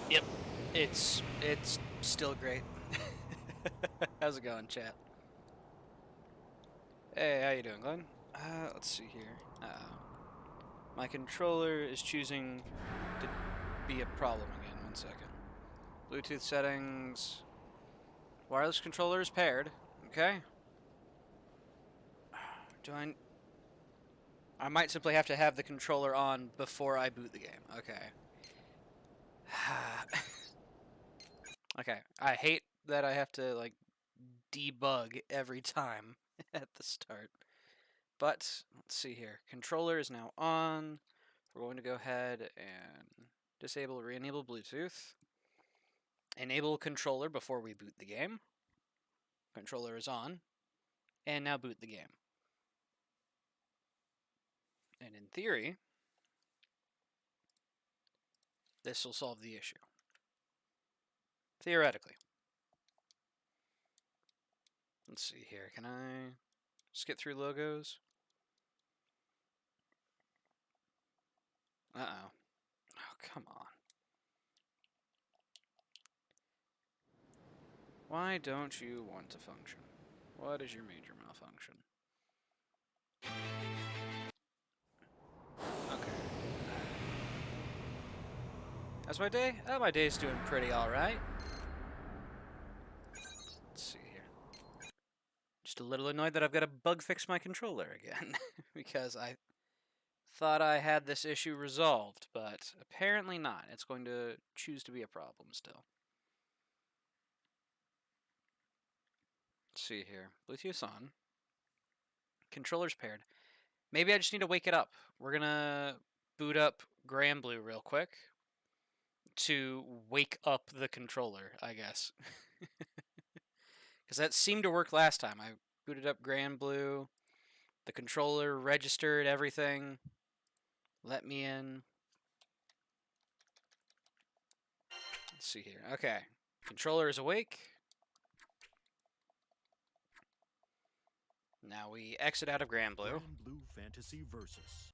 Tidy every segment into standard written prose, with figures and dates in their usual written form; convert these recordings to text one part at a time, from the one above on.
Yep, it's still great. How's it going, chat? Hey, how you doing, Glenn? Let's see here. My controller is choosing to be a problem again. 1 second. Bluetooth settings. Wireless controller is paired. Okay. Do I might simply have to have the controller on before I boot the game. Okay. Okay. I hate that I have to, like, debug every time at the start. But, let's see here. Controller is now on. We're going to go ahead and disable, re-enable Bluetooth. Enable controller before we boot the game. Controller is on. And now boot the game. And in theory, this will solve the issue. Theoretically. Let's see here. Can I skip through logos? Uh-oh. Oh, come on. Why don't you want to function? What is your major malfunction? Okay. How's my day? Oh, my day's doing pretty alright. Let's see here. Just a little annoyed that I've got to bug fix my controller again. Because I Thought I had this issue resolved, but apparently not. It's going to choose to be a problem still. Let's see here. Bluetooth on. Controllers paired. Maybe I just need to wake it up. We're gonna boot up Granblue real quick to wake up the controller, I guess. Because that seemed to work last time. I booted up Granblue. The controller registered everything. Let me in. Let's see here. Okay. Controller is awake. Now we exit out of Granblue. Granblue Fantasy Versus.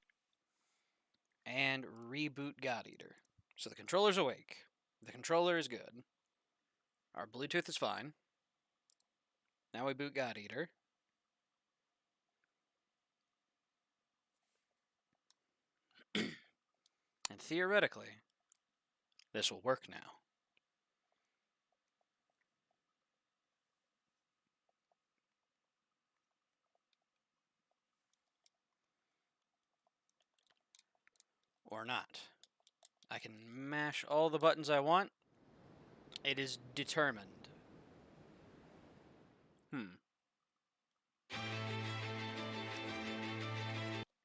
And reboot God Eater. So the controller's awake. The controller is good. Our Bluetooth is fine. Now we boot God Eater. And theoretically, this will work now. Or not. I can mash all the buttons I want. It is determined.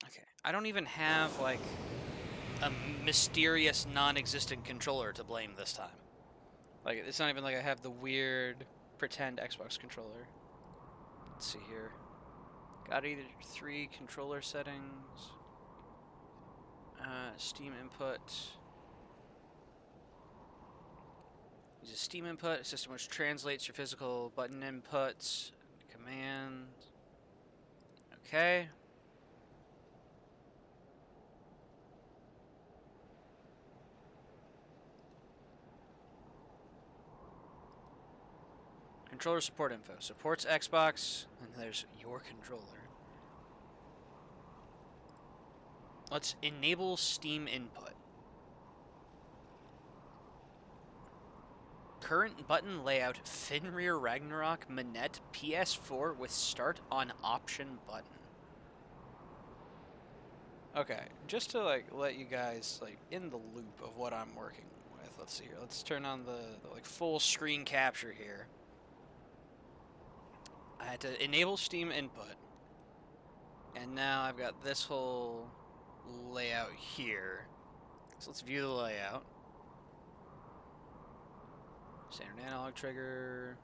Okay, I don't even have, like, a mysterious, non-existent controller to blame this time. Like, it's not even like I have the weird pretend Xbox controller. Let's see here. Got either 3 controller settings. Steam input. Use a Steam input, a system which translates your physical button inputs, command. Okay. Controller support info. Supports Xbox, and there's your controller. Let's enable Steam input. Current button layout, Fenrir Ragnarok Manette PS4 with start on option button. Okay, just to like let you guys like in the loop of what I'm working with. Let's see here. Let's turn on the like full screen capture here. I had to enable Steam input. And now I've got this whole layout here. So let's view the layout. Standard analog trigger.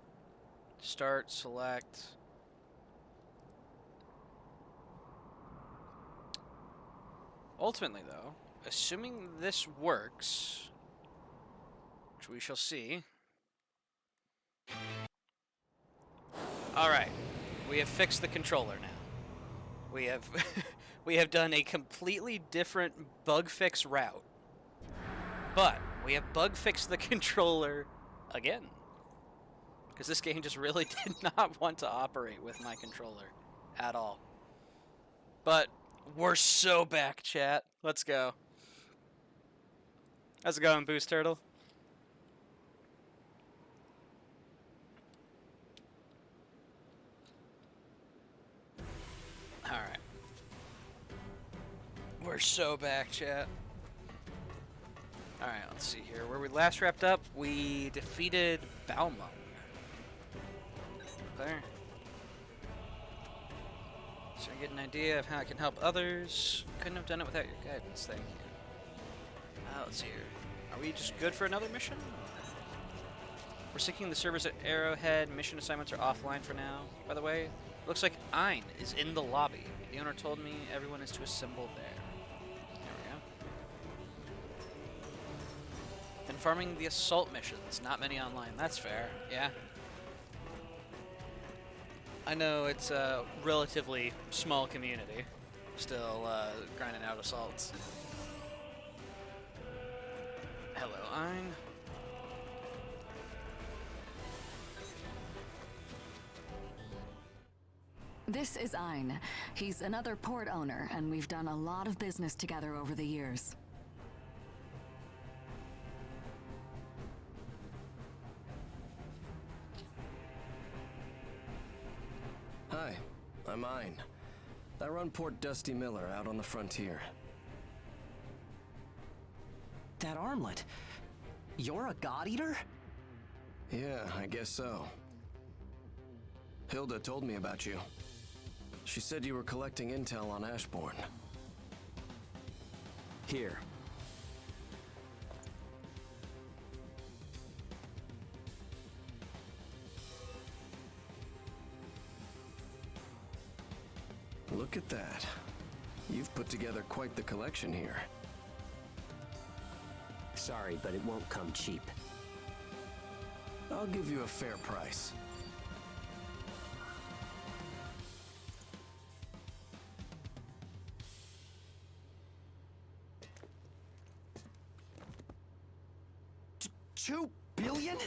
Start, select. Ultimately, though, assuming this works, which we shall see. Alright, we have fixed the controller now. We have we have done a completely different bug fix route. But we have bug fixed the controller again. Because this game just really did not want to operate with my controller at all. But we're so back, chat. Let's go. How's it going, Boost Turtle? Alright. We're so back, chat. Alright, let's see here. Where we last wrapped up, we defeated Balmung. There. So I get an idea of how I can help others. Couldn't have done it without your guidance, thank you. Let's see here. Are we just good for another mission? We're seeking the servers at Arrowhead. Mission assignments are offline for now. By the way, looks like Ein is in the lobby. The owner told me everyone is to assemble there. There we go. Been farming the assault missions. Not many online. That's fair. Yeah. I know it's a relatively small community. Still grinding out assaults. Hello, Ein. This is Ein. He's another port owner, and we've done a lot of business together over the years. Hi, I'm Ein. I run Port Dusty Miller out on the frontier. That armlet. You're a god eater? Yeah, I guess so. Hilda told me about you. She said you were collecting intel on Ashbourne. Here. Look at that. You've put together quite the collection here. Sorry, but it won't come cheap. I'll give you a fair price. $2 billion?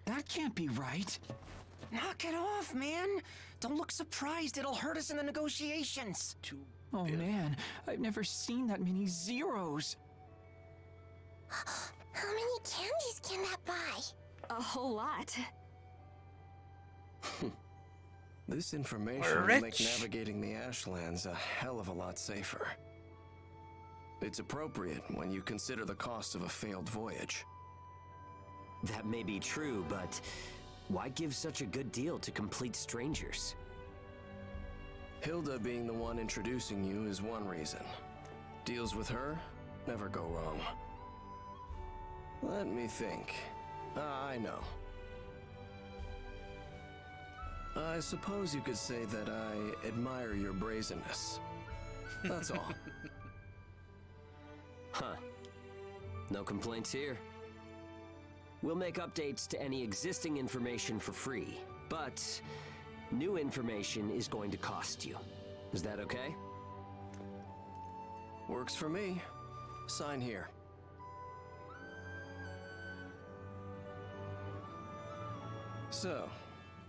That can't be right. Knock it off, man. Don't look surprised. It'll hurt us in the negotiations. Oh, man. I've never seen that many zeros. How many candies can that buy? A whole lot. This information We're will rich. make navigating the Ashlands a hell of a lot safer. It's appropriate when you consider the cost of a failed voyage. That may be true, but why give such a good deal to complete strangers? Hilda being the one introducing you is one reason. Deals with her never go wrong. Let me think. I know. I suppose you could say that I admire your brazenness. That's all. Huh. No complaints here. We'll make updates to any existing information for free, but new information is going to cost you. Is that okay? Works for me. Sign here. So,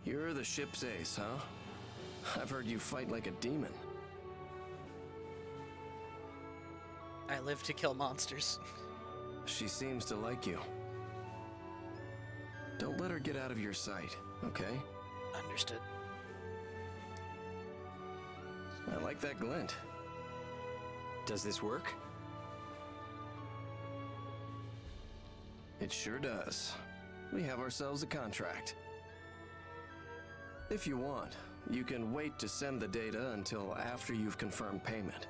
you're the ship's ace, huh? I've heard you fight like a demon. I live to kill monsters. She seems to like you. Don't let her get out of your sight, okay? Understood. I like that glint. Does this work? It sure does. We have ourselves a contract. If you want, you can wait to send the data until after you've confirmed payment.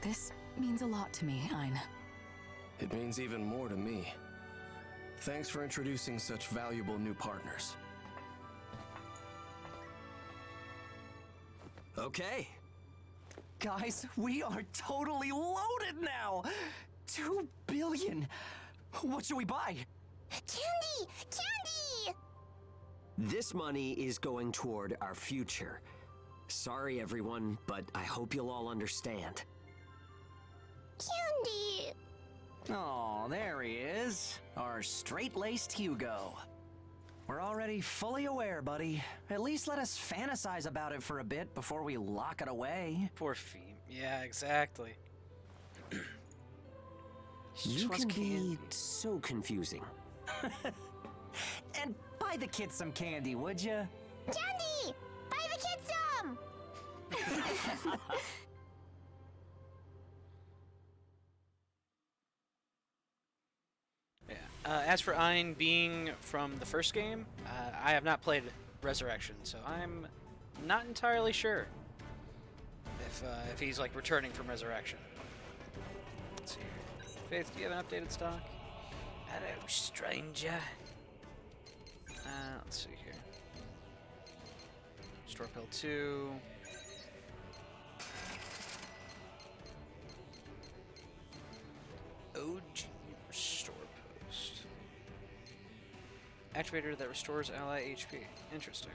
This means a lot to me, Ein. It means even more to me. Thanks for introducing such valuable new partners. Okay. Guys, we are totally loaded now. $2 billion. What should we buy? Candy! Candy! This money is going toward our future. Sorry, everyone, but I hope you'll all understand. Candy! Oh, there he is. Our straight-laced Hugo. We're already fully aware, buddy. At least let us fantasize about it for a bit before we lock it away. Poor Fiend. Yeah, exactly. She just You wants can be candy. so confusing. And buy the kids some candy, would you? Candy! Buy the kids some! Yeah. As for Ein being from the first game, I have not played Resurrection, so I'm not entirely sure if he's like returning from Resurrection. Let's see here. Faith, do you have an updated stock? Hello, stranger. Let's see here. Store Pill 2. OG Restore Post. Activator that restores ally HP. Interesting.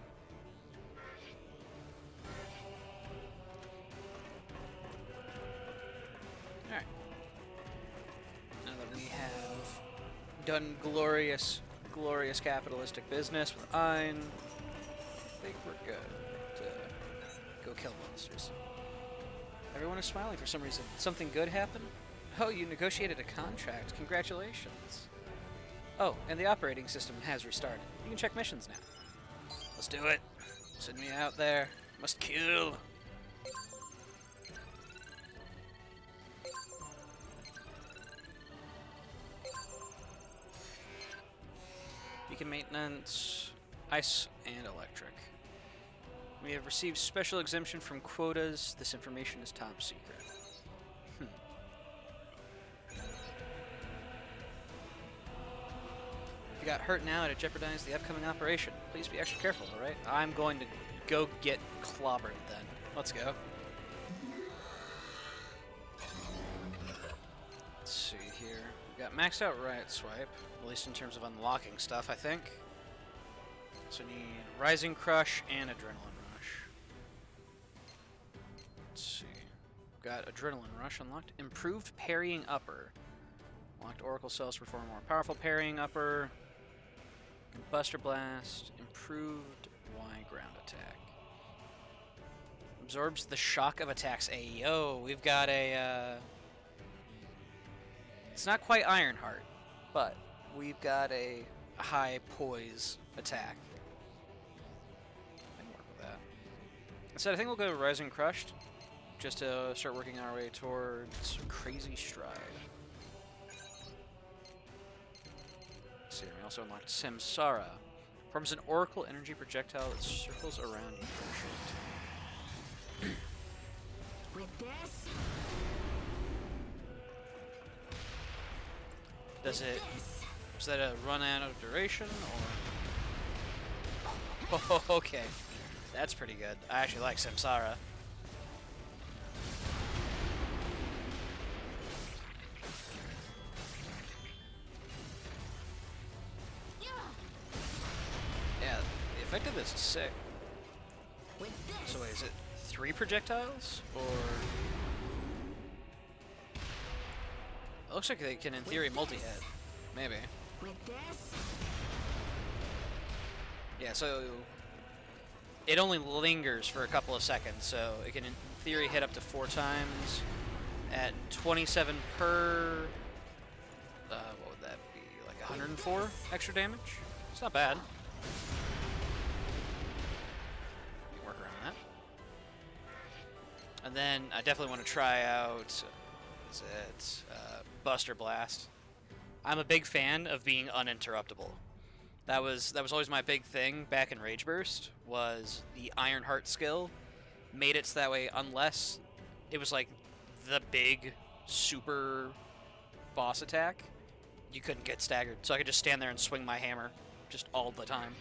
Alright. Now that we have done glorious capitalistic business with Ein, I think we're good to go kill monsters. Everyone is smiling for some reason. Something good happened? Oh, you negotiated a contract. Congratulations. Oh, and the operating system has restarted. You can check missions now. Let's do it. Send me out there. Must kill. beacon maintenance, ice, and electric. We have received special exemption from quotas. This information is top secret. If you got hurt now, it'd jeopardize the upcoming operation. Please be extra careful, alright? I'm going to go get clobbered then. Let's go. Let's see here. We got maxed out riot swipe, at least in terms of unlocking stuff, I think. So we need Rising Crush and Adrenaline Rush. Let's see. We've got Adrenaline Rush unlocked. Improved Parrying Upper. Locked Oracle Cells perform more powerful parrying upper. Buster Blast. Improved Y ground attack. Absorbs the shock of attacks. Ayo, we've got a... It's not quite Ironheart, but we've got a high poise attack. I can work with that. Instead, I think we'll go Rising Crushed, just to start working our way towards Crazy Stride. Let's see, we also unlocked Samsara. Forms an Oracle energy projectile that circles around you for a short time. With this, Does that a run out of duration, or? Oh, okay. That's pretty good. I actually like Samsara. Yeah, the effect of this is sick. with this, So wait, is it 3 projectiles, or? It looks like they can, in theory, multi-hit. Maybe. with this, Yeah, so it only lingers for a couple of seconds, so it can, in theory, hit up to 4 times at 27 per. What would that be? Like 104 extra damage? It's not bad. You can work around that. And then I definitely want to try out. Is it Buster Blast? I'm a big fan of being uninterruptible. That was always my big thing back in Rage Burst, was the Ironheart skill made it so that way, unless it was like the big super boss attack, you couldn't get staggered. So I could just stand there and swing my hammer just all the time.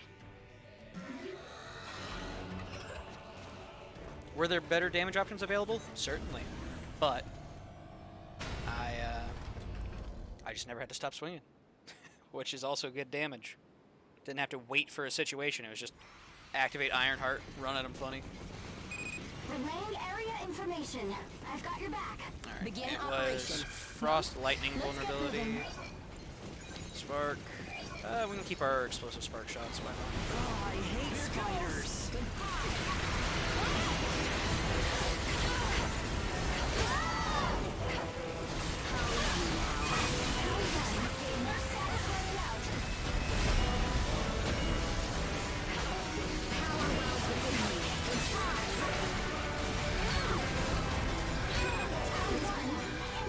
Were there better damage options available? Certainly. But I just never had to stop swinging, which is also good damage. Didn't have to wait for a situation. It was just activate Ironheart, run at him funny. relaying area information. I've got your back. All right. Begin It operation. was Frost Lightning Let's get vulnerability. moving. Spark. We can keep our explosive spark shots. Why not? Oh, I hate spiders. In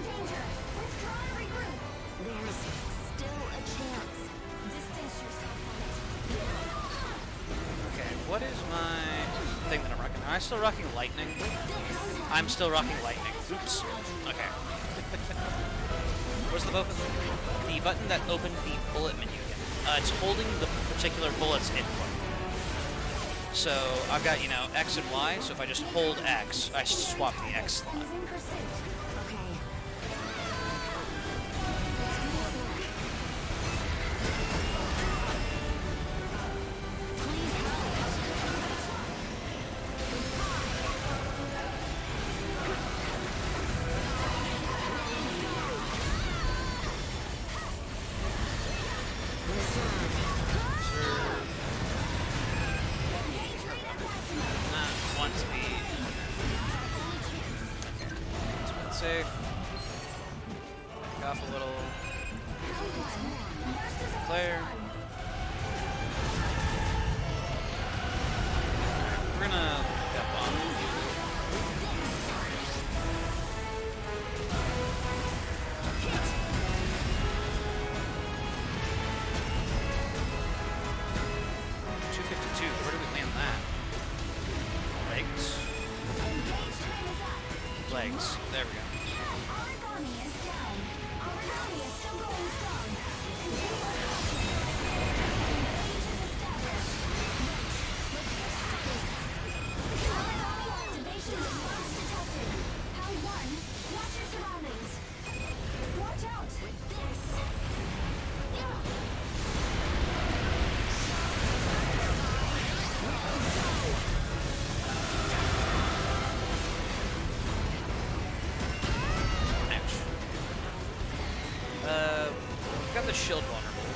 danger. Withdraw and regroup. There's still a chance. Distance yourself from it. Okay, what is my thing that I'm rocking? Am I still rocking lightning? I'm still rocking lightning. Oops. Okay. Where's the button? The button that opened the bullet menu again. It's holding the particular bullet's input. So I've got, X and Y, so if I just hold X, I swap the X slot. He's in pursuit. Okay. Please Not want to be. Okay. Let's safe. Back off a little. Clear. We're gonna look up on. Let's. There we go. Origami is down. Origami is still going strong. Origami activation is fast detected. Pound 1, watch your surroundings. Watch out with this. Got the shield vulnerable.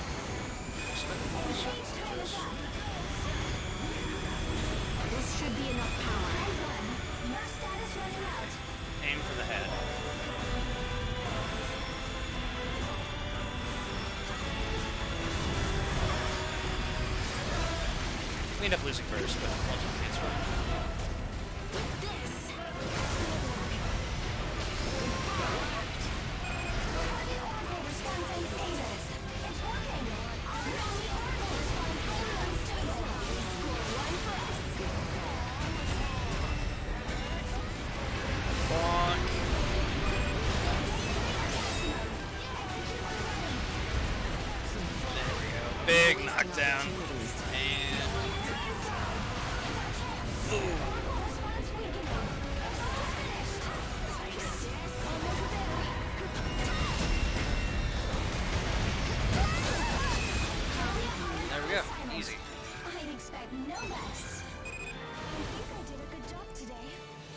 This should be enough power. Your status running out. Aim for the head. We end up losing first, but ultimately it's fine. Big knockdown. And there we go. Easy. I'd expect no less. I think I did a good job today.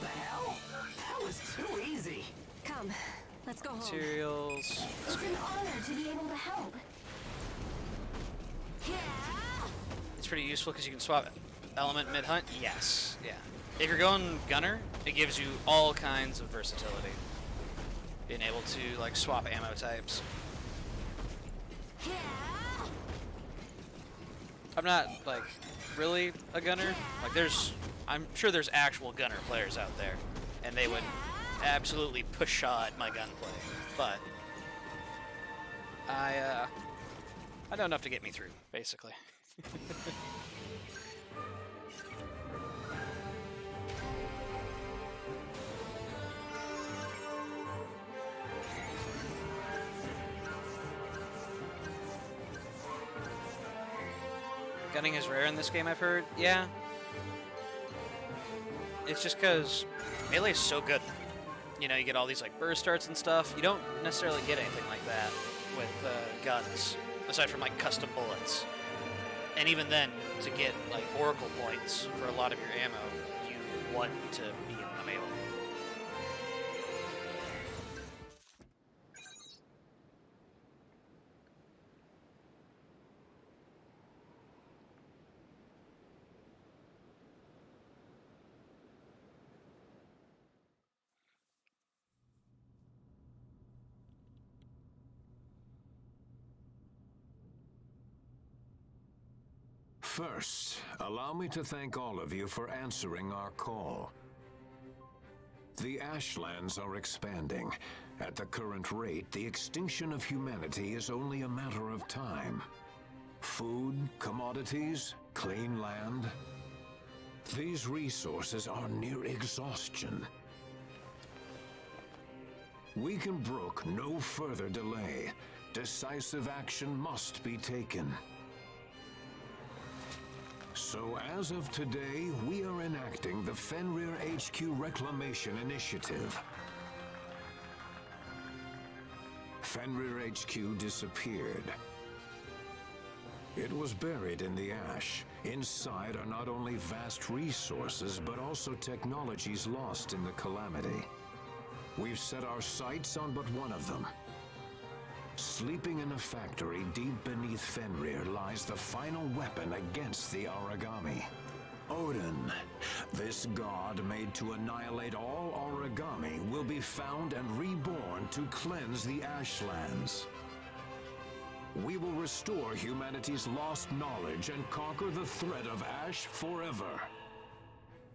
The hell? That was too easy. Come, let's go home. Materials. It's an honor to be able to help. It's pretty useful because you can swap element mid-hunt. Yes. Yeah. If you're going gunner, it gives you all kinds of versatility. Being able to like swap ammo types. I'm not like really a gunner. Like I'm sure there's actual gunner players out there, and they would absolutely push at my gunplay. But I know enough to get me through, basically. Gunning is rare in this game, I've heard. Yeah. It's just because melee is so good. You know, you get all these like burst darts and stuff. You don't necessarily get anything like that with guns, aside from like custom bullets. And even then, to get like oracle points for a lot of your ammo, you want to be in the melee. First, allow me to thank all of you for answering our call. The Ashlands are expanding. At the current rate, the extinction of humanity is only a matter of time. Food, commodities, clean land. These resources are near exhaustion. We can brook no further delay. Decisive action must be taken. So as of today, we are enacting the Fenrir HQ Reclamation Initiative. Fenrir HQ disappeared. It was buried in the ash. Inside are not only vast resources, but also technologies lost in the calamity. We've set our sights on but one of them. Sleeping in a factory deep beneath Fenrir lies the final weapon against the origami. Odin, this god made to annihilate all origami, will be found and reborn to cleanse the Ashlands. We will restore humanity's lost knowledge and conquer the threat of ash forever.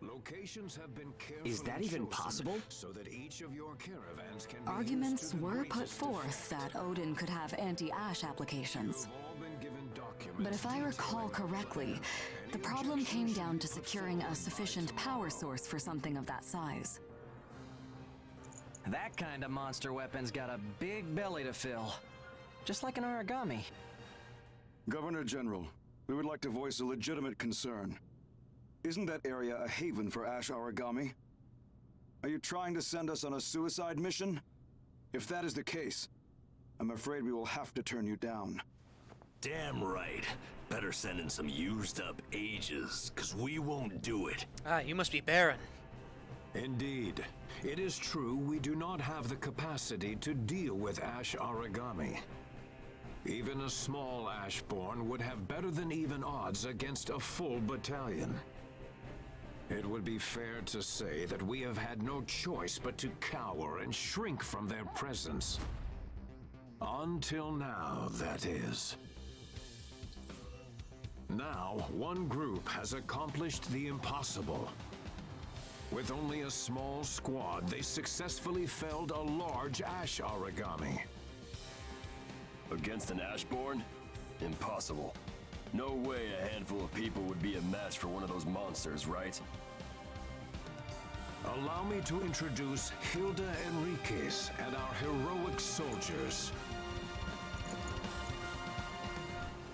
Locations have been carefully Is that even chosen possible? so that each of your caravans can be Arguments used to the were put greatest forth effect. that Odin could have anti-ash applications. You've all been given documents But if I recall detailing the correctly, plan. the Any problem came objections down should to be put securing a forward by sufficient power tomorrow. source for something of that size. That kind of monster weapon's got a big belly to fill. Just like an origami. Governor General, we would like to voice a legitimate concern. Isn't that area a haven for Ash Origami? Are you trying to send us on a suicide mission? If that is the case, I'm afraid we will have to turn you down. Damn right. Better send in some used up ages, cause we won't do it. Ah, you must be Baron. Indeed. It is true we do not have the capacity to deal with Ash Origami. Even a small Ashborn would have better than even odds against a full battalion. It would be fair to say that we have had no choice but to cower and shrink from their presence. Until now, that is. Now, one group has accomplished the impossible. With only a small squad, they successfully felled a large Ash Origami. Against an Ashborn? Impossible. No way a handful of people would be a match for one of those monsters, right? Allow me to introduce Hilda Enriquez and our heroic soldiers.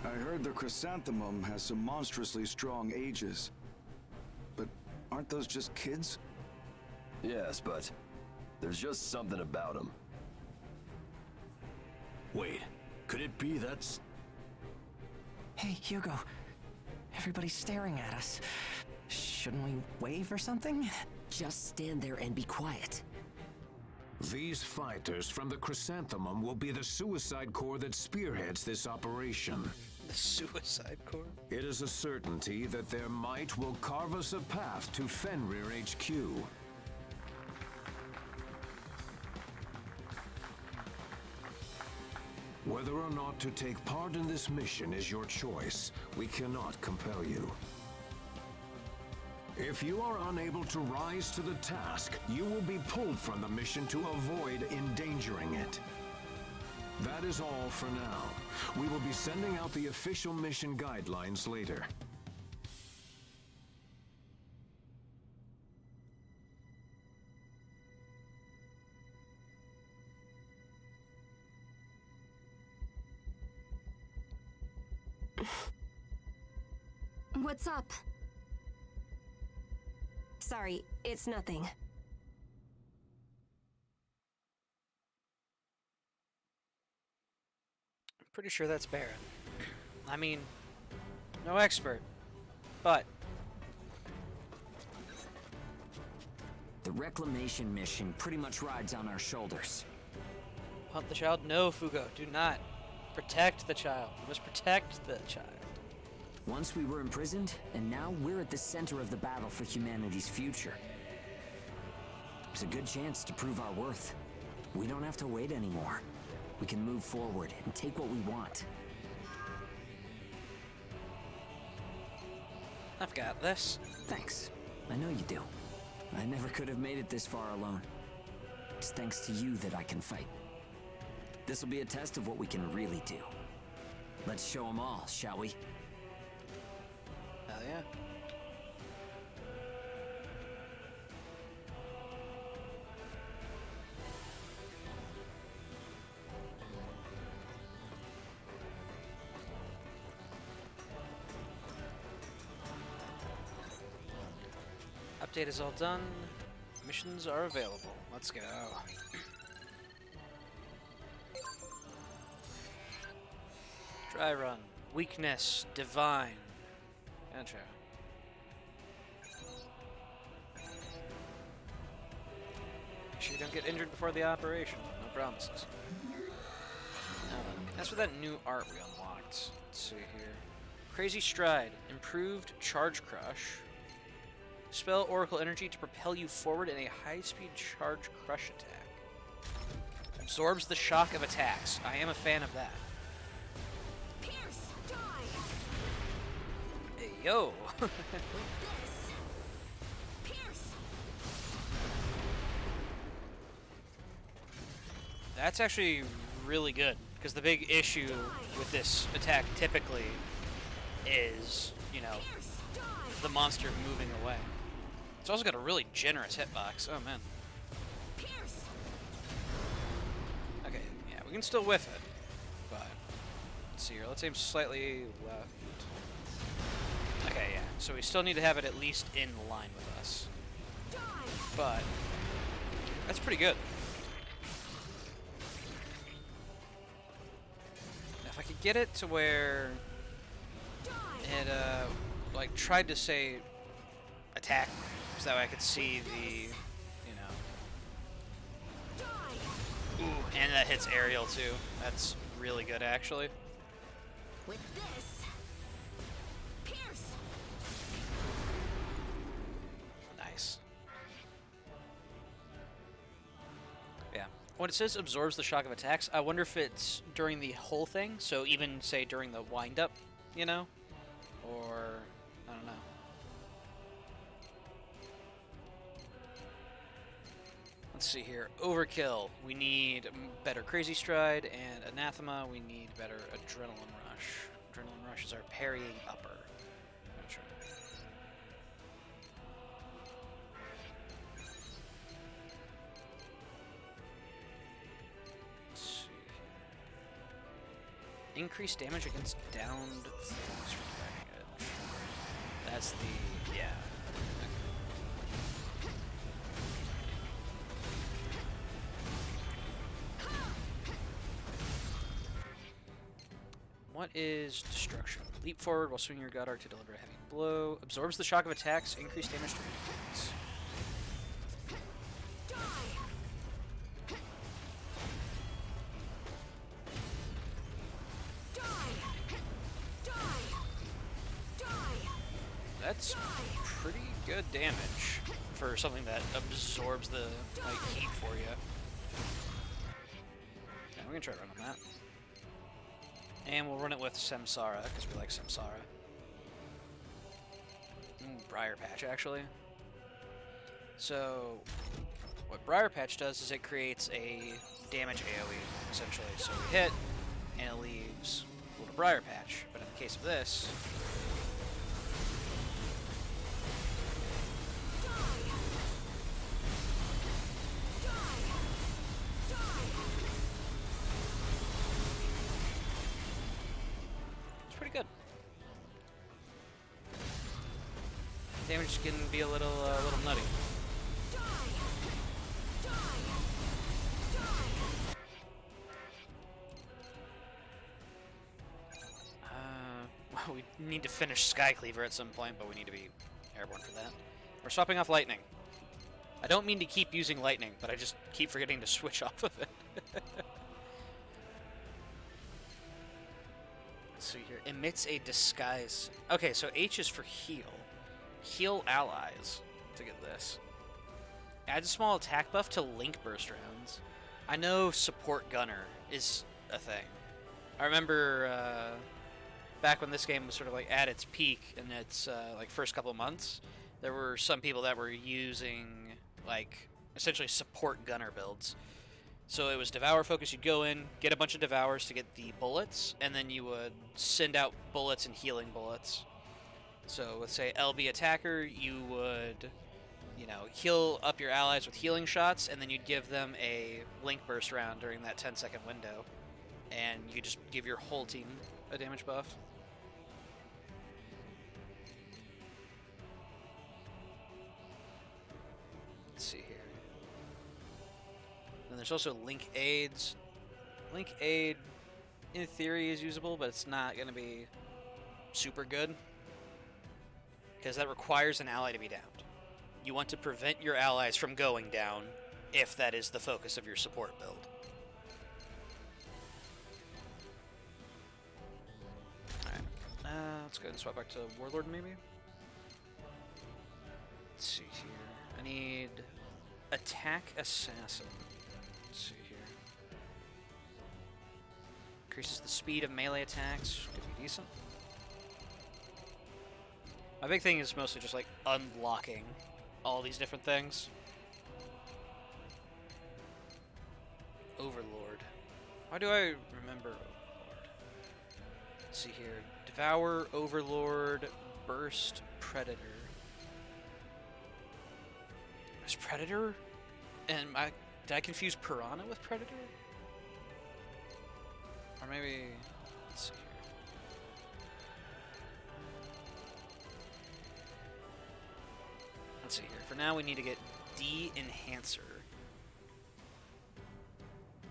I heard the chrysanthemum has some monstrously strong ages. But aren't those just kids? Yes, but there's just something about them. Wait, could it be that's... Hey, Hugo. Everybody's staring at us. Shouldn't we wave or something? Just stand there and be quiet. These fighters from the Chrysanthemum will be the Suicide Corps that spearheads this operation. The Suicide Corps? It is a certainty that their might will carve us a path to Fenrir HQ. Whether or not to take part in this mission is your choice. We cannot compel you. If you are unable to rise to the task, you will be pulled from the mission to avoid endangering it. That is all for now. We will be sending out the official mission guidelines later. What's up? Sorry, it's nothing. I'm pretty sure that's Baron. I mean, no expert, but... The reclamation mission pretty much rides on our shoulders. Hunt the child? No, Fugo, do not. Protect the child. You must protect the child. Once we were imprisoned, and now we're at the center of the battle for humanity's future. It's a good chance to prove our worth. We don't have to wait anymore. We can move forward and take what we want. I've got this. Thanks. I know you do. I never could have made it this far alone. It's thanks to you that I can fight. This'll be a test of what we can really do. Let's show them all, shall we? Hell yeah. Update is all done. Missions are available. Let's go. Dry run. Weakness. Divine. Gotcha. Make sure you don't get injured before the operation. No promises. That's for that new art we unlocked. Let's see here. Crazy Stride. Improved Charge Crush. Spell Oracle Energy to propel you forward in a high-speed charge crush attack. Absorbs the shock of attacks. I am a fan of that. Pierce, die. Hey, yo! This. Pierce. That's actually really good, because the big issue with this attack typically is, you know, Pierce, die. the monster moving away. It's also got a really generous hitbox. Oh, man. Pierce. We can still whiff it, but let's see here. Let's aim slightly left. Okay, yeah. So we still need to have it at least in line with us. But that's pretty good. If I could get it to where it like tried to say attack, so that way I could see the, you know. Ooh, and that hits aerial too. That's really good actually. With this, pierce. Nice. Yeah. When it says absorbs the shock of attacks, I wonder if it's during the whole thing, so even say during the wind-up, you know? Or I don't know. Let's see here. Overkill. We need better Crazy Stride, and Anathema. We need better Adrenaline Rush. Adrenaline Rush is our parrying upper. Not sure. Let's see here. Increased damage against downed foes from fighting edge. That's the yeah. What is destruction? Leap forward while swinging your god arc to deliver a heavy blow. Absorbs the shock of attacks. Increased damage to weapons. That's pretty good damage for something that absorbs the like heat for you. Yeah, we're gonna try to run on that. And we'll run it with Samsara, because we like Samsara. Briar Patch, actually. So, what Briar Patch does is it creates a damage AoE, essentially. So we hit, and it leaves a little Briar Patch. But in the case of this, good. Damage can be a little nutty. Well, we need to finish Sky Cleaver at some point, but we need to be airborne for that. We're swapping off Lightning. I don't mean to keep using Lightning, but I just keep forgetting to switch off of it. Let's see here. Emits a disguise. Okay, so H is for heal. Heal allies to get this. Adds a small attack buff to Link Burst rounds. I know support gunner is a thing. I remember back when this game was sort of like at its peak in its like first couple of months, there were some people that were using like essentially support gunner builds. So it was Devour focus. You'd go in, get a bunch of Devours to get the bullets, and then you would send out bullets and healing bullets. So with, say, LB Attacker, you would, you know, heal up your allies with healing shots, and then you'd give them a Link Burst round during that 10-second window. And you just give your whole team a damage buff. Let's see here. And there's also Link Aids. Link Aid, in theory, is usable, but it's not going to be super good. Because that requires an ally to be downed. You want to prevent your allies from going down if that is the focus of your support build. Alright. Let's go ahead and swap back to Warlord, maybe? Let's see here. I need Attack Assassin. Let's see here. Increases the speed of melee attacks. Could be decent. My big thing is mostly just like unlocking all these different things. Overlord. Why do I remember Overlord? Let's see here. Devour, Overlord, Burst, Predator. Is Predator? And did I confuse Piranha with Predator? Or maybe, let's see here. Let's see here. For now, we need to get D-Enhancer.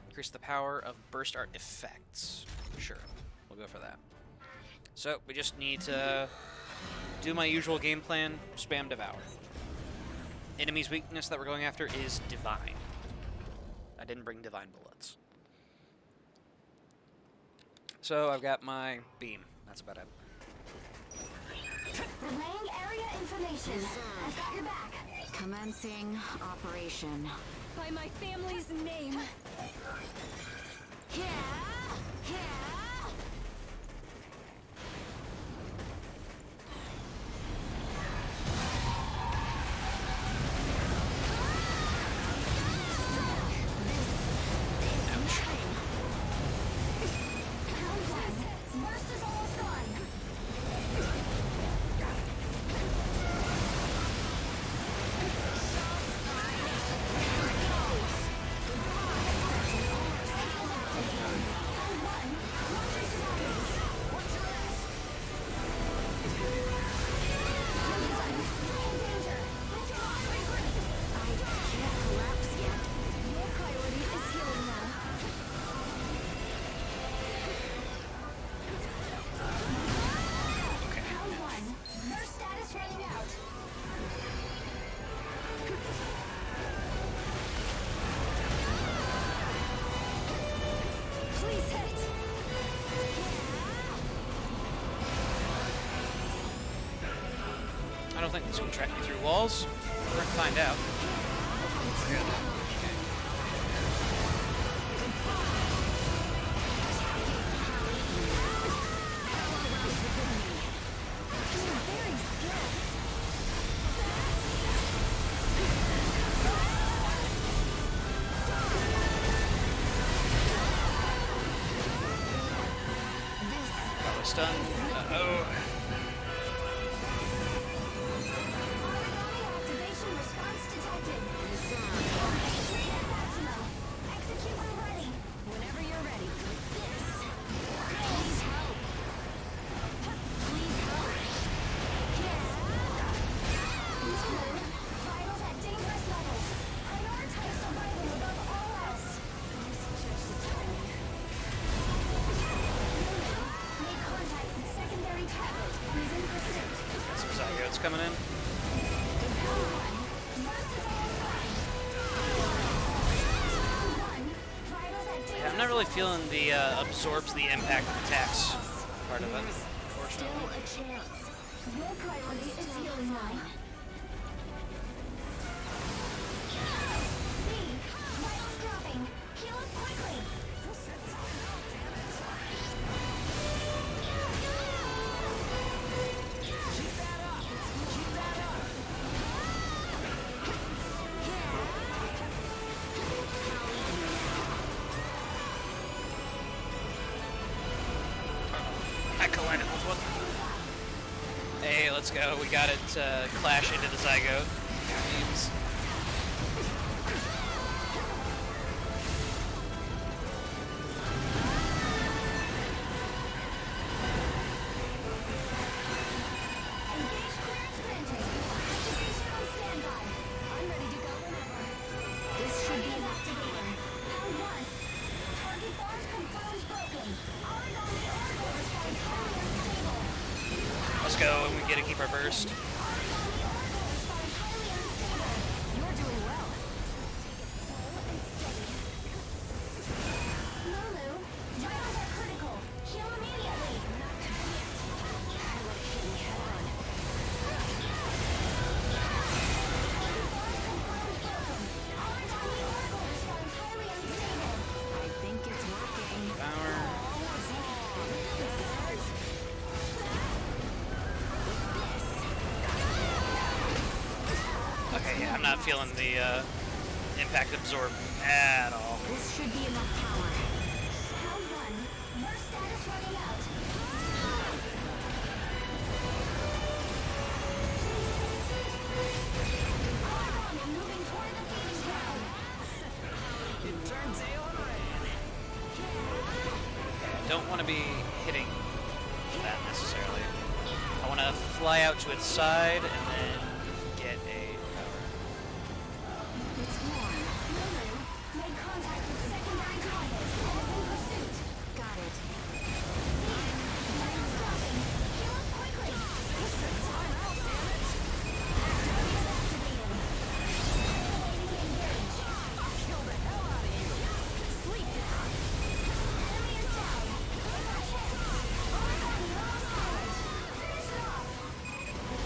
Increase the power of burst art effects. Sure, we'll go for that. So, we just need to do my usual game plan, spam Devour. Enemy's weakness that we're going after is Divine. I didn't bring Divine Bullets. So, I've got my beam. That's about it. Relaying area information. I've got your back. Commencing operation. By my family's name. Yeah! Yeah! Burst is almost gone. I don't think this can track me through walls. We're going to find out. We're good. Okay. Probably stunned. Uh-oh. Activation response detected. Execute when ready. Whenever you're ready. Please help. Please help. Vitals at dangerous levels. Prioritize survival above all else. Make contact with secondary target. He's in pursuit. Some Zygotes coming in. Yeah, I'm not really feeling the absorbs the impact of attacks part of it, unfortunately. Still a chance. Your priority is healing now. C. Vitals dropping. Heal up quickly. Keep that up! Keep that up! I collided with one. Hey, let's go. We got it clash into the Zygote. Memes. Engage clearance granted. Activation on standby. I'm ready to go whenever. This should be activator. Round 1. Target bars confirmed broken. Origami orbital response highly unstable. Let's go, and we get to keep our burst. Origami orbital response highly unstable. You're doing well. Slow and steady. Lulu, vitals are critical. Heal immediately. I think it's working. Power. Okay, yeah, I'm not feeling the impact absorb at all. This should be enough power. Round 1. Burst status running out. Origami moving toward the finish line. It turned tail and ran. don't want to be hitting that necessarily. I want to fly out to its side and then get a power. It's warm. Lulu, make contact with secondary targets. All in pursuit. Got it. Miles dropping. Heal up quickly. This is time out, damn it. Activated. Awaiting engage. I'll kill the hell out of you. Sleep down. Enemy is down. Touch it. Origami lost damage. Finish it off.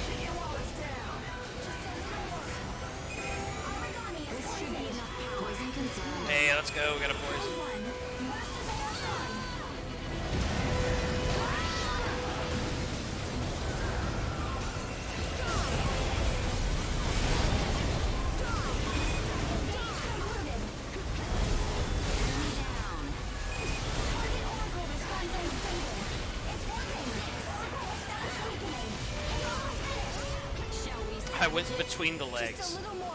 Kick it while it's down. Just a little more. Origami is This should be enough power. Poison consumed. Hey, let's go. We got a poison. I went between the Just legs. a little more.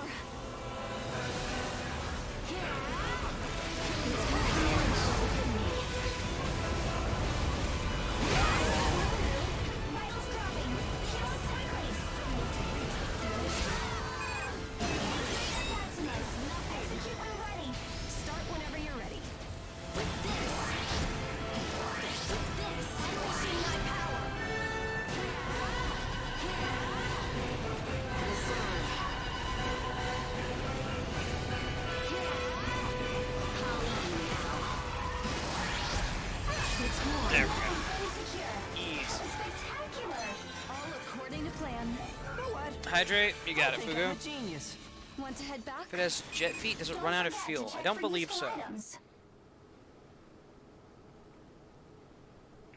Vitals dropping. Heal up quickly. Maximus, execute when ready. Start whenever you're ready. With this, unleashing my power. There we go. Very secure. Ease. Spectacular. All according to plan. Hydrate. You got it, I think Fugu. I'm a genius. Want to head back? If it has jet feet, does it run out of fuel? I don't believe so. I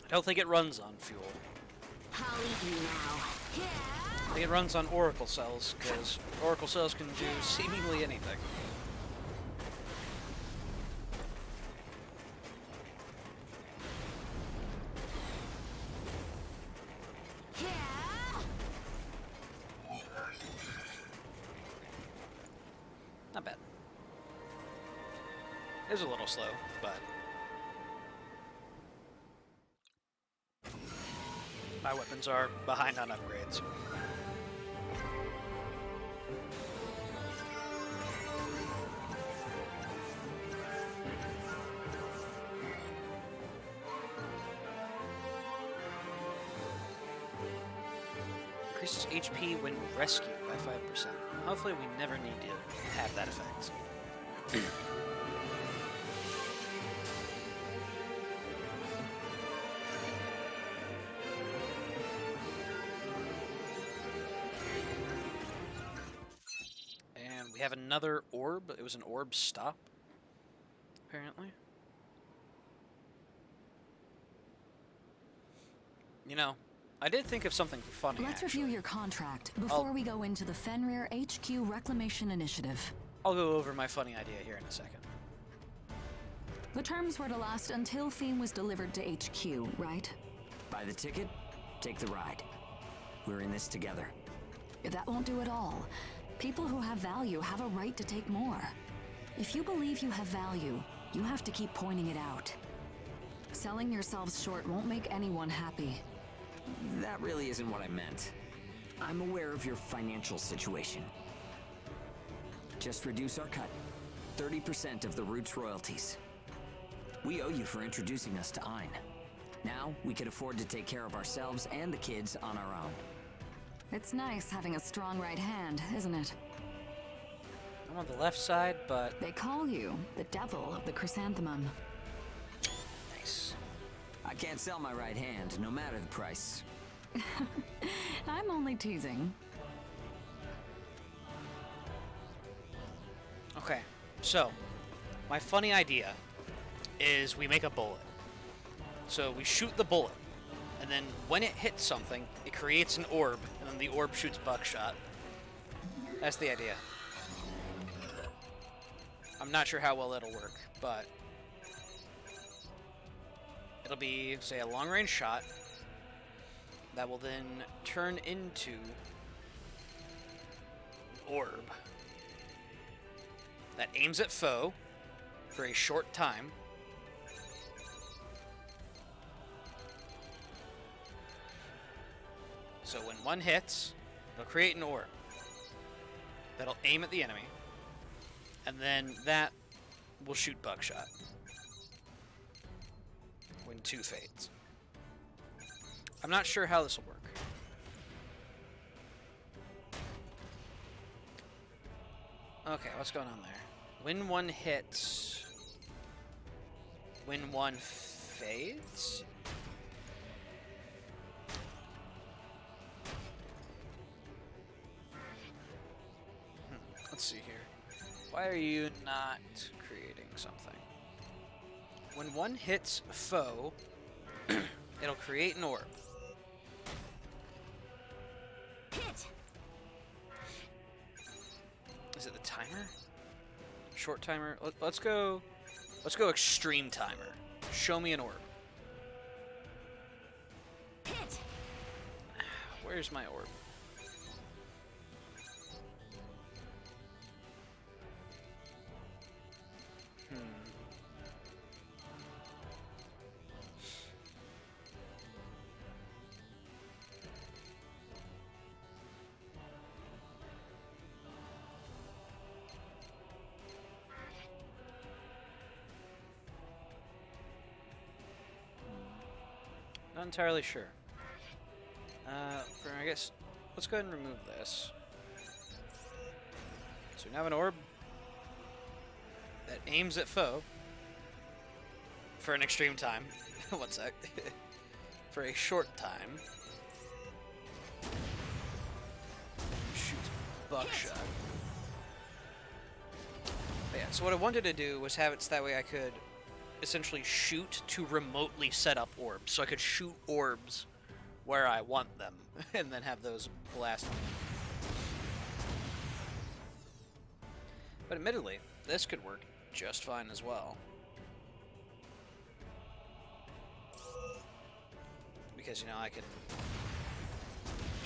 don't think it runs on fuel. I'll eat you now. I think it runs on Oracle cells, because Oracle cells can do seemingly anything. Not bad. It was a little slow, but my weapons are behind on upgrades. Increases HP when rescued by 5%. Hopefully we never need to have that effect. And we have another orb. It was an orb stop, apparently. You know, I did think of something funny. Let's actually. review your contract before we go into the Fenrir HQ Reclamation Initiative. I'll go over my funny idea here in a second. The terms were to last until Theme was delivered to HQ, right? Buy the ticket, take the ride. We're in this together. That won't do it all. People who have value have a right to take more. If you believe you have value, you have to keep pointing it out. Selling yourselves short won't make anyone happy. That really isn't what I meant. I'm aware of your financial situation. Just reduce our cut. 30% of the Root's royalties. We owe you for introducing us to Ein. Now, we can afford to take care of ourselves and the kids on our own. It's nice having a strong right hand, isn't it? I'm on the left side, but They call you the Devil of the Chrysanthemum. nice. I can't sell my right hand, no matter the price. I'm only teasing. Okay, so my funny idea is we make a bullet. So we shoot the bullet, and then when it hits something, it creates an orb, and then the orb shoots buckshot. That's the idea. I'm not sure how well it'll work, but it'll be, say, a long-range shot that will then turn into orb that aims at foe for a short time, So when one hits, it'll create an orb that'll aim at the enemy, and then that will shoot buckshot when 2 fades. I'm not sure how this will work. Okay, what's going on there? When one hits, when one fades? Let's see here. Why are you not creating something? When one hits foe, it'll create an orb. Hit. Is it the timer? Short timer? Let's go extreme timer. Show me an orb. Hit. Where's my orb? Not entirely sure. I guess let's go ahead and remove this. So we now have an orb that aims at foe for an extreme time. One sec. For a short time. Shoots buckshot. But yeah, so what I wanted to do was have it so that way I could essentially shoot to remotely set up orbs. So I could shoot orbs where I want them and then have those blast me. But admittedly, this could work just fine as well. Because, you know,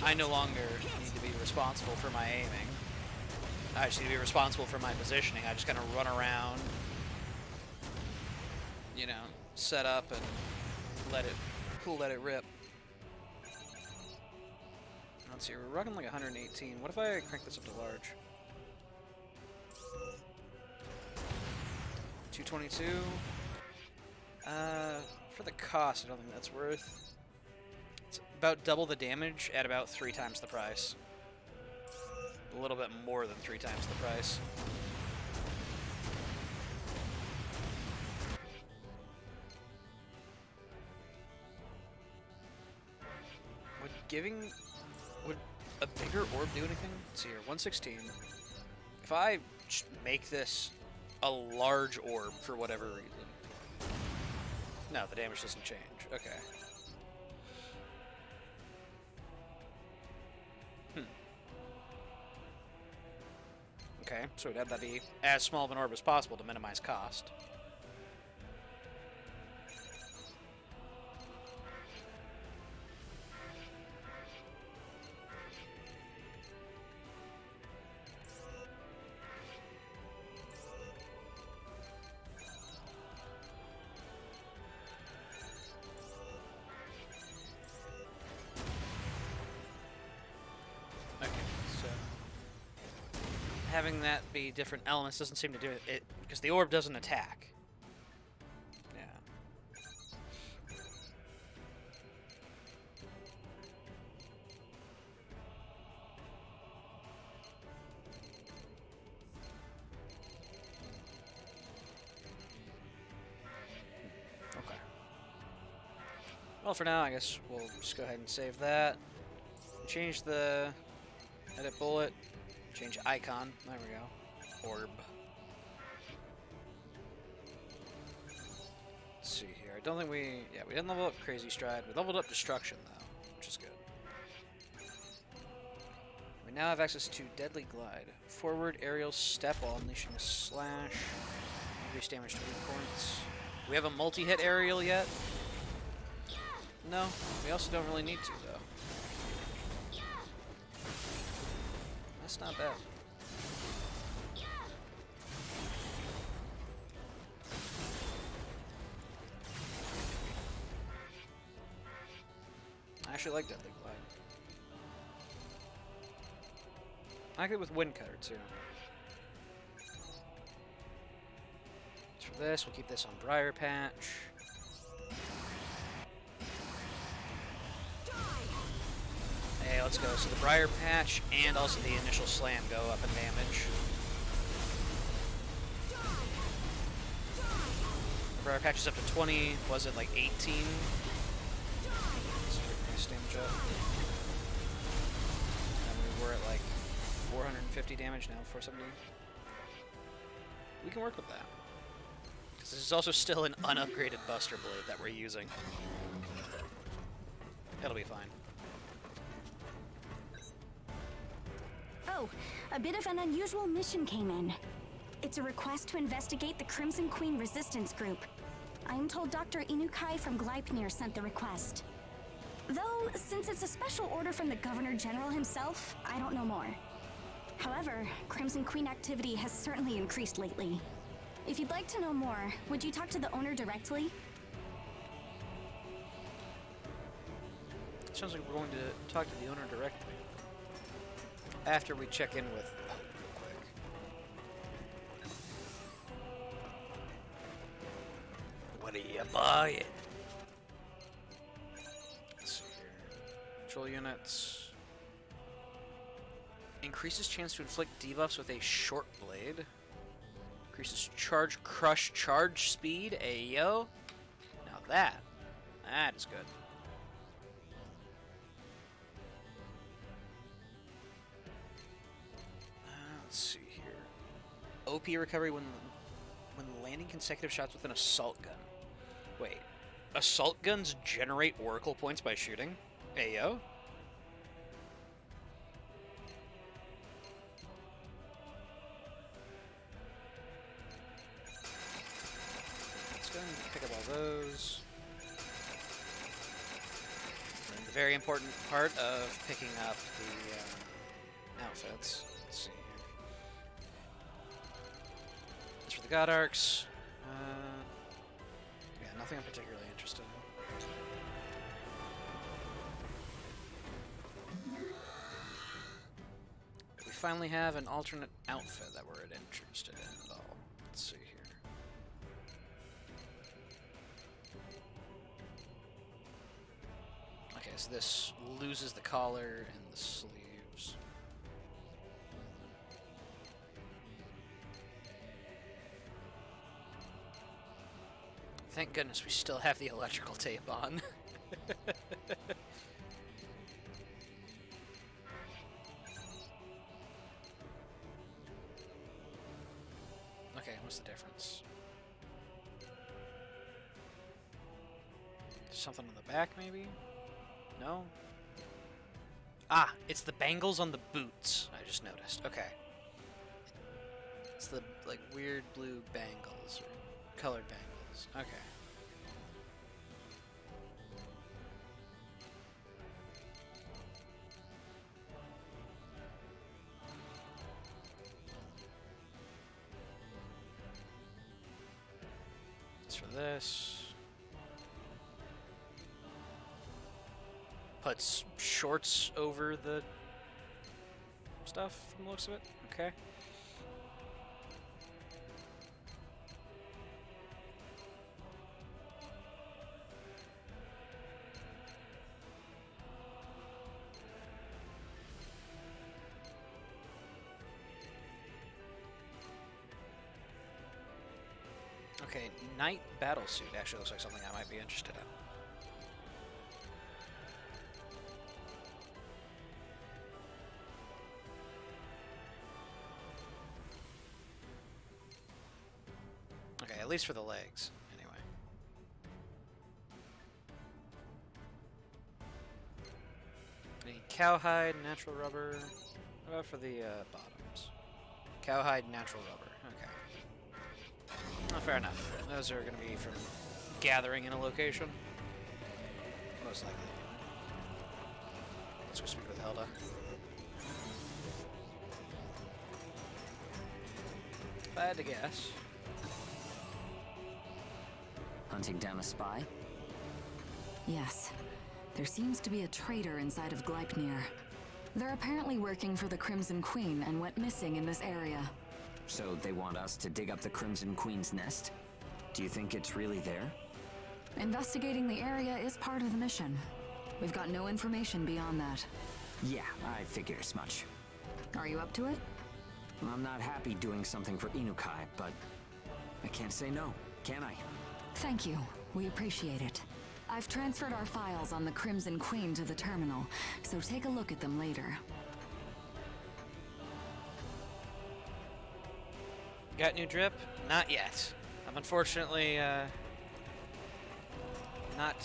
I no longer need to be responsible for my aiming. I just need to be responsible for my positioning. I just kind of run around, you know, set up and let it rip. Let's see, we're rocking like 118. What if I crank this up to large? 222. For the cost, I don't think that's worth. It's about double the damage at about 3 times the price. A little bit more than 3 times the price. Would a bigger orb do anything? Let's see here, 116. If I just make this a large orb for whatever reason. No, the damage doesn't change. Okay. Okay, so we'd have that be as small of an orb as possible to minimize cost. Having that be different elements doesn't seem to do it because the orb doesn't attack. Yeah. Okay. Well, for now, I guess we'll just go ahead and save that. Change the edit bullet. Change icon. There we go. Orb. Let's see here. I don't think we didn't level up Crazy Stride. We leveled up Destruction, though, which is good. We now have access to Deadly Glide. Forward aerial step while unleashing a slash. Increase damage to weak points. Do we have a multi-hit aerial yet? No. We also don't really need to, though. That's not bad. I actually like Deadly Glide. I could with Windcutter too. As for this, we'll keep this on Briar Patch. Hey, let's go. So the Briar Patch and also the initial slam go up in damage. Briar Patch is up to 20. Was it like 18? Let's nice damage up. And we were at like 450 damage now, 470. We can work with that. Because this is also still an unupgraded Buster Blade that we're using. It'll be fine. Oh, a bit of an unusual mission came in. It's a request to investigate the Crimson Queen Resistance Group. I am told Dr. Inukai from Gleipnir sent the request. Though, since it's a special order from the Governor General himself, I don't know more. However, Crimson Queen activity has certainly increased lately. If you'd like to know more, would you talk to the owner directly? Sounds like we're going to talk to the owner directly. After we check in with... Oh, real quick. What are you buying? Let's see here. Control units. Increases chance to inflict debuffs with a short blade. Increases charge, crush, charge speed. Ayo. Now that is good. Let's see here. OP recovery when landing consecutive shots with an assault gun. Wait, assault guns generate oracle points by shooting? Ayo. Let's go and pick up all those. And the very important part of picking up the outfits. Let's see. As for the God Arcs, yeah, nothing I'm particularly interested in. We finally have an alternate outfit that we're interested in at all. Let's see here. Okay, so this loses the collar and the sleeves. Thank goodness we still have the electrical tape on. Okay, what's the difference? Something on the back, maybe? No? Ah, it's the bangles on the boots, I just noticed. Okay. It's the, like, weird blue bangles, or colored bangles. Okay. As for this, puts shorts over the stuff from the looks of it. Okay. Okay, Knight Battlesuit actually looks like something I might be interested in. Okay, at least for the legs, anyway. Need cowhide, natural rubber. What about for the bottoms? Cowhide, natural rubber. Okay. Oh, fair enough. Those are going to be from gathering in a location. Most likely. Let's go speak with Hilda. If I had to guess. Hunting down a spy? Yes. There seems to be a traitor inside of Gleipnir. They're apparently working for the Crimson Queen and went missing in this area. So they want us to dig up the Crimson Queen's nest? Do you think it's really there? Investigating the area is part of the mission. We've got no information beyond that. Yeah, I figured as much. Are you up to it? I'm not happy doing something for Inukai, but I can't say no, can I? Thank you. We appreciate it. I've transferred our files on the Crimson Queen to the terminal, so take a look at them later. Got new drip? Not yet. I'm unfortunately not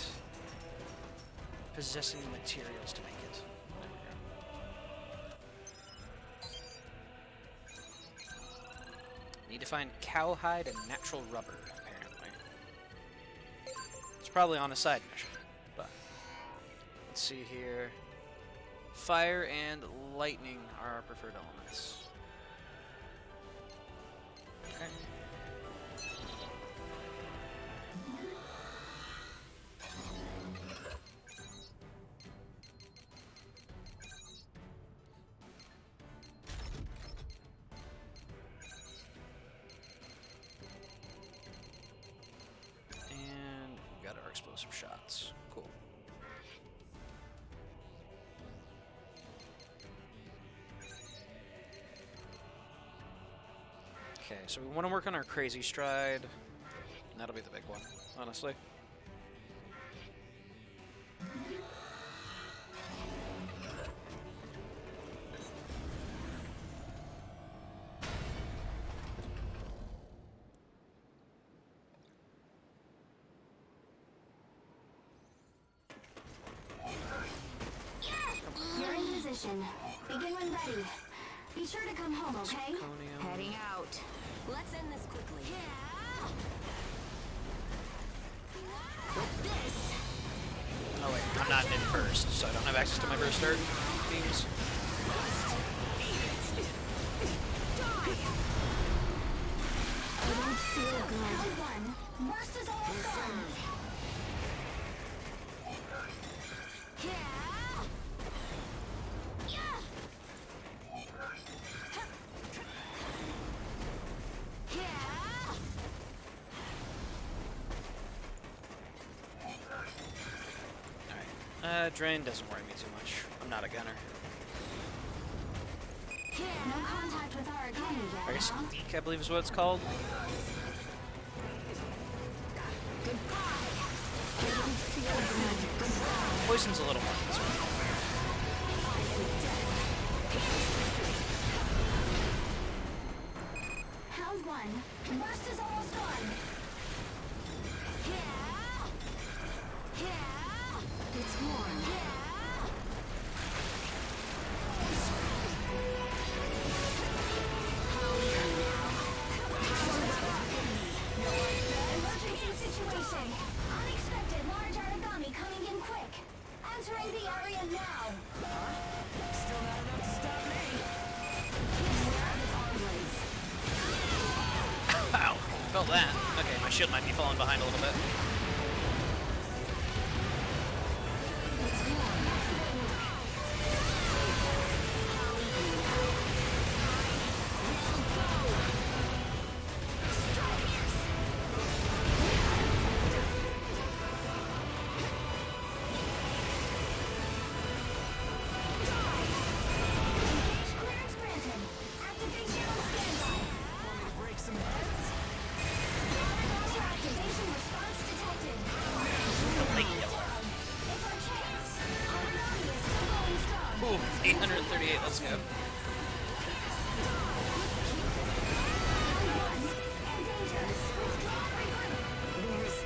possessing the materials to make it. There we go. Need to find cowhide and natural rubber, apparently. It's probably on a side mission, but let's see here. Fire and lightning are our preferred elements. Okay. And we got our explosive shots. Cool. Okay, so we want to work on our crazy stride. That'll be the big one, honestly. You're in position. Begin when ready. Be sure to come home, okay? Zirconium. Heading out. Let's end this quickly. Yeah. With this. Oh wait, I'm not in burst, so I don't have access to my burst art beams. I don't feel good. Round one. Burst is almost done. Yeah. Drain doesn't worry me too much. I'm not a gunner. No contact with our economy yet. I guess leak, I believe is what it's called. Poison's a little more this one. Round one. Burst is almost gone. It's warm. Emergency situation. Unexpected large origami coming in quick. Entering the area now. Still not enough to stop me. Ow! Felt that. Okay, my shield might be falling behind a little bit. Clearance granted. Activation on standby. Break some heads? Water activation response detected. It's our chance. Origami is still going strong. Ooh, 838, let's go. There's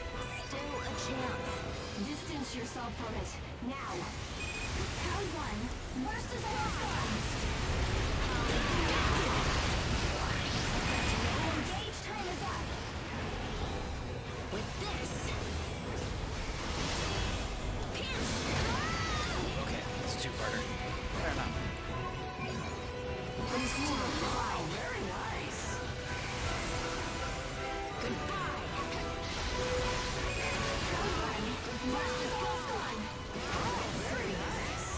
still a chance. Distance yourself from it. Now. Round one. Burst is almost gone. Engage time is up. With this. Pierce. Okay, it's a two-parter. Fair enough. Wow, very nice. Goodbye. Round one. Burst is almost gone. Oh, very nice.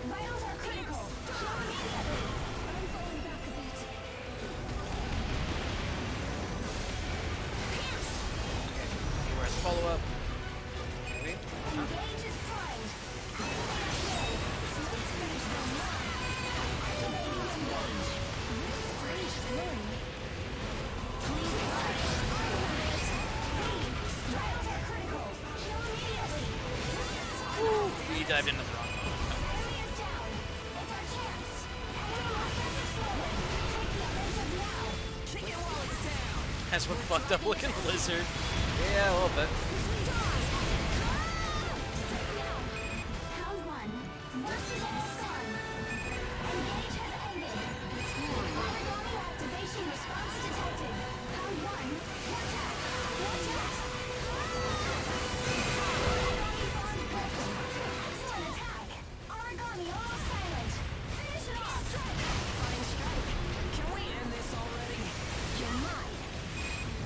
Claire, follow up. Maybe? Engage is primed. Let's finish them now. Activating engage. Strange flurry. Please hide. Strikes are critical. Kill immediately. He dived into the wrong one. Enemy is down. It's our chance. Enemy offensive slogan. Take the offensive now. Kick it while it's down. That's one fucked up looking lizard. Yeah, a little bit. Round one. Burst is almost gone. Engage has ended. Origami activation response detected. Round one. Attack. Attack. Origami bond broken. Excellent attack. Origami almost silent. Finish it off. Strike. Fine strike. Can we end this already? You're mine.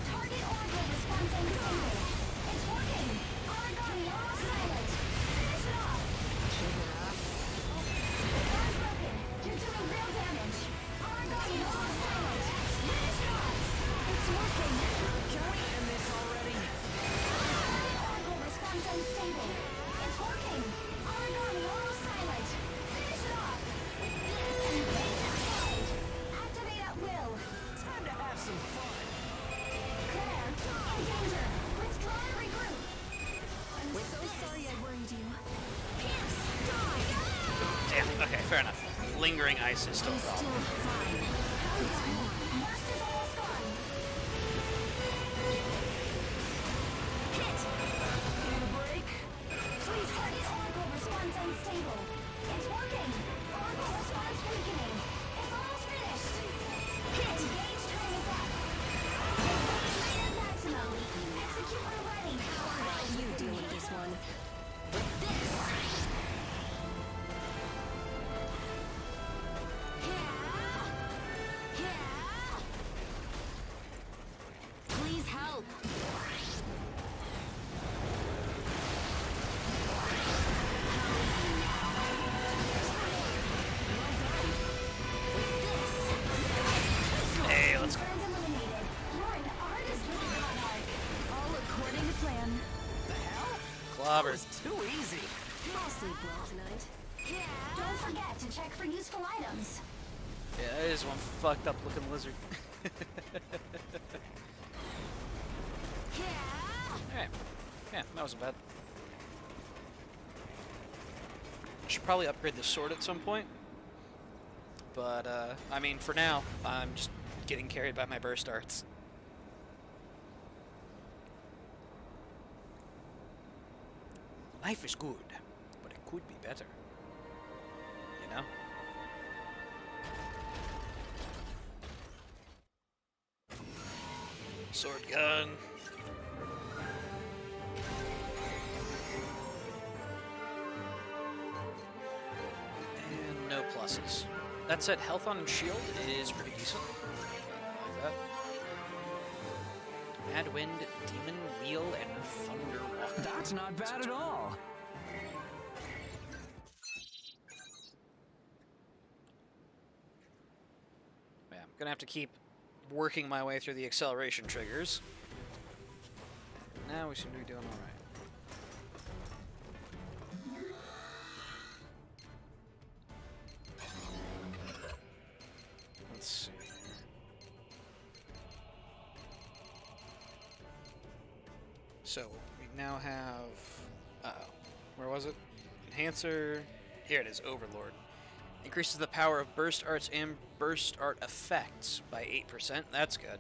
Target orbital response unstable. It's working. Origami almost silent. Finish it off. Bond broken. You're doing real damage. Origami almost silent. Finish it off. It's working. Can we end this already? Target orbital response unstable. It's working. Origami almost silent. Finish it off. Engage is tried. Activate at will. Time to have some fun. Claire, in danger. Withdraw and regroup. I'm so sorry I worried you. Pierce, die. Damn, okay, fair enough. Lingering ice is still a He's still problem. fine. Burst is almost gone. Hit. Need a break? Please target orbital response unstable. It's working. Orbital response weakening. It's almost finished. Hit. Engage time is up. Engage rate at maximum. Execute when ready. I'll let you deal with this one. With this. Please help. Hey, let's go. Turns eliminated. You're an artist with a hot heart. All according to plan. The hell? Clobber. Too easy. I'll sleep well tonight. Don't forget to check for useful items. Yeah, that is one fucked up looking lizard. Alright. Yeah, that wasn't bad. Should probably upgrade the sword at some point. But, I mean, for now, I'm just getting carried by my burst arts. Life is good, but it could be better. You know? Sword gun. And no pluses. That said, health on shield is pretty decent. I like that. Mad Wind, Demon Wheel, and Thunder Walk. That's not bad at all. Yeah, I'm gonna have to keep working my way through the acceleration triggers. Now we seem to be doing alright. Let's see. So we now have. Uh-oh. Where was it? Enhancer. Here it is, Overlord. Increases the power of burst arts and burst art effects by 8%. That's good.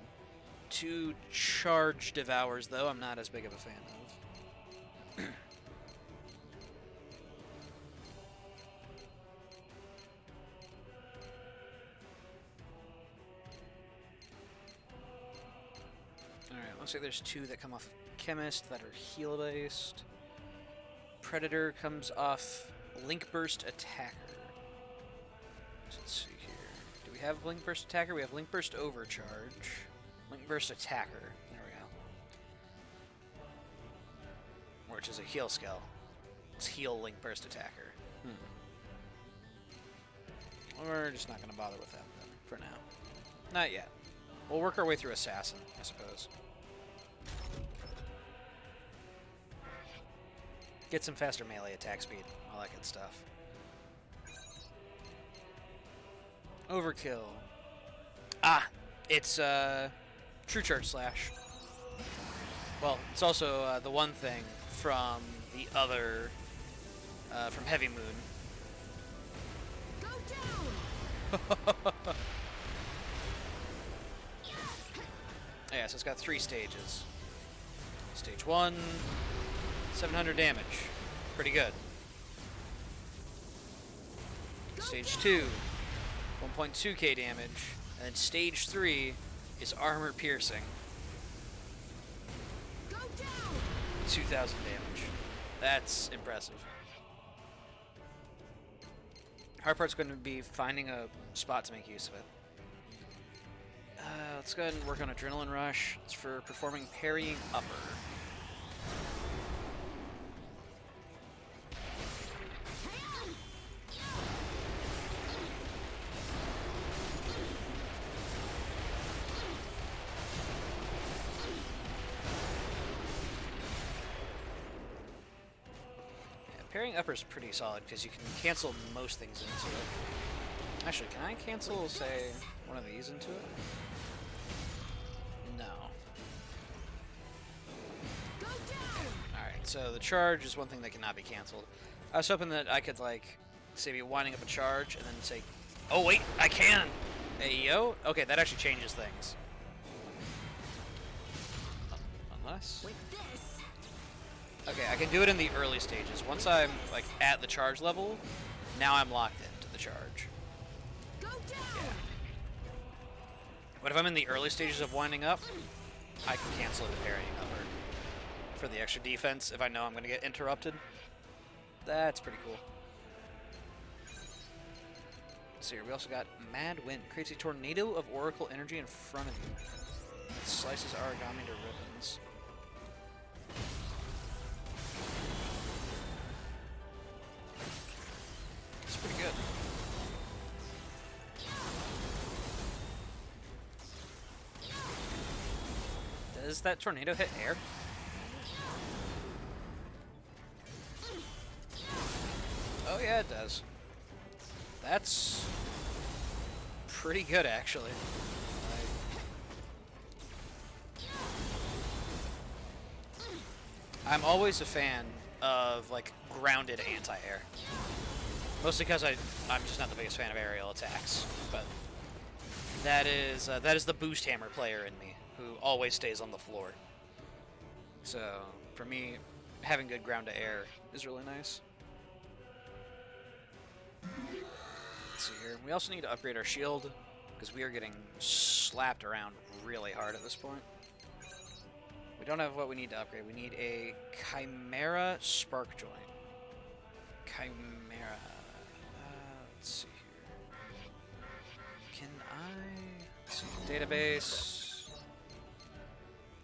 2 charge devours, though, I'm not as big of a fan of. Alright, looks like there's 2 that come off of Chemist that are heal based. Predator comes off Link Burst Attacker. Let's see here. Do we have Link Burst Attacker? We have Link Burst Overcharge. Link Burst Attacker. There we go. Which is a heal skill. It's heal Link Burst Attacker. We're just not going to bother with that then, for now. Not yet. We'll work our way through Assassin, I suppose. Get some faster melee attack speed, all that good stuff. Overkill. Ah, it's True Charge Slash. Well, it's also the one thing from the other, from Heavy Moon. Go down. Yeah, so it's got 3 stages. Stage 1, 700 damage. Pretty good. Stage 2, 1.2k damage. And then stage 3 is armor piercing. Go down. 2,000 damage. That's impressive. Hard part's going to be finding a spot to make use of it. Let's go ahead and work on Adrenaline Rush. It's for performing parrying upper. Yeah, parrying upper is pretty solid because you can cancel most things into it. Actually, can I cancel, say, one of these into it? No. Alright, so the charge is one thing that cannot be canceled. I was hoping that I could, like, say, be winding up a charge and then say, oh, wait, I can! Hey, yo? Okay, that actually changes things. Unless... With this. Okay, I can do it in the early stages. Once I'm, like, at the charge level, now I'm locked into the charge. Go down. Yeah. But if I'm in the early stages of winding up, I can cancel the parrying upper for the extra defense if I know I'm going to get interrupted. That's pretty cool. Let's see here. We also got Mad Wind. Creates a tornado of Oracle energy in front of you. It slices origami to ribbons. It's pretty good. Does that tornado hit air? Oh yeah, it does. That's pretty good, actually. I'm always a fan of, like, grounded anti-air. Mostly because I'm just not the biggest fan of aerial attacks, but that is the boost hammer player in me, who always stays on the floor. So, for me, having good ground to air is really nice. Let's see here. We also need to upgrade our shield, because we are getting slapped around really hard at this point. We don't have what we need to upgrade. We need a Chimera Spark Joint. Chimera. Let's see here. Can I... Let's see. Database.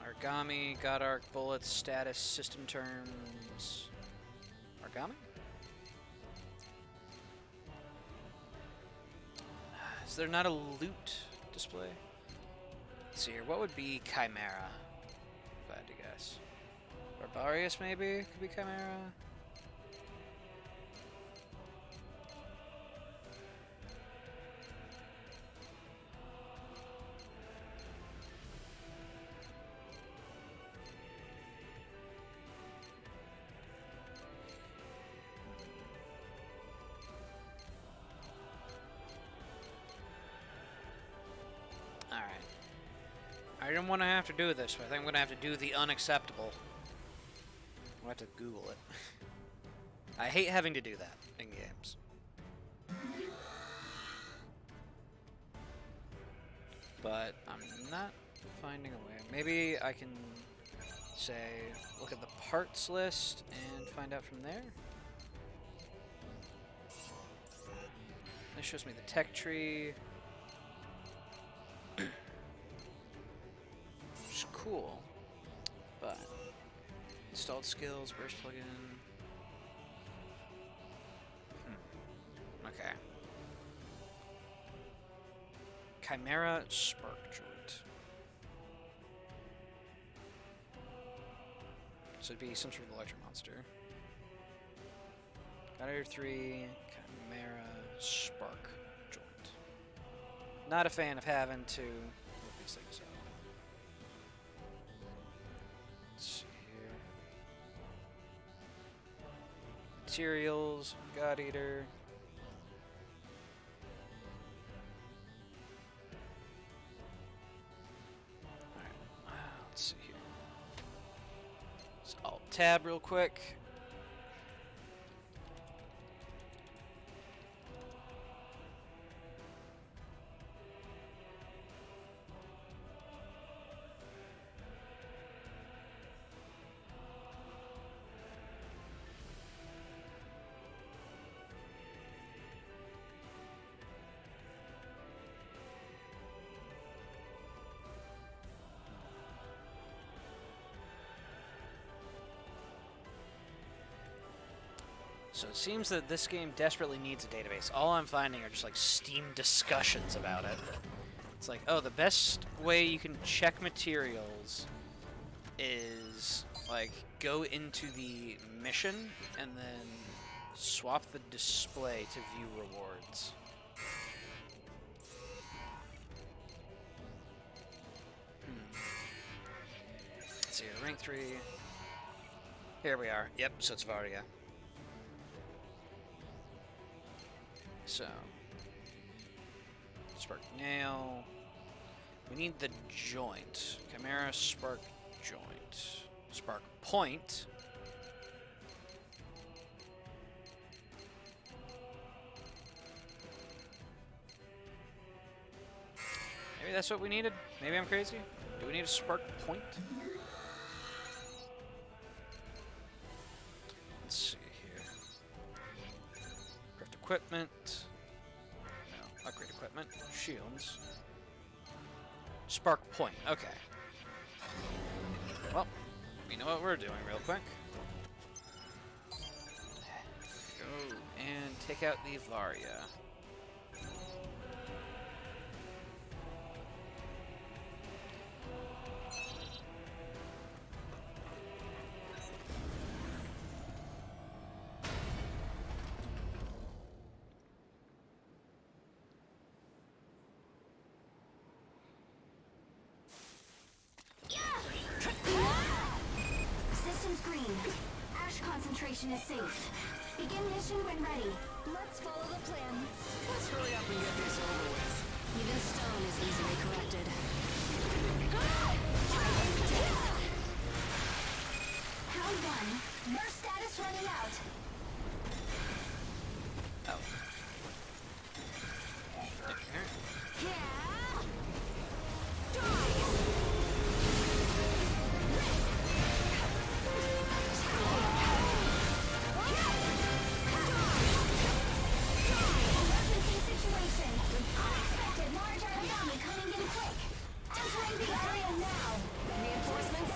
Origami, God Arc, bullets, status, system terms. Origami? Is there not a loot display? Let's see here. What would be Chimera? If I had to guess. Barbarius, maybe? Could be Chimera. I didn't want to have to do this, but I think I'm going to have to do the unacceptable. I'll have to Google it. I hate having to do that in games. But I'm not finding a way. Maybe I can, say, look at the parts list and find out from there. This shows me the tech tree. Cool, but installed skills, burst plugin. Okay. Chimera Spark Joint. So it'd be some sort of electro monster. Gladiator 3, Chimera, Spark, Joint. Not a fan of having to move these things up. Let's see here. Materials, God Eater. Alright, let's see here. So I'll tab real quick. So it seems that this game desperately needs a database. All I'm finding are just like Steam discussions about it. It's like, oh, the best way you can check materials is like go into the mission and then swap the display to view rewards. Let's see here, rank 3. Here we are. Yep, so it's Varia. So, Spark Nail. We need the joint. Chimera Spark Joint. Spark Point. Maybe that's what we needed? Maybe I'm crazy? Do we need a Spark Point? Let's see here. Craft equipment. No, upgrade equipment. Shields. Spark Point. Okay. Well, we know what we're doing real quick. Go and take out the Varia. Systems green. Ash concentration is safe. Begin mission when ready. Let's follow the plan. Let's hurry up and get this over with. Even stone is easily corrected. Round 1. Burst status running out. Oh. Emergency situation. Unexpected large origami coming in quick. Entering the area now. Reinforcements?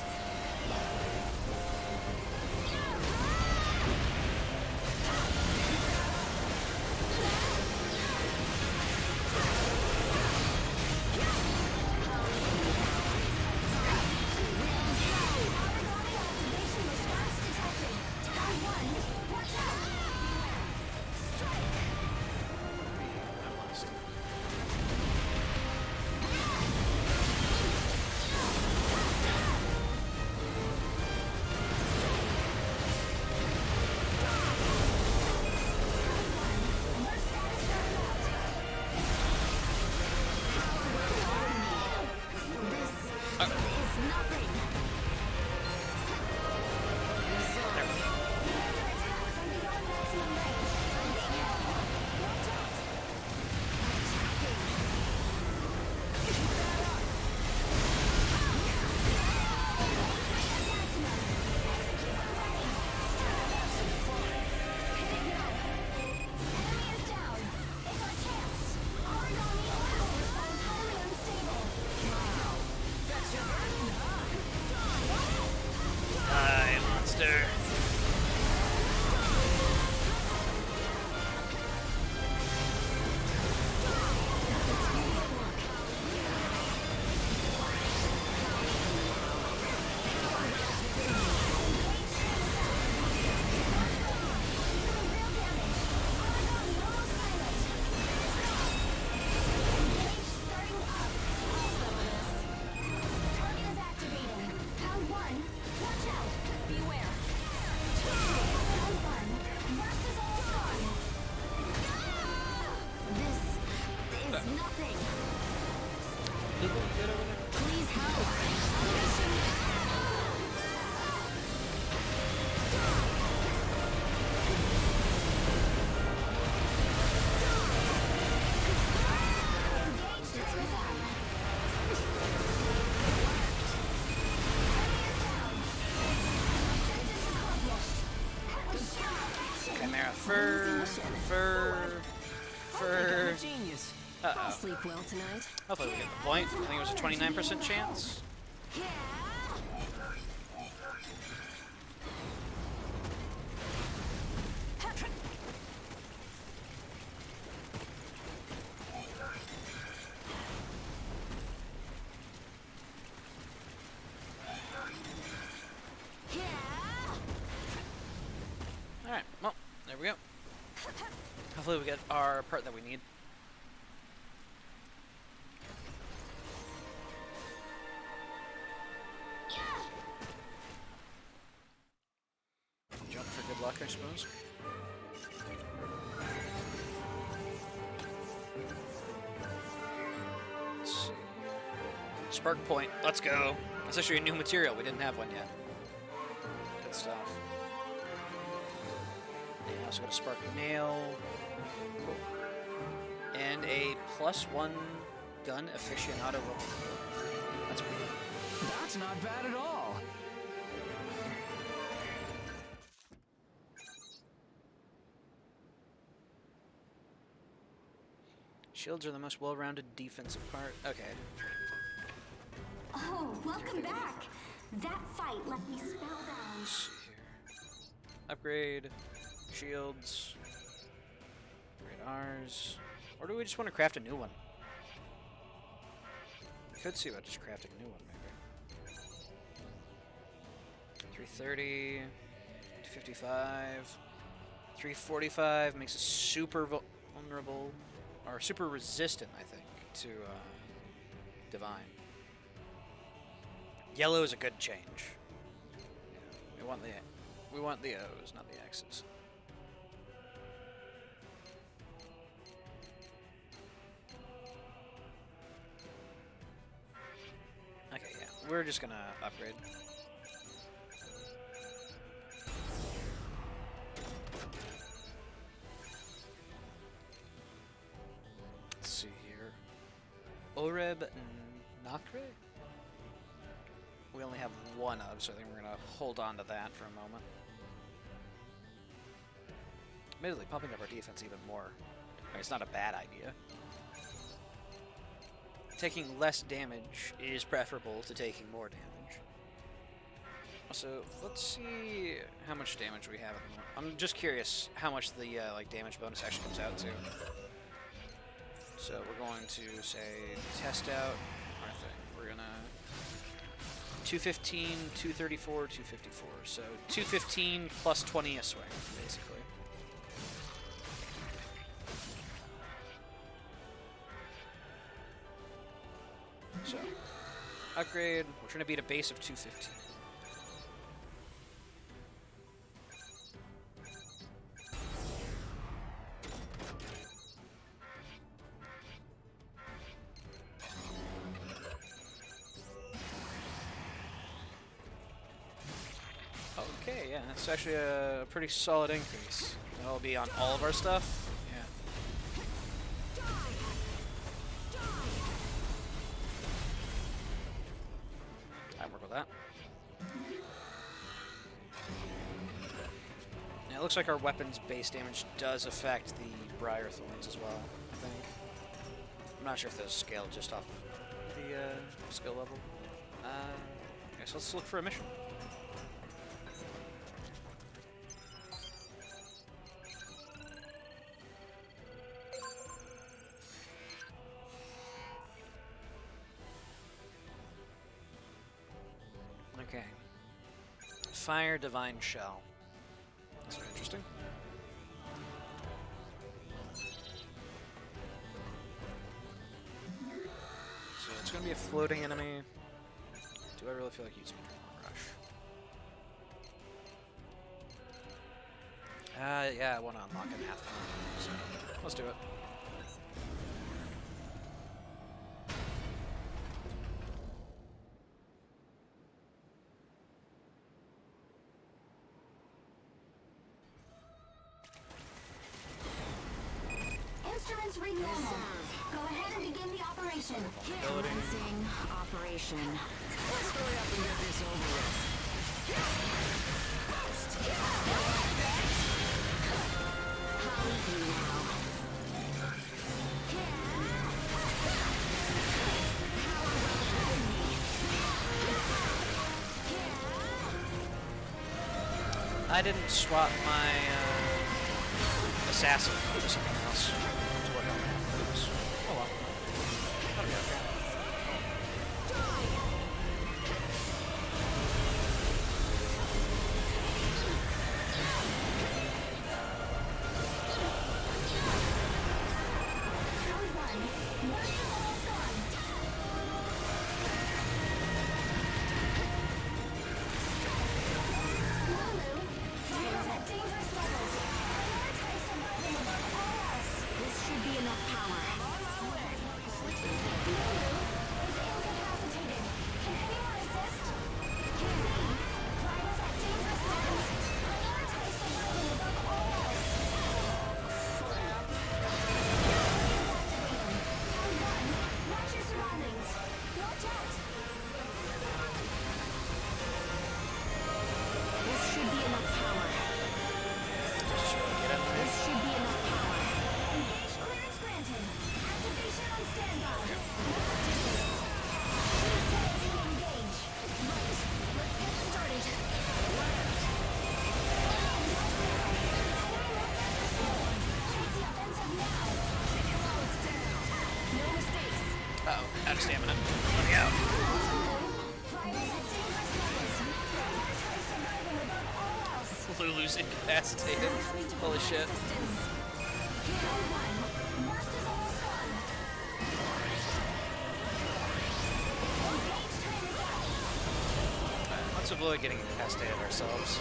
Easy mission. Genius. I'll sleep well tonight. Hopefully we get the point. I think it was a 29% chance. Alright, well, there we go. Hopefully we get our part that we need. Jump for good luck, I suppose. Let's see. Spark point, let's go. That's actually a new material, we didn't have one yet. Good stuff. And I also got a spark nail. Cool. And a +1 gun aficionado roll. That's pretty good. That's not bad at all. Shields are the most well-rounded defensive part. Okay. Oh, welcome back. That fight left me spellbound. Let's see here. Upgrade. Shields. Upgrade ours. Or do we just want to craft a new one? We could see about just crafting a new one, maybe. 330. 255. 345 makes us super vulnerable. Or super resistant, I think, to Divine. Yellow is a good change. Yeah, we want the O's, not the X's. Okay, yeah, we're just gonna upgrade. Let's see here. Oreb Nakre? We only have one of, so I think we're going to hold on to that for a moment. Admittedly, pumping up our defense even more. I mean, it's not a bad idea. Taking less damage is preferable to taking more damage. Also, let's see how much damage we have at the moment. I'm just curious how much the like damage bonus actually comes out to. So we're going to say test out our thing. We're gonna 215, 234, 254. So 215 plus 20 a swing, basically. So upgrade. We're trying to beat a base of 215. Okay, yeah, that's actually a pretty solid increase. That'll be on all of our stuff. Yeah. I work with that. Yeah, it looks like our weapons base damage does affect the Briar Thorns as well, I think. I'm not sure if those scale just off the skill level. Okay, so let's look for a mission. Okay. Fire Divine Shell. That's very interesting. So it's going to be a floating enemy. Do I really feel like using Adrenaline Rush? Yeah, I want to unlock a half. So let's do it. Instruments read normal. Go ahead and begin the operation. Commencing operation. Let's hurry up and get this over with. I didn't swap my assassin for something else to work on that. Oops. Oh well. That'll be okay. Out of stamina. Let me out. Lulu's incapacitated. Holy shit. Let's avoid getting incapacitated ourselves.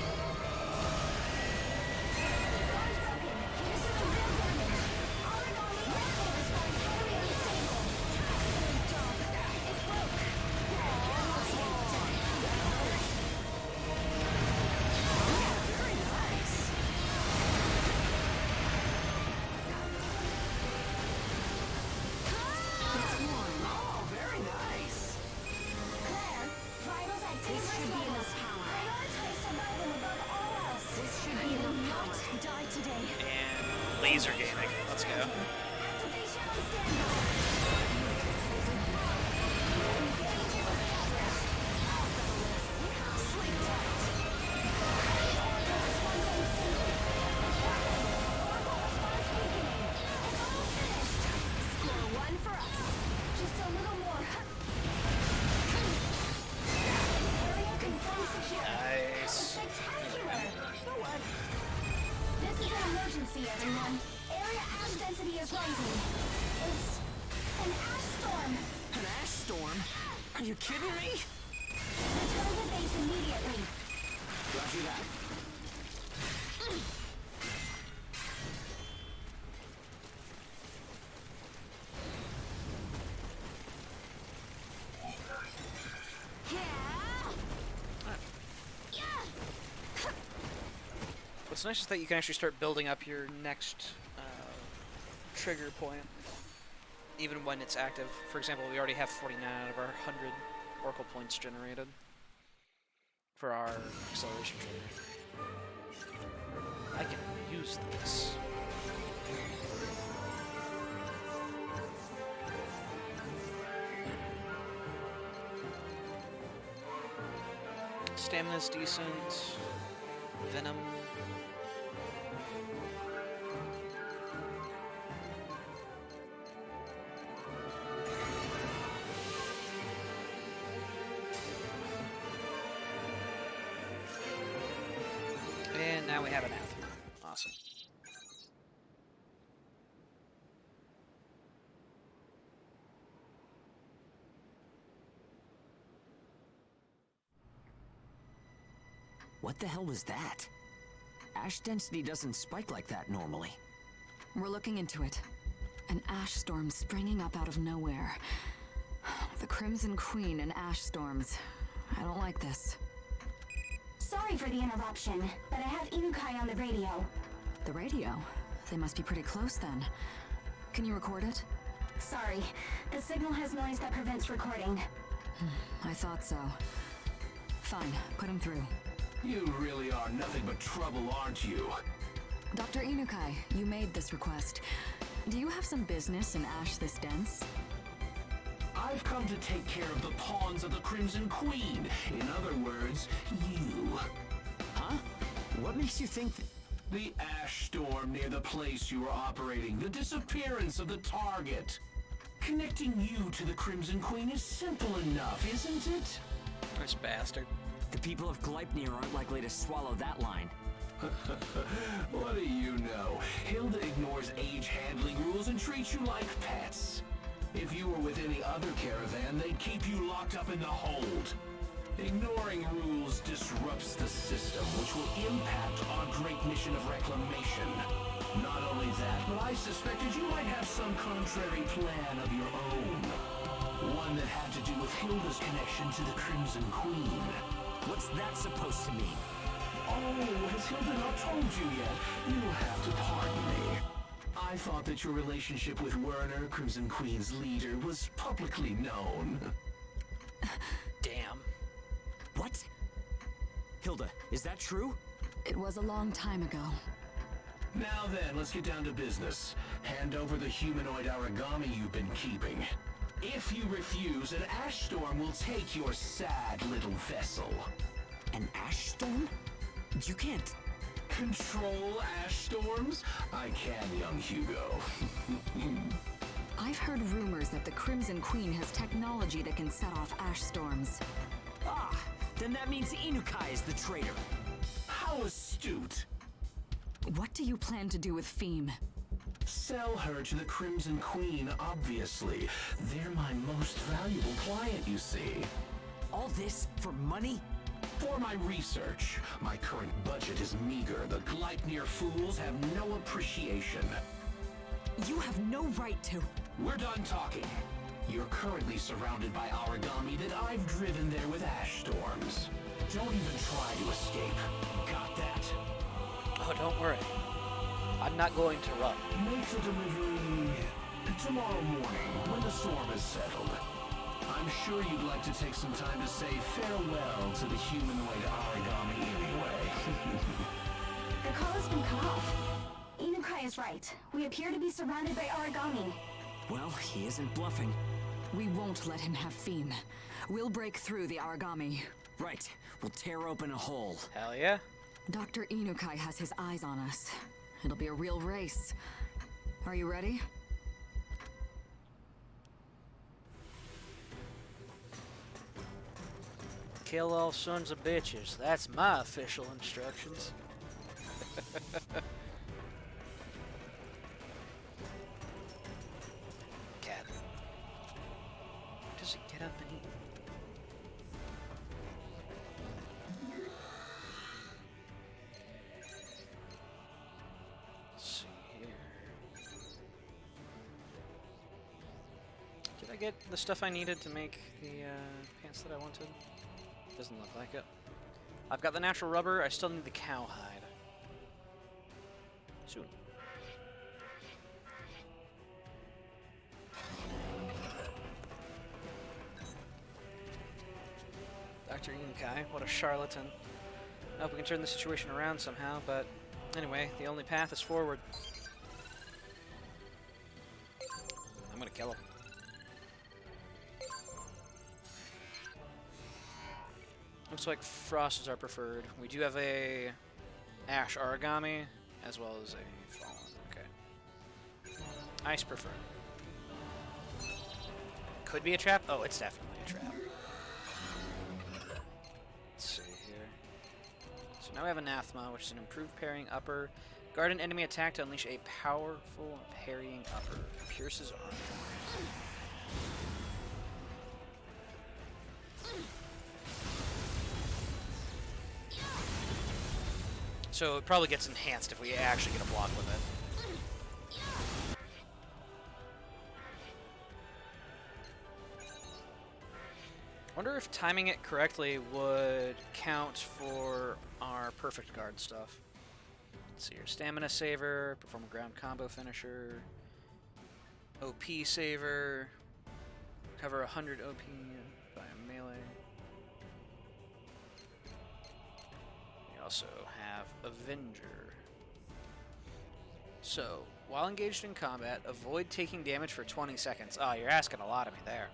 Laser gaming. Let's go. Nice. This is an emergency, everyone. Area ash density is rising. It's an ash storm. An ash storm? Are you kidding me? Return to base immediately. Roger that. What's nice is that you can actually start building up your next trigger point, even when it's active. For example, we already have 49 out of our 100 Oracle points generated for our acceleration trigger. I can use this. Stamina's decent. Venom. And now we have an Anathema. Awesome. What the hell was that? Ash density doesn't spike like that normally. We're looking into it. An ash storm springing up out of nowhere. The Crimson Queen and ash storms. I don't like this. Sorry for the interruption, but I have Inukai on the radio. The radio? They must be pretty close then. Can you record it? Sorry, the signal has noise that prevents recording. I thought so. Fine, put him through. You really are nothing but trouble, aren't you? Dr. Inukai, you made this request. Do you have some business in ash this dense? I've come to take care of the pawns of the Crimson Queen. In other words, you. Huh? What makes you think The ash storm near the place you were operating. The disappearance of the target. Connecting you to the Crimson Queen is simple enough, isn't it? This bastard. the people of Gleipnir aren't likely to swallow that line? What do you know? Hilda ignores age handling rules and treats you like pets. If you were with any other caravan, they'd keep you locked up in the hold. Ignoring rules disrupts the system, which will impact our great mission of reclamation. Not only that, but I suspected you might have some contrary plan of your own. One that had to do with Hilda's connection to the Crimson Queen. What's that supposed to mean? Oh, has Hilda not told you yet? You'll have to pardon me. I thought that your relationship with Werner, Crimson Queen's leader, was publicly known. Damn. What? Hilda, is that true? It was a long time ago. Now then, let's get down to business. Hand over the humanoid origami you've been keeping. If you refuse, an ash storm will take your sad little vessel. An ash storm? You can't... Control ash storms? I can, young Hugo. I've heard rumors that the Crimson Queen has technology that can set off ash storms. Ah, then that means Inukai is the traitor. How astute. What do you plan to do with Feem? Sell her to the Crimson Queen, obviously. They're my most valuable client, you see. All this for money? For my research. My current budget is meager. The Gleipnir fools have no appreciation. You have no right to. We're done talking. You're currently surrounded by origami that I've driven there with ash storms. Don't even try to escape. Got that? Oh, don't worry. I'm not going to run. Make the delivery tomorrow morning when the storm is settled. I'm sure you'd like to take some time to say farewell to the humanoid origami anyway. The call has been cut off. Inukai is right. We appear to be surrounded by origami. Well, he isn't bluffing. We won't let him have Feem. We'll break through the origami. Right, we'll tear open a hole. Hell yeah. Dr. Inukai has his eyes on us. It'll be a real race. Are you ready? Kill all sons of bitches. That's my official instructions. Cat. Does it get up and eat? Let's see here. Did I get the stuff I needed to make the pants that I wanted? Doesn't look like it. I've got the natural rubber. I still need the cowhide. Soon. Dr. Inukai, what a charlatan. I hope we can turn the situation around somehow, but anyway, the only path is forward. I'm gonna kill him. Looks like frost is our preferred. We do have a ash origami as well as a fallen. Okay. Ice preferred. Could be a trap. Oh, it's definitely a trap. Let's see here. So now we have Anathema, which is an improved parrying upper. Guard an enemy attack to unleash a powerful parrying upper. Pierces armor. So it probably gets enhanced if we actually get a block with it. Wonder if timing it correctly would count for our perfect guard stuff. Let's see here. Stamina saver, perform a ground combo finisher, OP saver, cover 100 OP by a melee. We also have Avenger. So, while engaged in combat, avoid taking damage for 20 seconds. Oh, you're asking a lot of me there.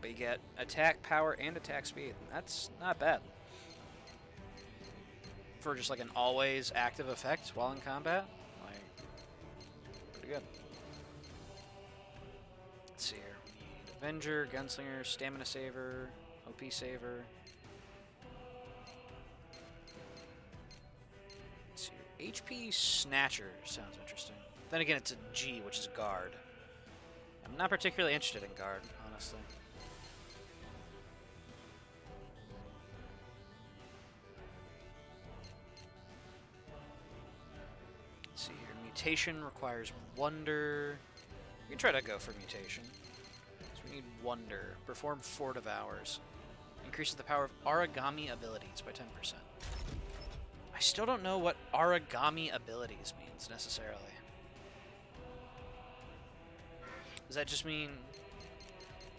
But you get attack power and attack speed. That's not bad. for just like an always active effect while in combat. Like, pretty good. Let's see here. We need Avenger, Gunslinger, Stamina Saver, OP Saver. Let's see. HP Snatcher sounds interesting. Then again, it's a G, which is Guard. I'm not particularly interested in Guard, honestly. Let's see here. Mutation requires Wonder. We can try to go for Mutation. So we need Wonder. Perform Fort of Hours. Increases the power of origami abilities by 10%. I still don't know what origami abilities means necessarily. Does that just mean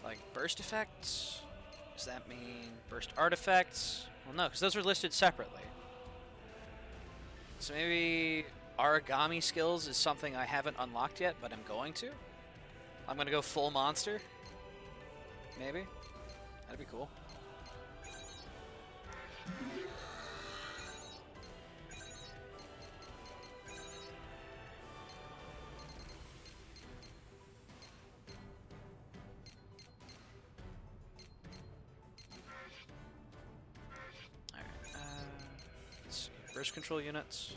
like burst effects? Does that mean burst artifacts? Well, no, because those are listed separately. So maybe origami skills is something I haven't unlocked yet, but I'm going to. I'm going to go full monster. Maybe. That'd be cool. Burst control units.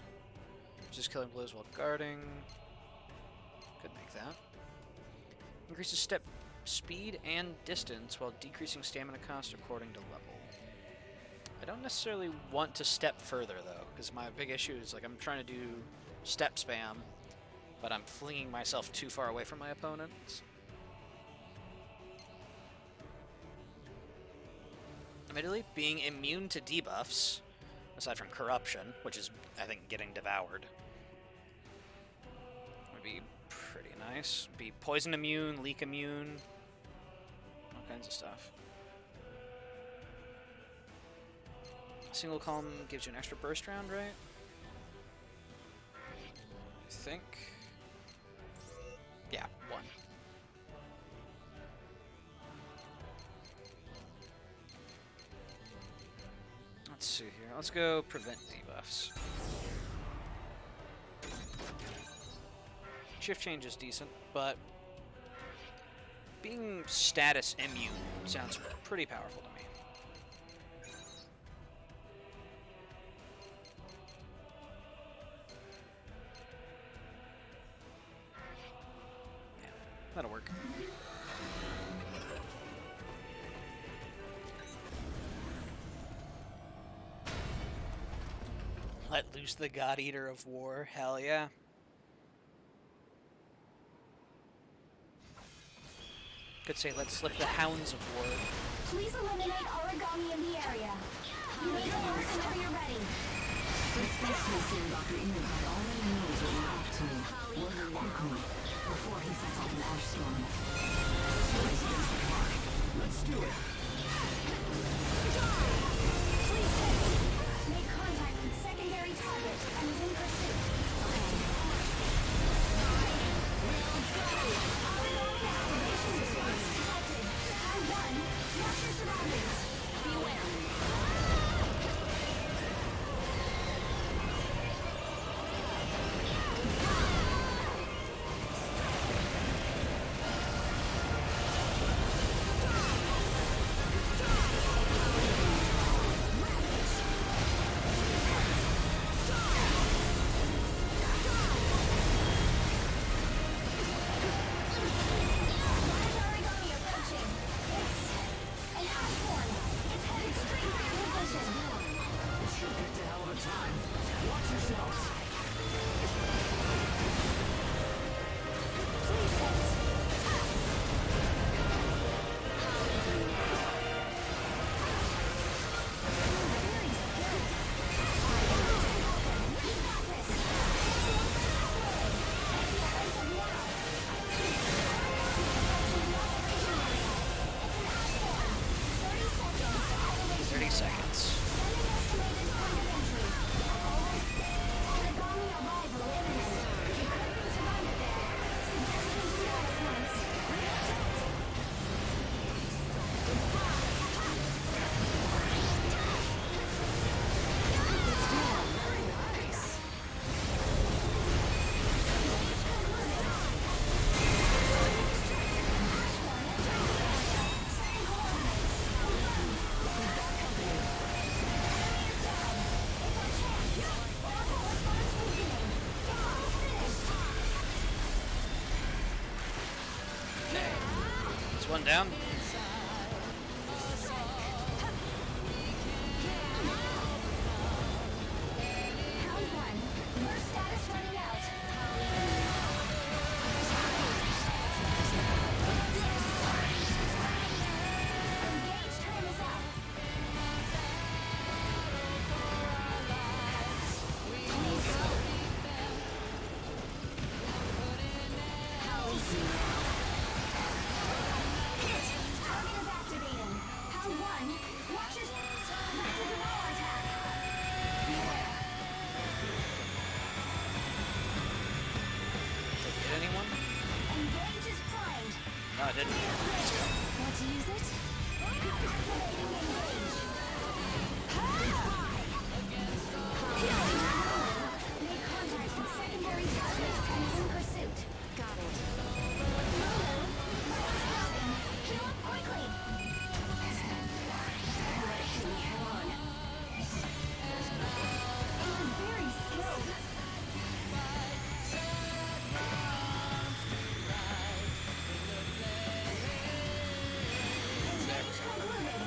Just killing blows while guarding. Could make that. Increases step speed and distance while decreasing stamina cost according to level. I don't necessarily want to step further though, because my big issue is like I'm trying to do step spam, but I'm flinging myself too far away from my opponents. Admittedly, being immune to debuffs, aside from corruption, which is, I think, getting devoured, would be pretty nice. Be poison immune, leak immune, all kinds of stuff. Single column gives you an extra burst round, right? I think. Yeah, 1. Let's see here. Let's go prevent debuffs. Shift change is decent, but being status immune sounds pretty powerful to me. Yeah, that'll work. Let loose the God Eater of War. Hell yeah. Could say let's slip the Hounds of War. Please eliminate origami in the area. You need to launch whenever you're ready. This specialist here, Dr. Engelhardt, already knows what we're up to. Work quickly, before he sets off an ash storm. Let's do it. Please make contact with secondary target and is in pursuit. Origami activation response detected. Round 1. Mark your surroundings. Beware. one down. Round one. Burst status running out. Engage time is up. Hit! Target is activating. Round one. Watch your... That's a devour attack. Did I get anyone? Engage is primed. No, I didn't. Let's go. Want to use it? Activating engage. Make contact with secondary targets and is in pursuit. Got it. Heal up quickly. Hit me head on. You're very skilled. Engage concluded.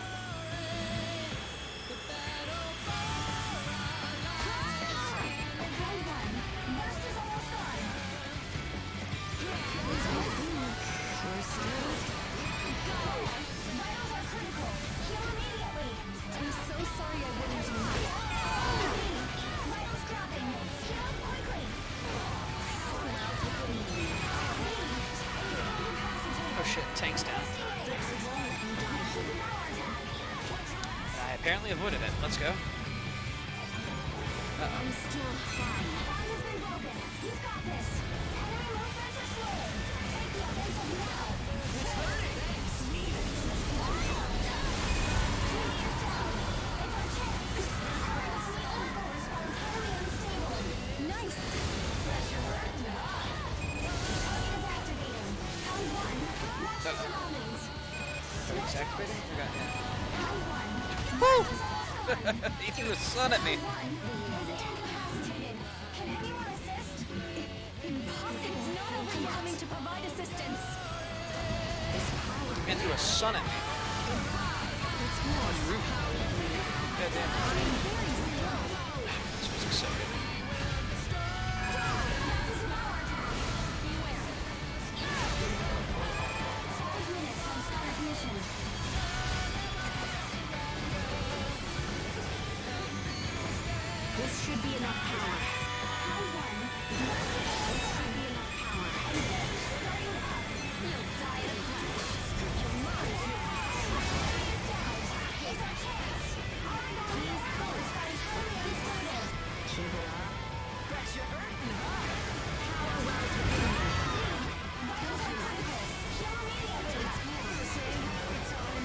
Round one. Burst is almost gone. Vitals are critical. Heal immediately. I'm so sorry I wouldn't do that. Vitals dropping. Heal up quickly. Oh shit, tank's down. I apparently avoided it. Let's go. I'm still fine. Bond has been broken. You've got this. Enemy movements are slowing. Take the offensive now. It's hurting. It's down. It's our chance. Everyone, the oracle responds very unstable. Nice. Target is activating. Round one. Watch your surroundings. It's activating? Forgot. Round one. Woo! Burst is almost gone. He threw a sun at me. Incapacitated. Can anyone assist? Impossible. It's not over yet. Coming to provide assistance. He threw a sun at me. It's Rude. Goddamn. This music's so good. This should be enough power. You'll die of It's our chance. Origami's power responds fully unstable. Keep it up. Bet you're hurting, huh? Power wells within me. Vitals are critical. Heal immediately. It's on.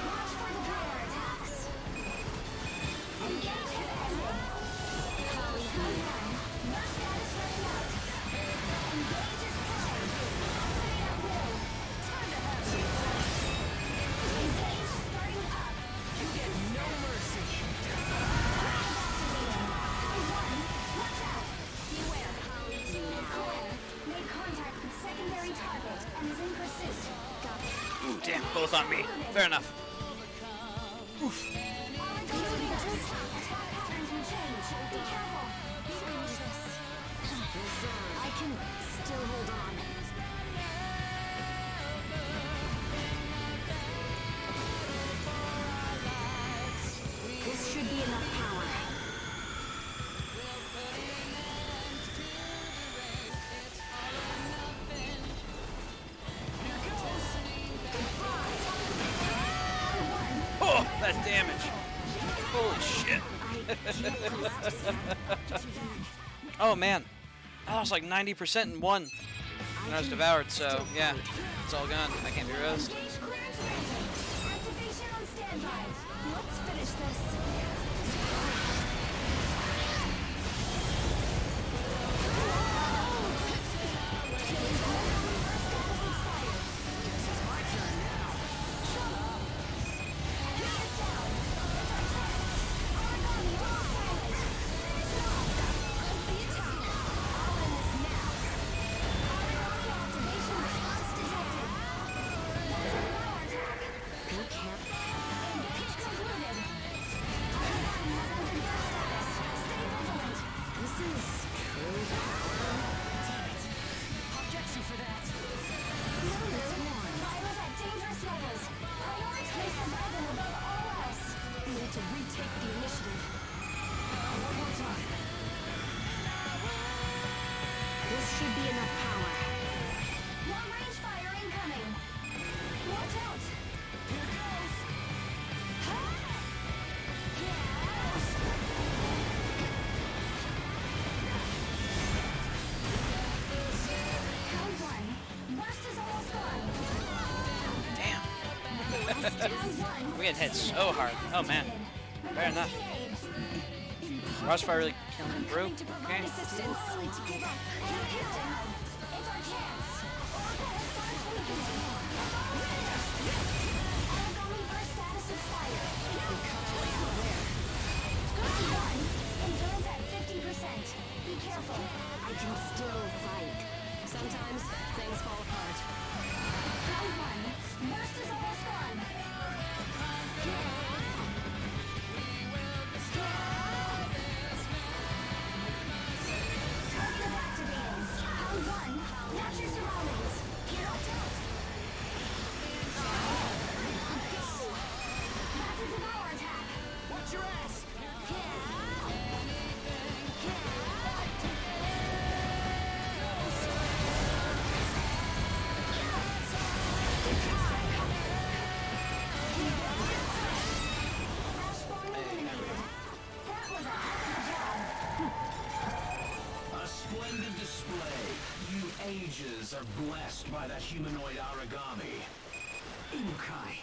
Watch for the power attacks. Engage has ended. Round one. Burst status running out. Engage is primed. Operate at will. Time to have some fun. Engage starting up. You get no mercy. Round one. Watch out. Beware. Clear. Made contact with secondary target and is in pursuit. Got it. Ooh, damn, both on me. Fair enough. Attack patterns will change. Be careful. I can still hold on. This should be enough power. Oh, that damage. Holy shit. Oh man. I lost like 90% in one. And I was devoured, so yeah. It's all gone. I can't be roasted. Engage clearance granted. Activation on standby. Let's finish this. should retake the initiative. One more time. This should be enough power. Long-range fire incoming. Watch out! Here goes! Round one. Burst is almost gone. Damn. Round one. We get hit so hard. Oh man. Fair enough. Crossfire really killing through. Okay. Assistance. Give up. It's our chance. Origami burst status expired. Round one. Endurance at 50%. Be careful. I can still fight. Sometimes things fall apart. Round one. Burst is almost gone. Target activating. Round one. Watch your surroundings. Watch out. That's a devour attack. Watch your ass. A splendid display. You ages are blessed by that humanoid origami. Inukai.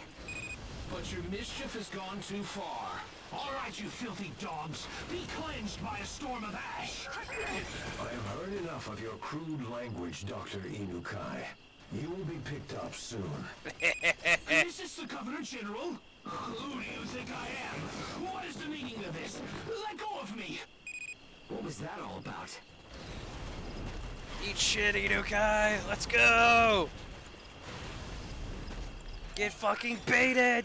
But your mischief has gone too far. All right, you filthy dogs. Be cleansed by a storm of ash. I have heard enough of your crude language, Dr. Inukai. You will be picked up soon. Is this the Governor General? Who do you think I am? What is the meaning of this? Let go of me! What was that all about? Eat shit, Inukai. Let's go. Get fucking baited.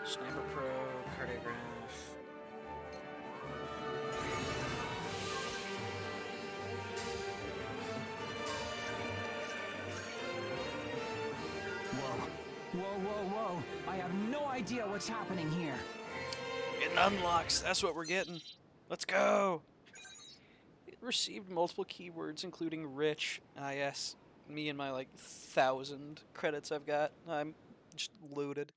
Sniper Pro, cardiograph. Whoa. I have no idea what's happening here. Getting unlocks. That's what we're getting. Let's go. It received multiple keywords, including rich. Yes, me and my like 1,000 credits I've got. I'm just looted.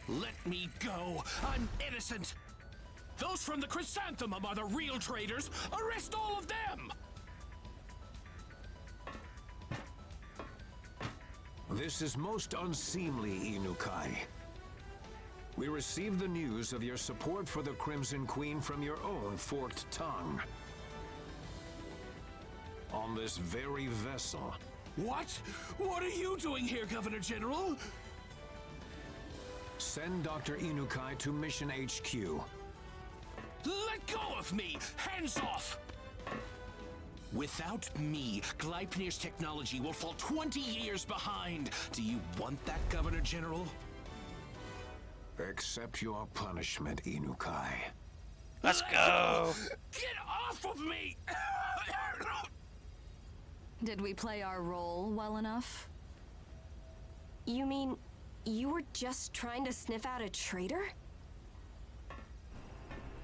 Let me go! I'm innocent! Those from the Chrysanthemum are the real traitors! Arrest all of them! This is most unseemly, Inukai. We received the news of your support for the Crimson Queen from your own forked tongue. On this very vessel. What? What are you doing here, Governor General? Send Dr. Inukai to Mission HQ. Let go of me! Hands off! Without me, Gleipnir's technology will fall 20 years behind. Do you want that, Governor General? Accept your punishment, Inukai. Let's go. Get off of me! Did we play our role well enough? You mean you were just trying to sniff out a traitor?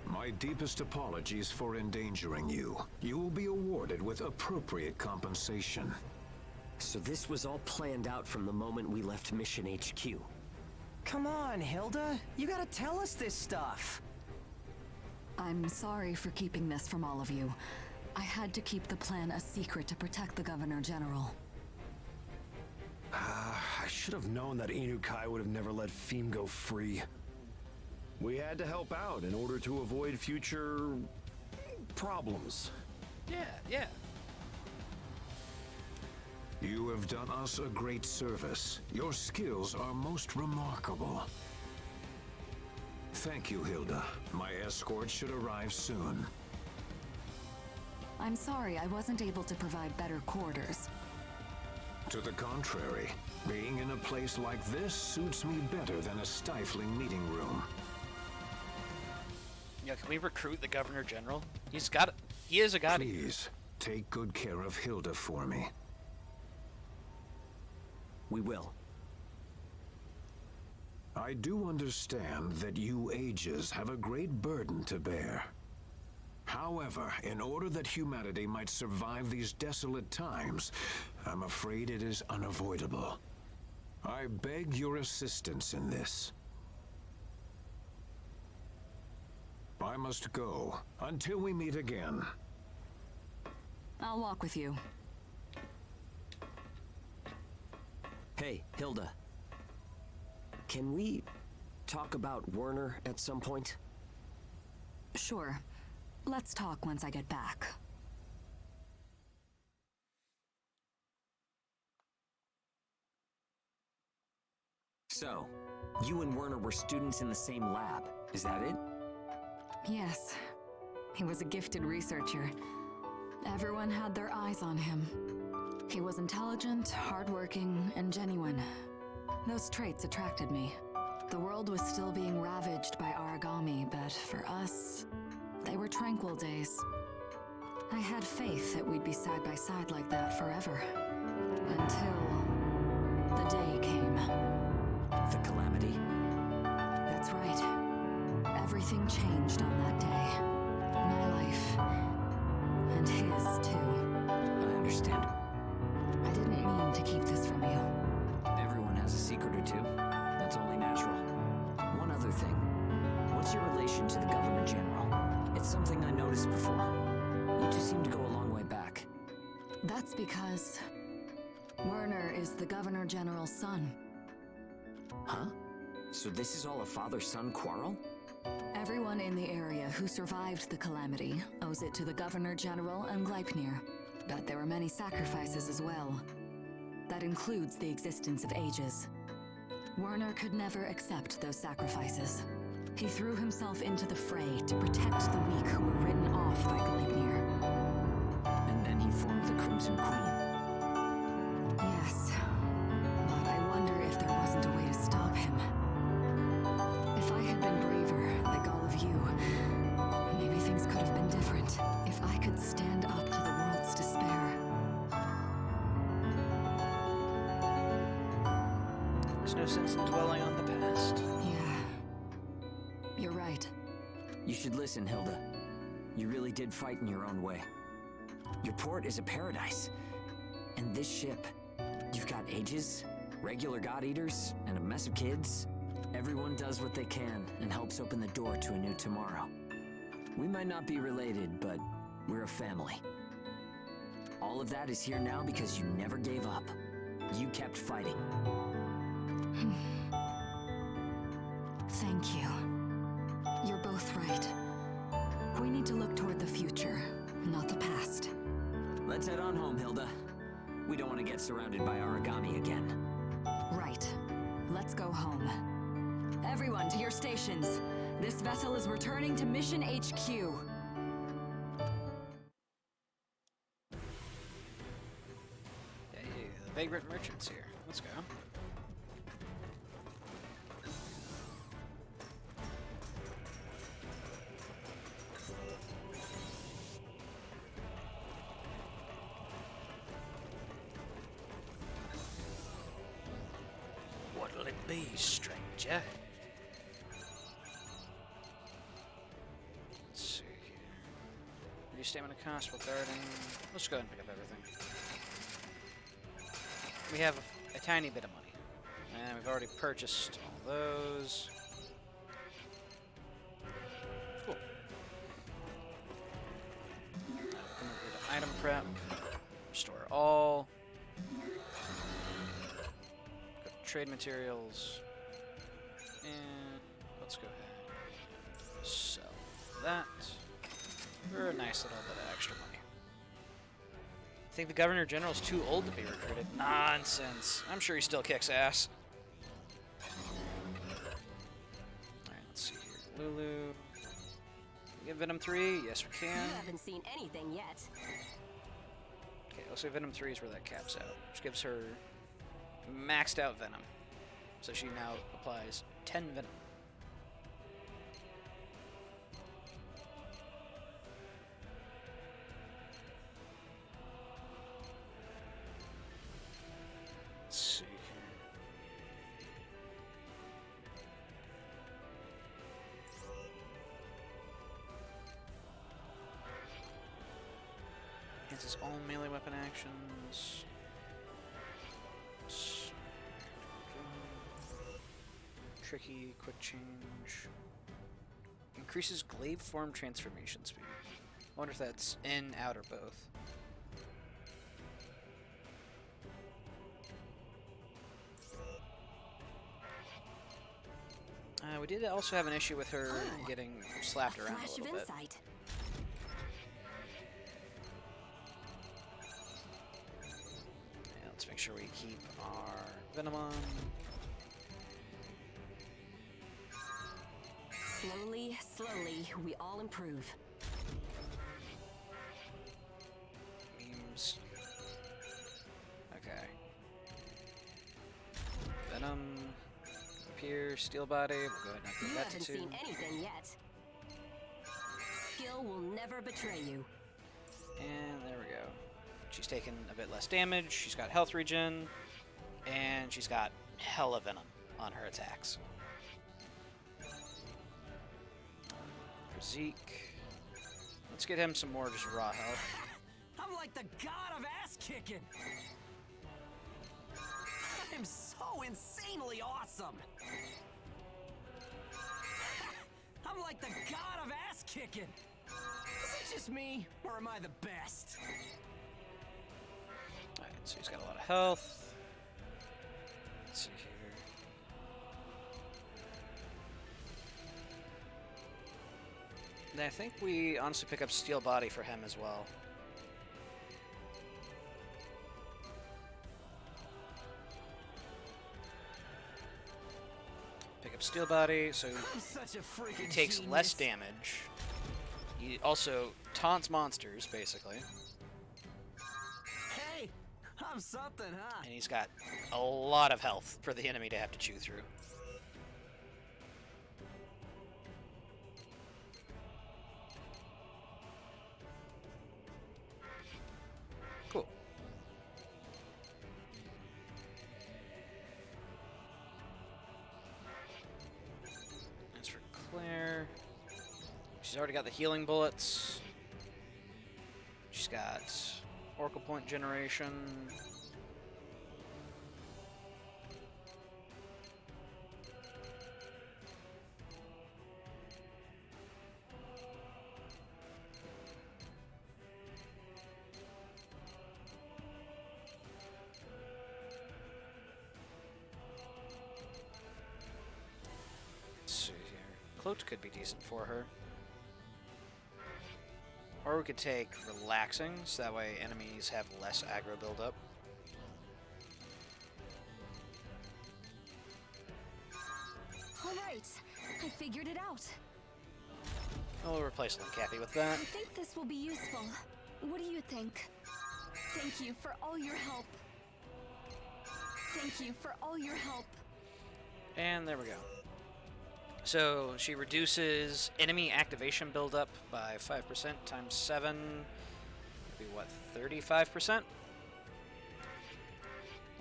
My deepest apologies for endangering you. You will be awarded with appropriate compensation. So this was all planned out from the moment we left Mission HQ. Come on, Hilda. You gotta tell us this stuff. I'm sorry for keeping this from all of you. I had to keep the plan a secret to protect the Governor General. I should have known that Inukai would have never let Feem go free. We had to help out in order to avoid future problems. Yeah. You have done us a great service. Your skills are most remarkable. Thank you, Hilda. My escort should arrive soon. I'm sorry I wasn't able to provide better quarters. To the contrary, being in a place like this suits me better than a stifling meeting room. Yeah, can we recruit the Governor General? He is a god. Please, take good care of Hilda for me. We will. I do understand that you ages have a great burden to bear. However, in order that humanity might survive these desolate times, I'm afraid it is unavoidable. I beg your assistance in this. I must go until we meet again. I'll walk with you. Hey, Hilda. Can we talk about Werner at some point? Sure. Let's talk once I get back. So, you and Werner were students in the same lab, is that it? Yes. He was a gifted researcher. Everyone had their eyes on him. He was intelligent, hardworking, and genuine. Those traits attracted me. The world was still being ravaged by origami, but for us, they were tranquil days. I had faith that we'd be side by side like that forever. Until the day came. The calamity? That's right. Everything changed on that day. My life. And his, too. I understand. I didn't mean to keep this from you. Everyone has a secret or two. That's only natural. One other thing. What's your relation to the Governor General? It's something I noticed before. You two seem to go a long way back. That's because Werner is the Governor General's son. Huh? So this is all a father-son quarrel? Everyone in the area who survived the calamity owes it to the Governor General and Gleipnir. But there were many sacrifices as well. That includes the existence of ages. Werner could never accept those sacrifices. He threw himself into the fray to protect the weak who were ridden off by Gleipnir. And then he formed the Crimson Queen. Yes, but I wonder if there wasn't a way to stop him. If I had been braver, like all of you, maybe things could have been different. If I could stand up to the world's despair. There's no sense in dwelling on the past. Yeah, you're right. You should listen, Hilda. You really did fight in your own way. Your port is a paradise. And this ship, you've got ages, regular god-eaters, and a mess of kids. Everyone does what they can and helps open the door to a new tomorrow. We might not be related, but we're a family. All of that is here now because you never gave up. You kept fighting. Thank you. You're both right. We need to look toward the future, not the past. Let's head on home, Hilda. We don't want to get surrounded by origami again. Right. Let's go home. Everyone, to your stations. This vessel is returning to Mission HQ. Hey, the vagrant merchant's here. Let's go. What'll it be, stranger? Let's see here. Reduce stamina cost while guarding. Let's go ahead and pick up everything. We have a tiny bit of money. And we've already purchased all those. Cool. Come over to item prep. Restore all. Go to trade materials. And let's go ahead. Sell that. For a nice little bit of extra money. I think the Governor General's too old to be recruited. Nonsense. I'm sure he still kicks ass. Alright, let's see here. Lulu. Get Venom 3? Yes, we can. You haven't seen anything yet. Okay, let's say Venom 3 is where that caps out. Which gives her maxed out Venom. So she now applies 10 Venom. Let's see here. Enhances all melee weapon actions. Tricky, quick change. Increases glaive form transformation speed. I wonder if that's in, out, or both. We did also have an issue with her getting slapped around a little bit. Insight. Yeah, let's make sure we keep our Venom on. Slowly, slowly, we all improve. Memes. Okay. Venom. Appear, Steel Body. We'll go ahead and upgrade You that to haven't 2. seen anything yet. Skill will never betray you. And there we go. She's taken a bit less damage. She's got health regen. And she's got hella Venom on her attacks. For Zeke. Let's get him some more just raw health. I'm like the god of ass kicking. I'm so insanely awesome. I'm like the god of ass kicking. Is it just me, or am I the best? Alright, so he's got a lot of health. Let's see here. And I think we honestly pick up Steel Body for him as well. Pick up Steel Body, so I'm such a freaking he takes genius. less damage. He also taunts monsters, basically. Hey, I'm something, huh? And he's got a lot of health for the enemy to have to chew through. Cool. As for Claire, she's already got the healing bullets. She's got Oracle Point generation. Let's see here. Cloaked could be decent for her. Or we could take Relaxing, so that way enemies have less aggro buildup. All right, I figured it out. We'll replace Linkappy with I that. think this will be useful. What do you think? Thank you for all your help. Thank you for all your help. And there we go. So she reduces enemy activation buildup by 5% times 7. Would be what, 35%?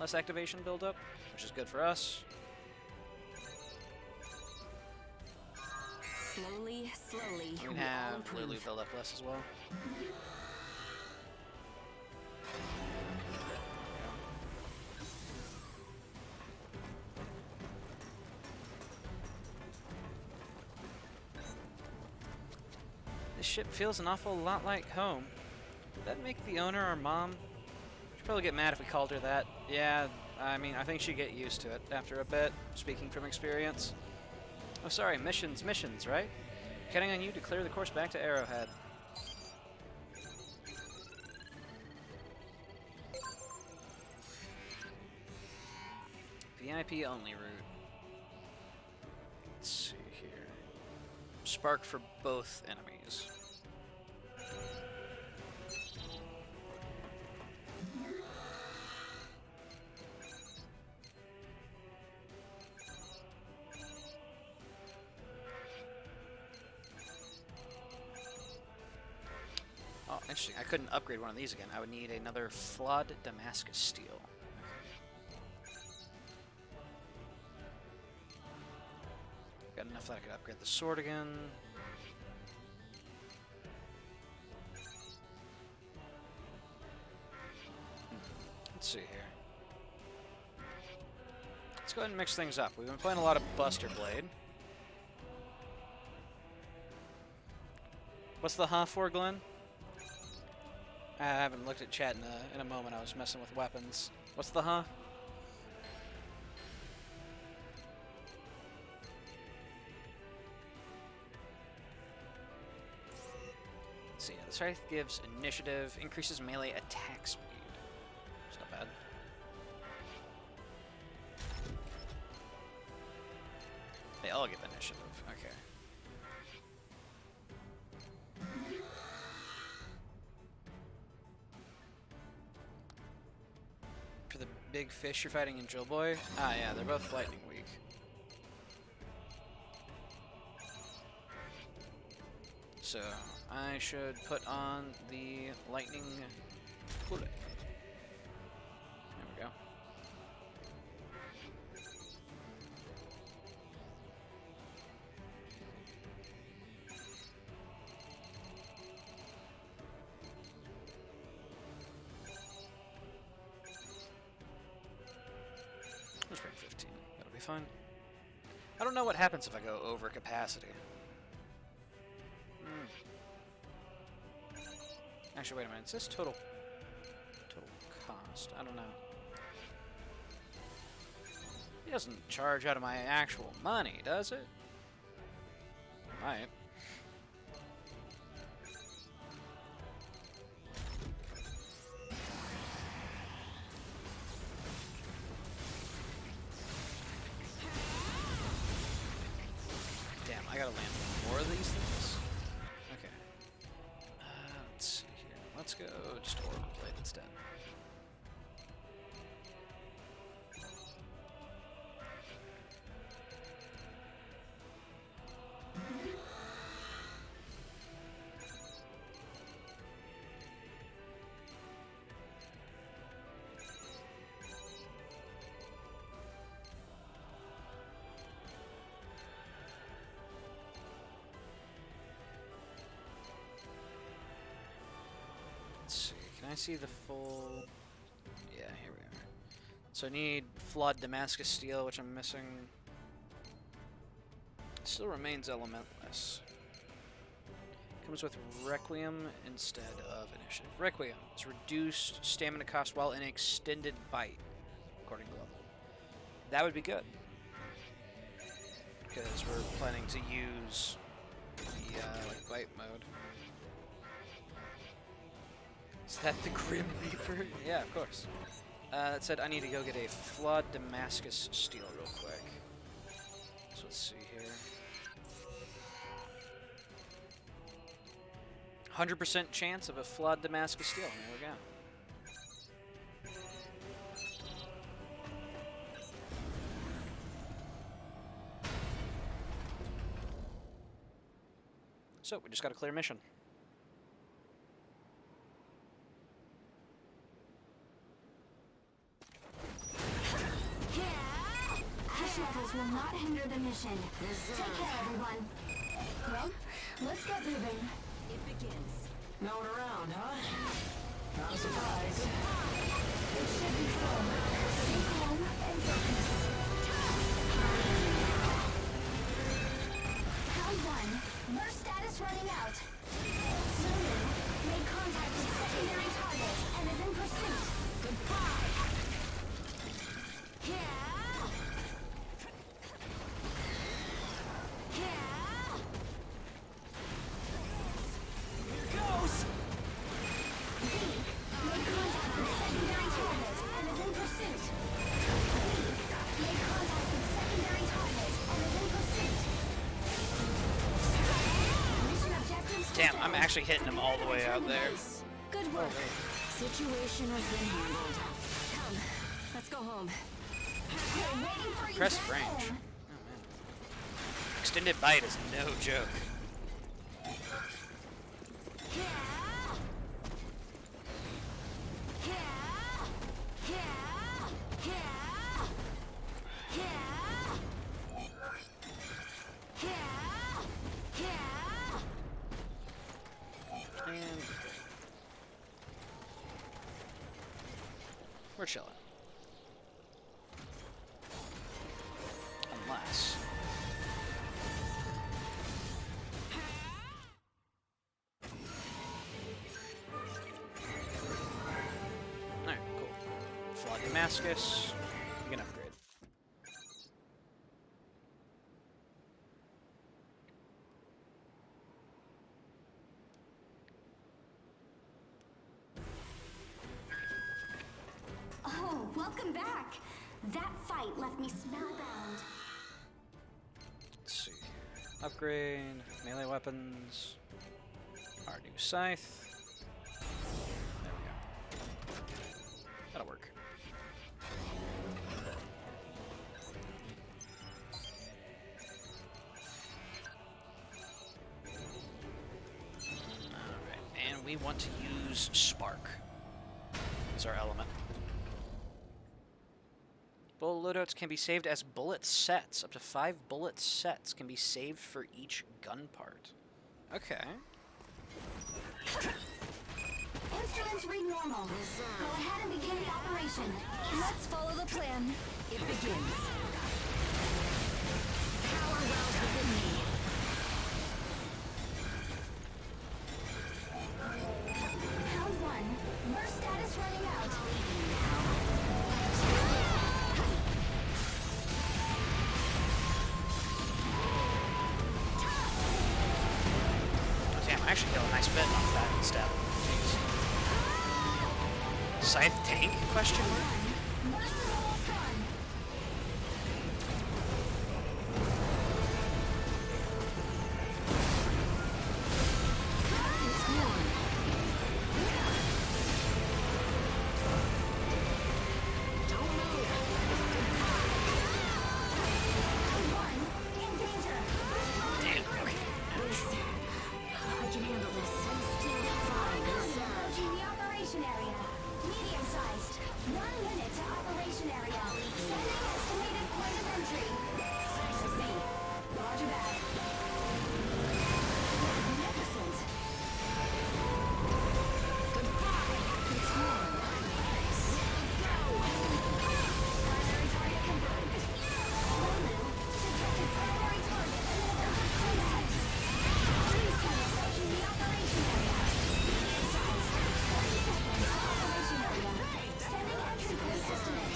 Less activation buildup, which is good for us. Slowly, slowly, We can we all have improve. Lulu build up less as well. This ship feels an awful lot like home. Would that make the owner our mom? She'd probably get mad if we called her that. Yeah, I mean, I think she'd get used to it after a bit, speaking from experience. Oh, sorry, missions, right? Counting on you to clear the course back to Arrowhead. VIP only route. Let's see here. Spark for both enemies. Oh, interesting. I couldn't upgrade one of these again. I would need another flawed Damascus steel. Got enough that I could upgrade the sword again. Let's see here. Let's go ahead and mix things up. We've been playing a lot of Buster Blade. What's the huh for, Glenn? I haven't looked at chat in a moment. I was messing with weapons. What's the huh? Let's see, the strength gives initiative, increases melee attack speed. It's not bad. They all give initiative. Okay. For the big fish you're fighting in Drill Boy? Ah, yeah, they're both lightning weak. So, I should put on the lightning bullet. There we go. Let's bring 15. That'll be fine. I don't know what happens if I go over capacity. Actually, wait a minute. It says total cost. I don't know. It doesn't charge out of my actual money, does it? Might. Damn, I gotta land more of these things. Okay. Let's see here. Let's go just Oracle Blade instead. Can I see the full... Yeah, here we are. So I need flawed Damascus steel, which I'm missing. Still remains elementless. Comes with Requiem instead of Initiative. Requiem is reduced stamina cost while in extended bite, according to level. That would be good. Because we're planning to use the like bite mode. Is that the Grim Reaper? Yeah, of course. That said, I need to go get a flawed Damascus steel real quick. So let's see here. 100% chance of a flawed Damascus steel. There we go. So, we just got a clear mission. Shackles will not hinder the mission. Take care, everyone. Well, let's get moving. It begins. No one around, huh? Not a surprise. It should be fun. Stay calm and focus. Round 1. Burst status running out. Zulu made contact with secondary target and is in pursuit. Goodbye. Yeah. actually hitting him all the way out there. Good work. Situation has been handled. Come, let's go home. Press range. Oh man. Extended bite is no joke. And we're chilling. Unless. Alright, cool. Flawed Damascus. You can upgrade. Oh, welcome back. That fight left me spellbound. Let's see here. Upgrade, melee weapons, our new scythe. There we go. That'll work. Alright, and we want to use Spark as our element. Bullet loadouts can be saved as bullet sets. Up to 5 bullet sets can be saved for each gun part. Okay. Instruments read normal. Go ahead and begin the operation. Let's follow the plan. It begins. Power wells within me. Round 1. Burst status running out. Oh, damn, I actually got a nice bit off that step. Jeez. Scythe tank? Question mark? Burst is almost gone. Damn, okay. I can handle this. Approaching the operation area. Medium-sized. 1 minute to operation area. Sending estimated point of entry. Z. Roger that. Magnificent. Goodbye. It's on. Primary target confirmed. Lulu, detected primary target and is approaching the operation area. Medium-sized. 30 seconds to operation area. Sending entry point estimate.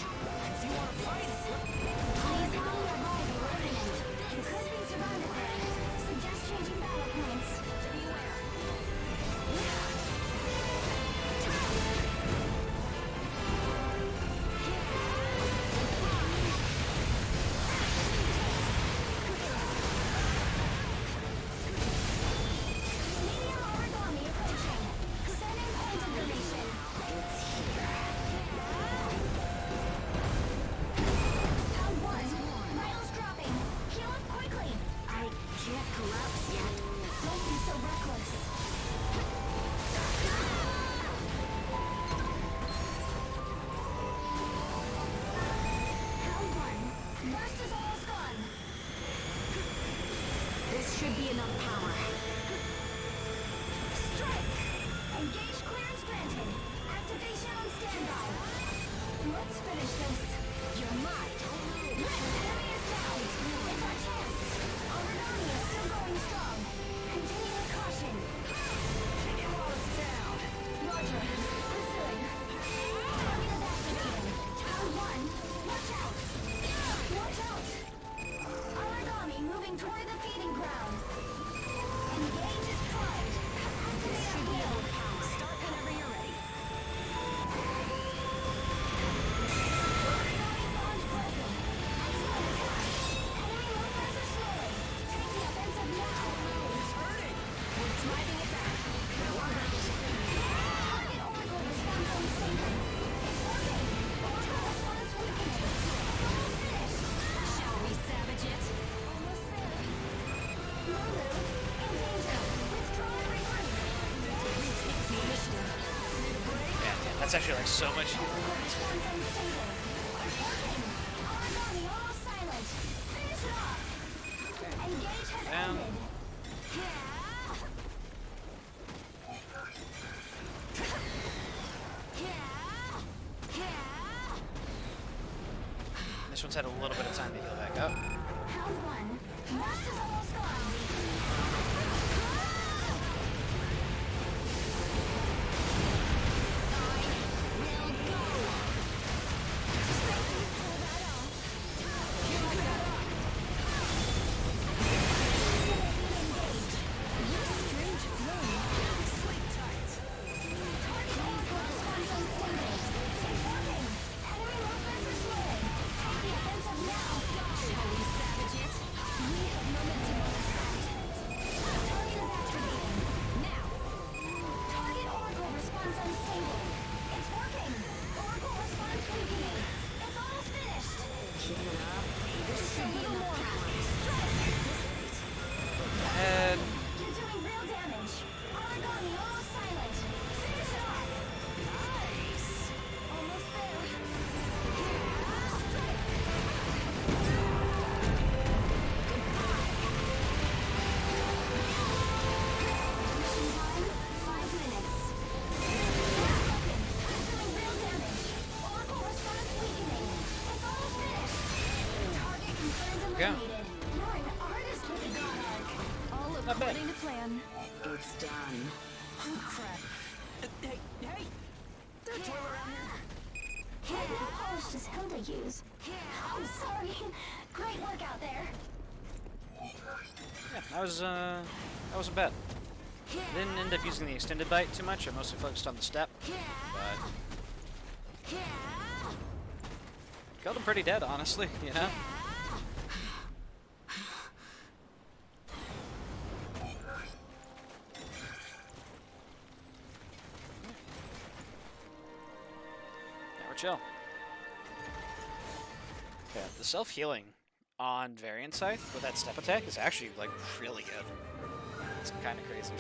Please help me arrive at Revenant. You could be surrounded there. Suggest changing battle points. Beware. Medium origami approaching. Sending point information. It's here. Round 1. Vitals dropping. Heal up quickly. I can't collapse yet. Don't be so reckless. Round 1. Burst is almost gone. This should be enough power. Strike! Engage clearance granted. Activation on standby. Let's finish this. You're mine. Enemy is down. It's our chance. Origami is still going strong. Continue with caution. Walls down. Roger. Pursuing. Target is activated. Round 1. Watch out. Watch out. Origami moving toward the feeding ground. Engage is primed. Activate our field. Start whenever you're ready. Origami bond broken. Excellent attack. That's actually like so much. Response unstable. Working. Origami almost silent. Finish it off. Engage has Down. ended. This one's had a little bit of time to heal back up. Round one. Burst is almost gone. And You're doing real damage. Origami almost silent. Finish it off. Nice. Almost there. Mission time, 5 minutes. You're doing real damage. Oracle response weakening. It's almost finished. Target confirmed eliminated. You're an artist with a god arc. All Not bad. according to plan. It's done. Oh, crap. Hey! There's a toilet around here. How polished does Hilda use? I'm sorry. Great work out there. yeah, that wasn't bad. Didn't end up using the extended bite too much. I mostly focused on the step, but killed him pretty dead, honestly. You know. Yeah, we're chill. Yeah, the self-healing on Variant Scythe with that step attack is actually like really good. It's kind of crazy.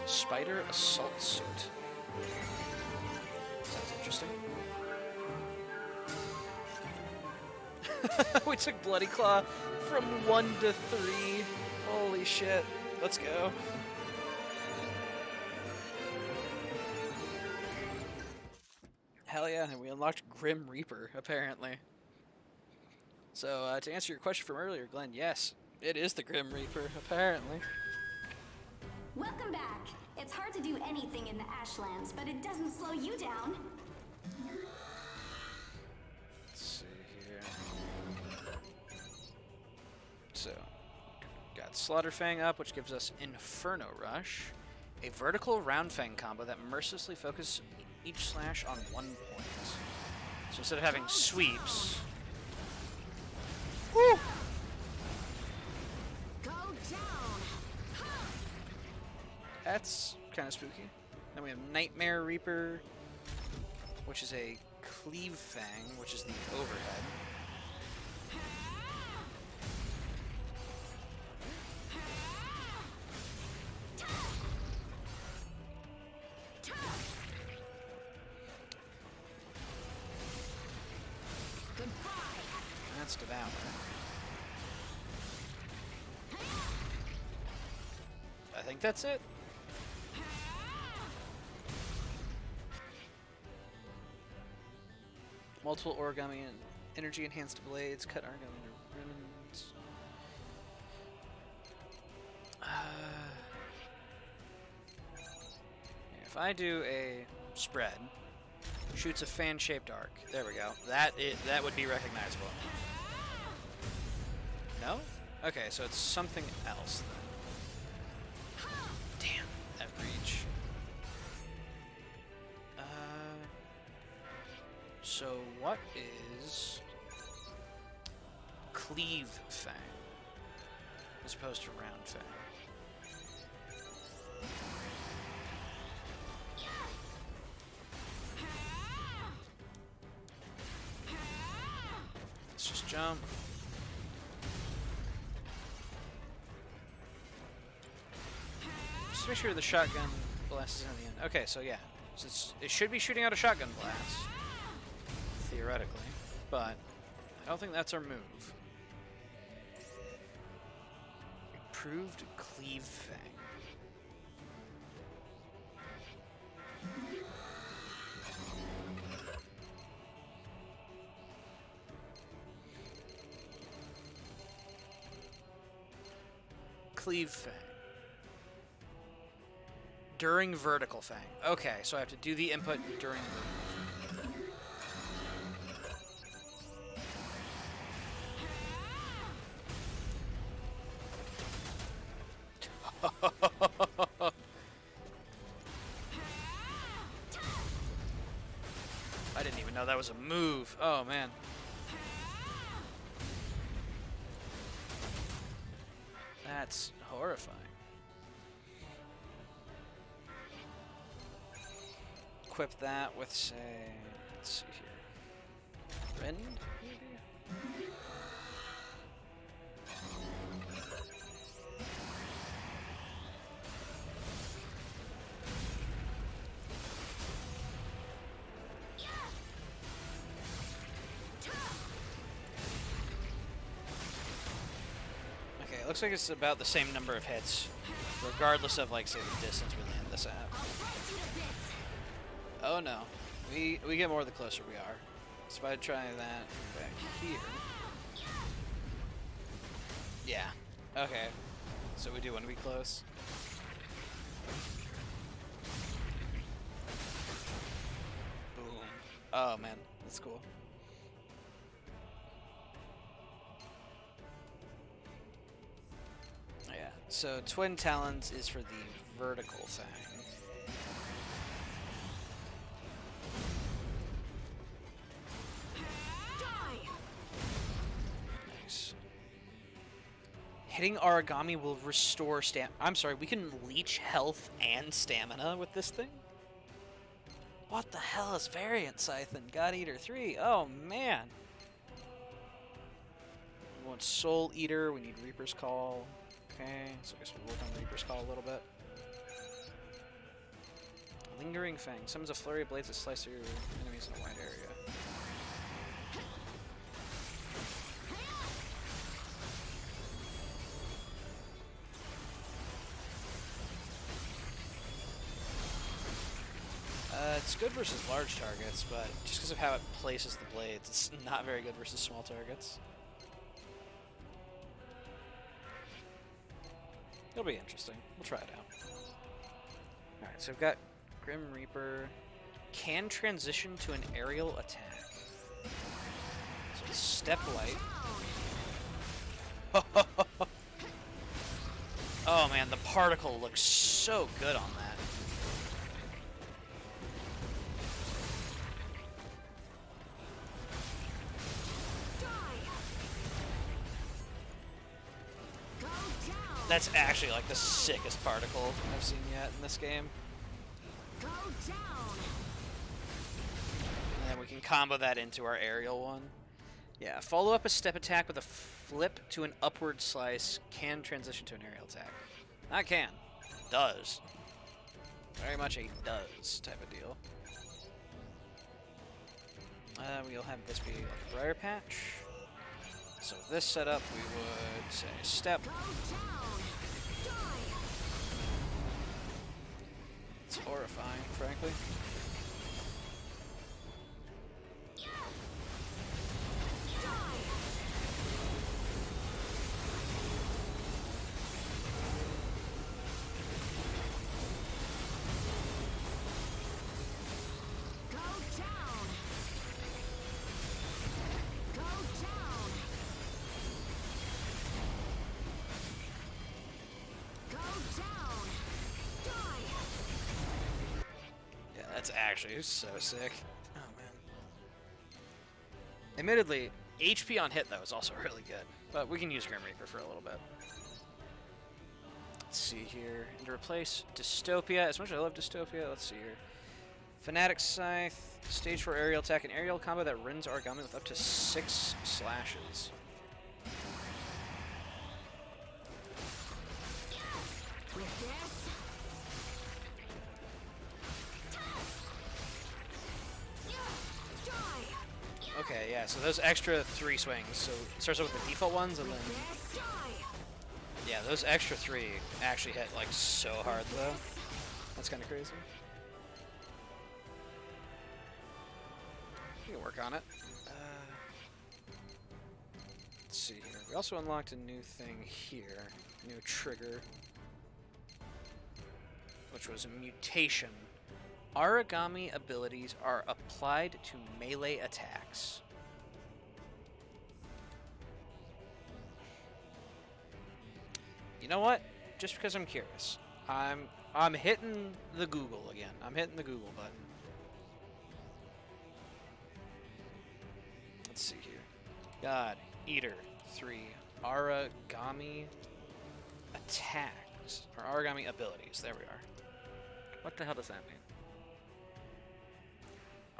Spider Assault Suit. Sounds interesting. We took Bloody Claw from 1 to 3. Holy shit. Let's go. Hell yeah, and we unlocked Grim Reaper, apparently. So, to answer your question from earlier, Glenn, yes, it is the Grim Reaper, apparently. Welcome back. It's hard to do anything in the Ashlands, but it doesn't slow you down. Let's see here. So, got Slaughterfang up, which gives us Inferno Rush, a vertical round fang combo that mercilessly focuses each slash on 1 point. So instead of having sweeps, woo! Go down. That's kind of spooky. Then we have Nightmare Reaper, which is a Cleave Fang, which is the overhead. That's Devour. I think that's it. Multiple origami and energy enhanced blades, cut origami into ribbons. If I do a spread, shoots a fan-shaped arc. There we go. That would be recognizable. No? Okay, so it's something else then. Damn, that reach. So what is Cleave Fang as opposed to Round Fang? Let's just jump. make sure the shotgun blast is in the end. Okay, so yeah. So it should be shooting out a shotgun blast. Theoretically. But I don't think that's our move. Improved Cleave Fang. Cleave Fang. During vertical Fang. Okay, so I have to do the input during I didn't even know that was a move. Oh, man. That's horrifying. Equip that with, say, let's see here. Rend, maybe? Okay, it looks like it's about the same number of hits, regardless of, like, say, the distance we land this at. Oh no, we get more the closer we are. So if I try that back here. Yeah, okay. So we do want to be close. Boom. Oh man, that's cool. Oh, yeah, so Twin Talons is for the vertical thing. Hitting Origami will restore I'm sorry, we can leech health and stamina with this thing? What the hell is Variant Scythe and God Eater 3? Oh, man. We want Soul Eater, we need Reaper's Call. Okay, so I guess we'll work on Reaper's Call a little bit. Lingering Fang. Summons a flurry of blades that slice through enemies in a wide area. It's good versus large targets, but just because of how it places the blades, it's not very good versus small targets. It'll be interesting. We'll try it out. Alright, so we've got Grim Reaper. Can transition to an aerial attack. So it's Step Light. Oh man, the particle looks so good on that. That's actually like the sickest particle I've seen yet in this game. Go down. And then we can combo that into our aerial one. Yeah, follow up a step attack with a flip to an upward slice. Can transition to an aerial attack. Not can. Does. Very much a does type of deal. We'll have this be like a briar patch. So with this setup, we would say step. It's horrifying, frankly. That's actually so sick. Oh man. Admittedly, HP on hit though is also really good, but we can use Grim Reaper for a little bit. Let's see here. And to replace Dystopia, as much as I love Dystopia, let's see here. Fanatic Scythe, stage 4 aerial attack, an aerial combo that rends Origami with up to 6 slashes. With this, yeah, so those extra 3 swings. So it starts off with the default ones, and then... Yeah, those extra 3 actually hit, like, so hard, though. That's kind of crazy. We can work on it. Let's see here. We also unlocked a new thing here. New trigger. Which was a mutation. Origami abilities are applied to melee attacks. You know what? Just because I'm curious, I'm hitting the Google again. I'm hitting the Google button. Let's see here. God Eater 3 Origami attacks or origami abilities. There we are. What the hell does that mean?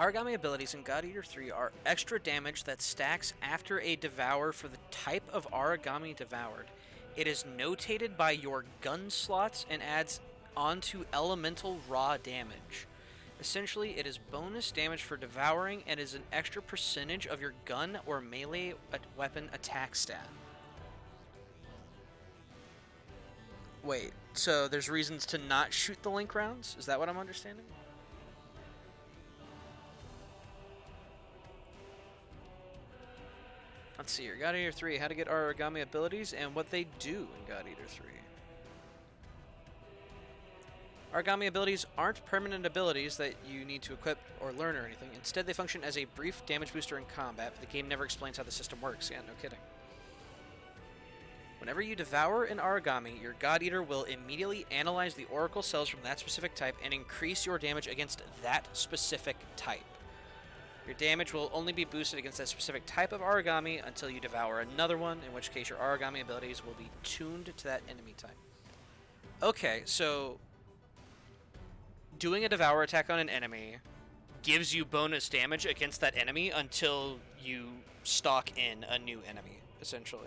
Origami abilities in God Eater 3 are extra damage that stacks after a devour for the type of origami devoured. It is notated by your gun slots and adds onto elemental raw damage. Essentially, it is bonus damage for devouring and is an extra percentage of your gun or melee weapon attack stat. Wait, so there's reasons to not shoot the link rounds? Is that what I'm understanding? Let's see here. God Eater 3, how to get origami abilities and what they do in God Eater 3. Origami abilities aren't permanent abilities that you need to equip or learn or anything. Instead, they function as a brief damage booster in combat, but the game never explains how the system works. Yeah, no kidding. Whenever you devour an origami, your God Eater will immediately analyze the oracle cells from that specific type and increase your damage against that specific type. Your damage will only be boosted against that specific type of origami until you devour another one, in which case your origami abilities will be tuned to that enemy type. Okay, so doing a devour attack on an enemy gives you bonus damage against that enemy until you stalk in a new enemy, essentially.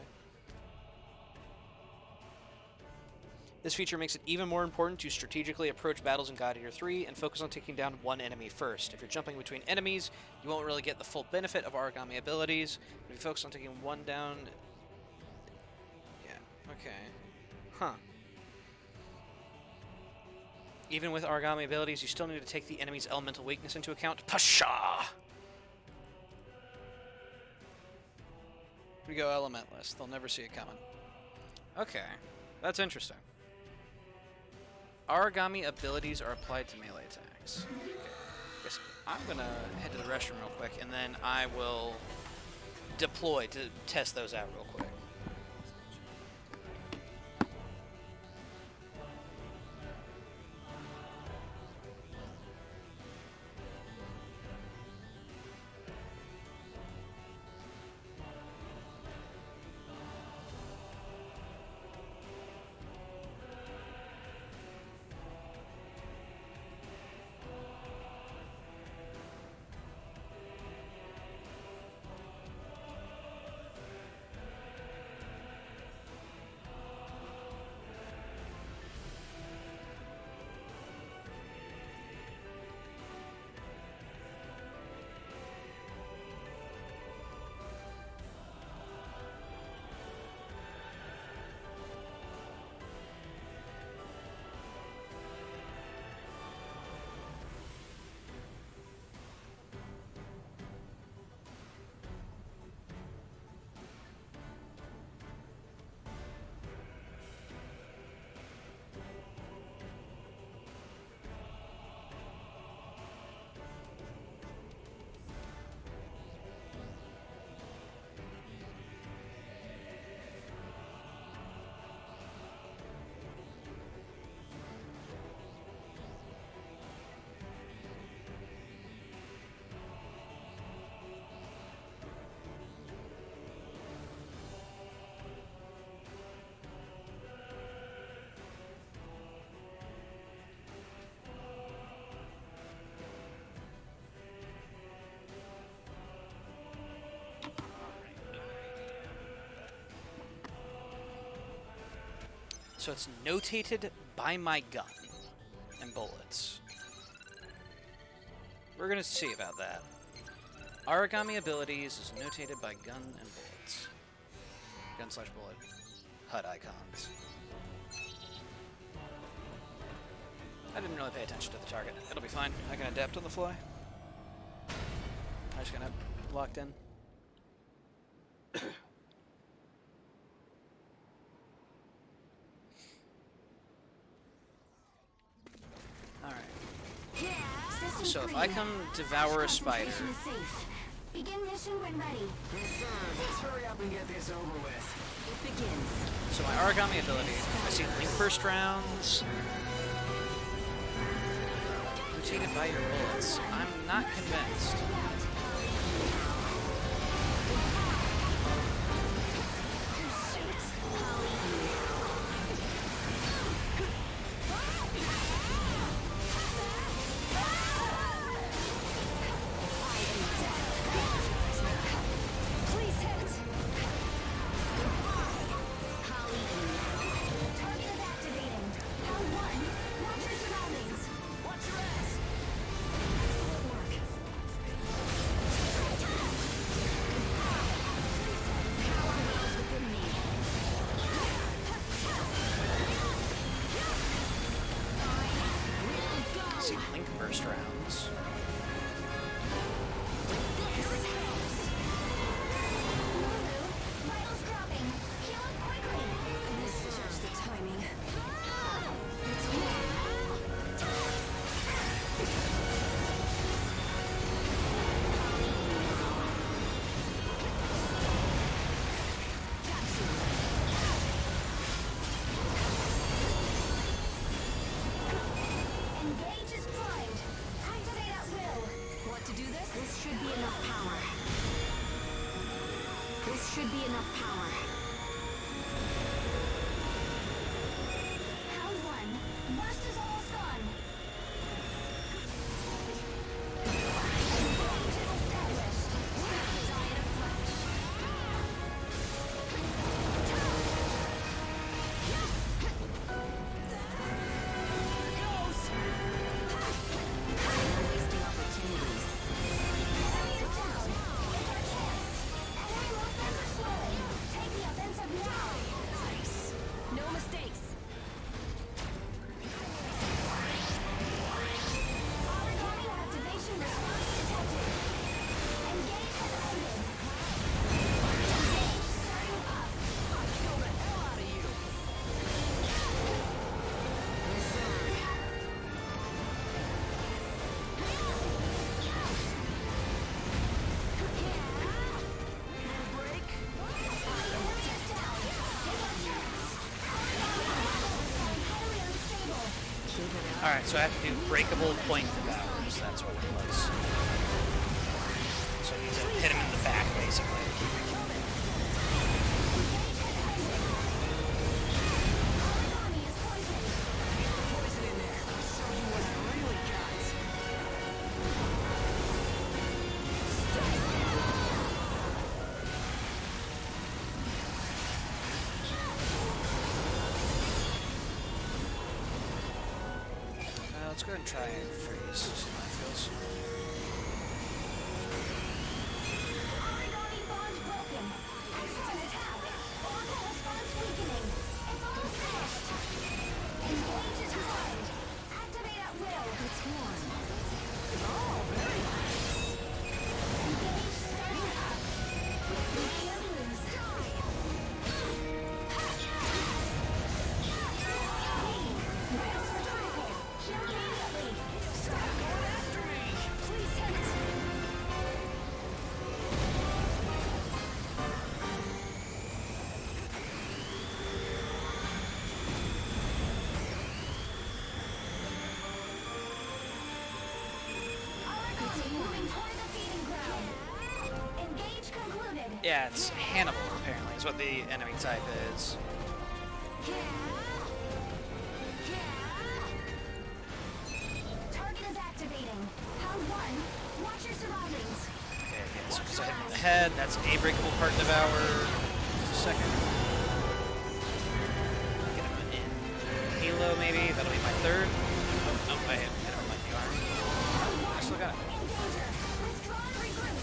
This feature makes it even more important to strategically approach battles in God Eater 3 and focus on taking down one enemy first. If you're jumping between enemies, you won't really get the full benefit of origami abilities. If you focus on taking one down... Yeah, okay. Huh. Even with origami abilities, you still need to take the enemy's elemental weakness into account. Pasha! We go elementless. They'll never see it coming. Okay, that's interesting. Origami abilities are applied to melee attacks. Okay. Guess I'm gonna head to the restroom real quick, and then I will deploy to test those out real quick. So it's notated by my gun and bullets. We're gonna see about that. Origami abilities is notated by gun and bullets. Gun/bullet. HUD icons. I didn't really pay attention to the target. It'll be fine. I can adapt on the fly. I'm just gonna locked in. Alright. So if I come devour a spider. Begin mission when ready. Yes, sir. Let's hurry up and get this over with. It begins. So my origami ability, I see link burst rounds. Rotated by your bullets. I'm not convinced. Please hit. Target is activating. Round 1. Watch your surroundings. Watch your ass. Excellent work. Power lies within me. I see link burst rounds. Vitals dropping. Heal up quickly. Misjudged the timing. Engage is primed. Activate at will. What to do this? This should be enough power. This should be enough power. Round 1. Burst is almost gone. Engage is established. Diet of flesh. Wasting opportunities. Enemy is down. It's our chance. Enemy movements are slowing. Take the offensive now. Nice. No mistakes. Origami activation response detected. Engage has ended. Engage starting up. Kill the hell out of you. Break. Enemy is down. It's our chance. Origami highly unstable. Alright, so I have to do breakable point devours. That's what it was. So I need to hit him in the back, basically. Origami is poisoned. Poison in there. I'll show you what I really got. Let's go ahead and try and freeze. See how it feels. Origami bond broken. Excellent attack. Orbital response weakening. It's almost finished. Engage is primed. Activate at will. It's warm. Oh, very nice. Engage starting up. We can't lose. Vitals are critical. Heal immediately. Stop going after me. Please hit. Origami moving toward the feeding ground. Engage concluded. Yeah, it's Hannibal, apparently, is what the enemy type is. Target is activating. Round 1. Watch your surroundings. Okay, yeah, so because I hit him in the head, that's a breakable part devour. Just a second. Get him in Halo, maybe. That'll be my third. Oh, no, I hit him in like the arm. I still got it. In danger. Withdraw and regroup.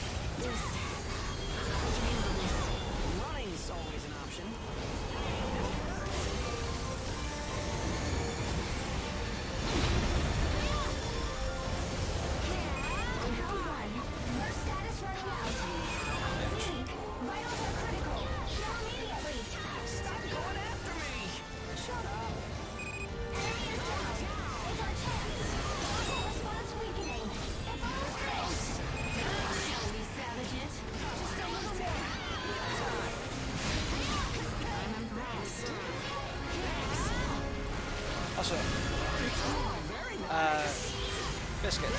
Biscuit.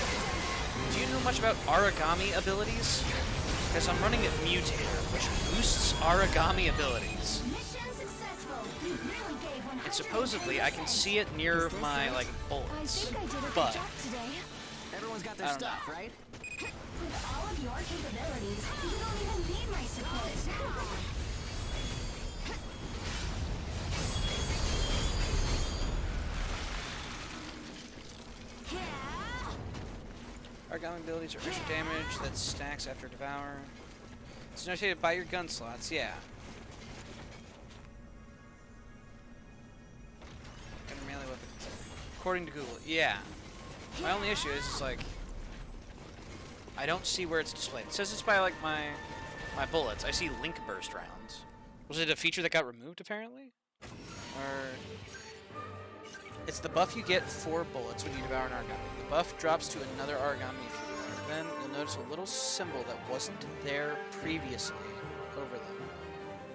Do you know much about origami abilities? Because I'm running a Mutator, which boosts origami abilities. Mission successful. You really gave one. And supposedly I can see it near my like I bullets. think I did a good But job today. Everyone's got I their don't stuff, right? With all of your capabilities, you don't even need my support. origami abilities are extra damage that stacks after devour. It's notated by your gun slots, yeah. Gun or melee weapons. According to Google, yeah. My only issue is like I don't see where it's displayed. It says it's by like my bullets. I see link burst rounds. Was it a feature that got removed apparently? Or it's the buff you get for bullets when you devour an origami. The buff drops to another origami if you devour. Then you'll notice a little symbol that wasn't there previously over them.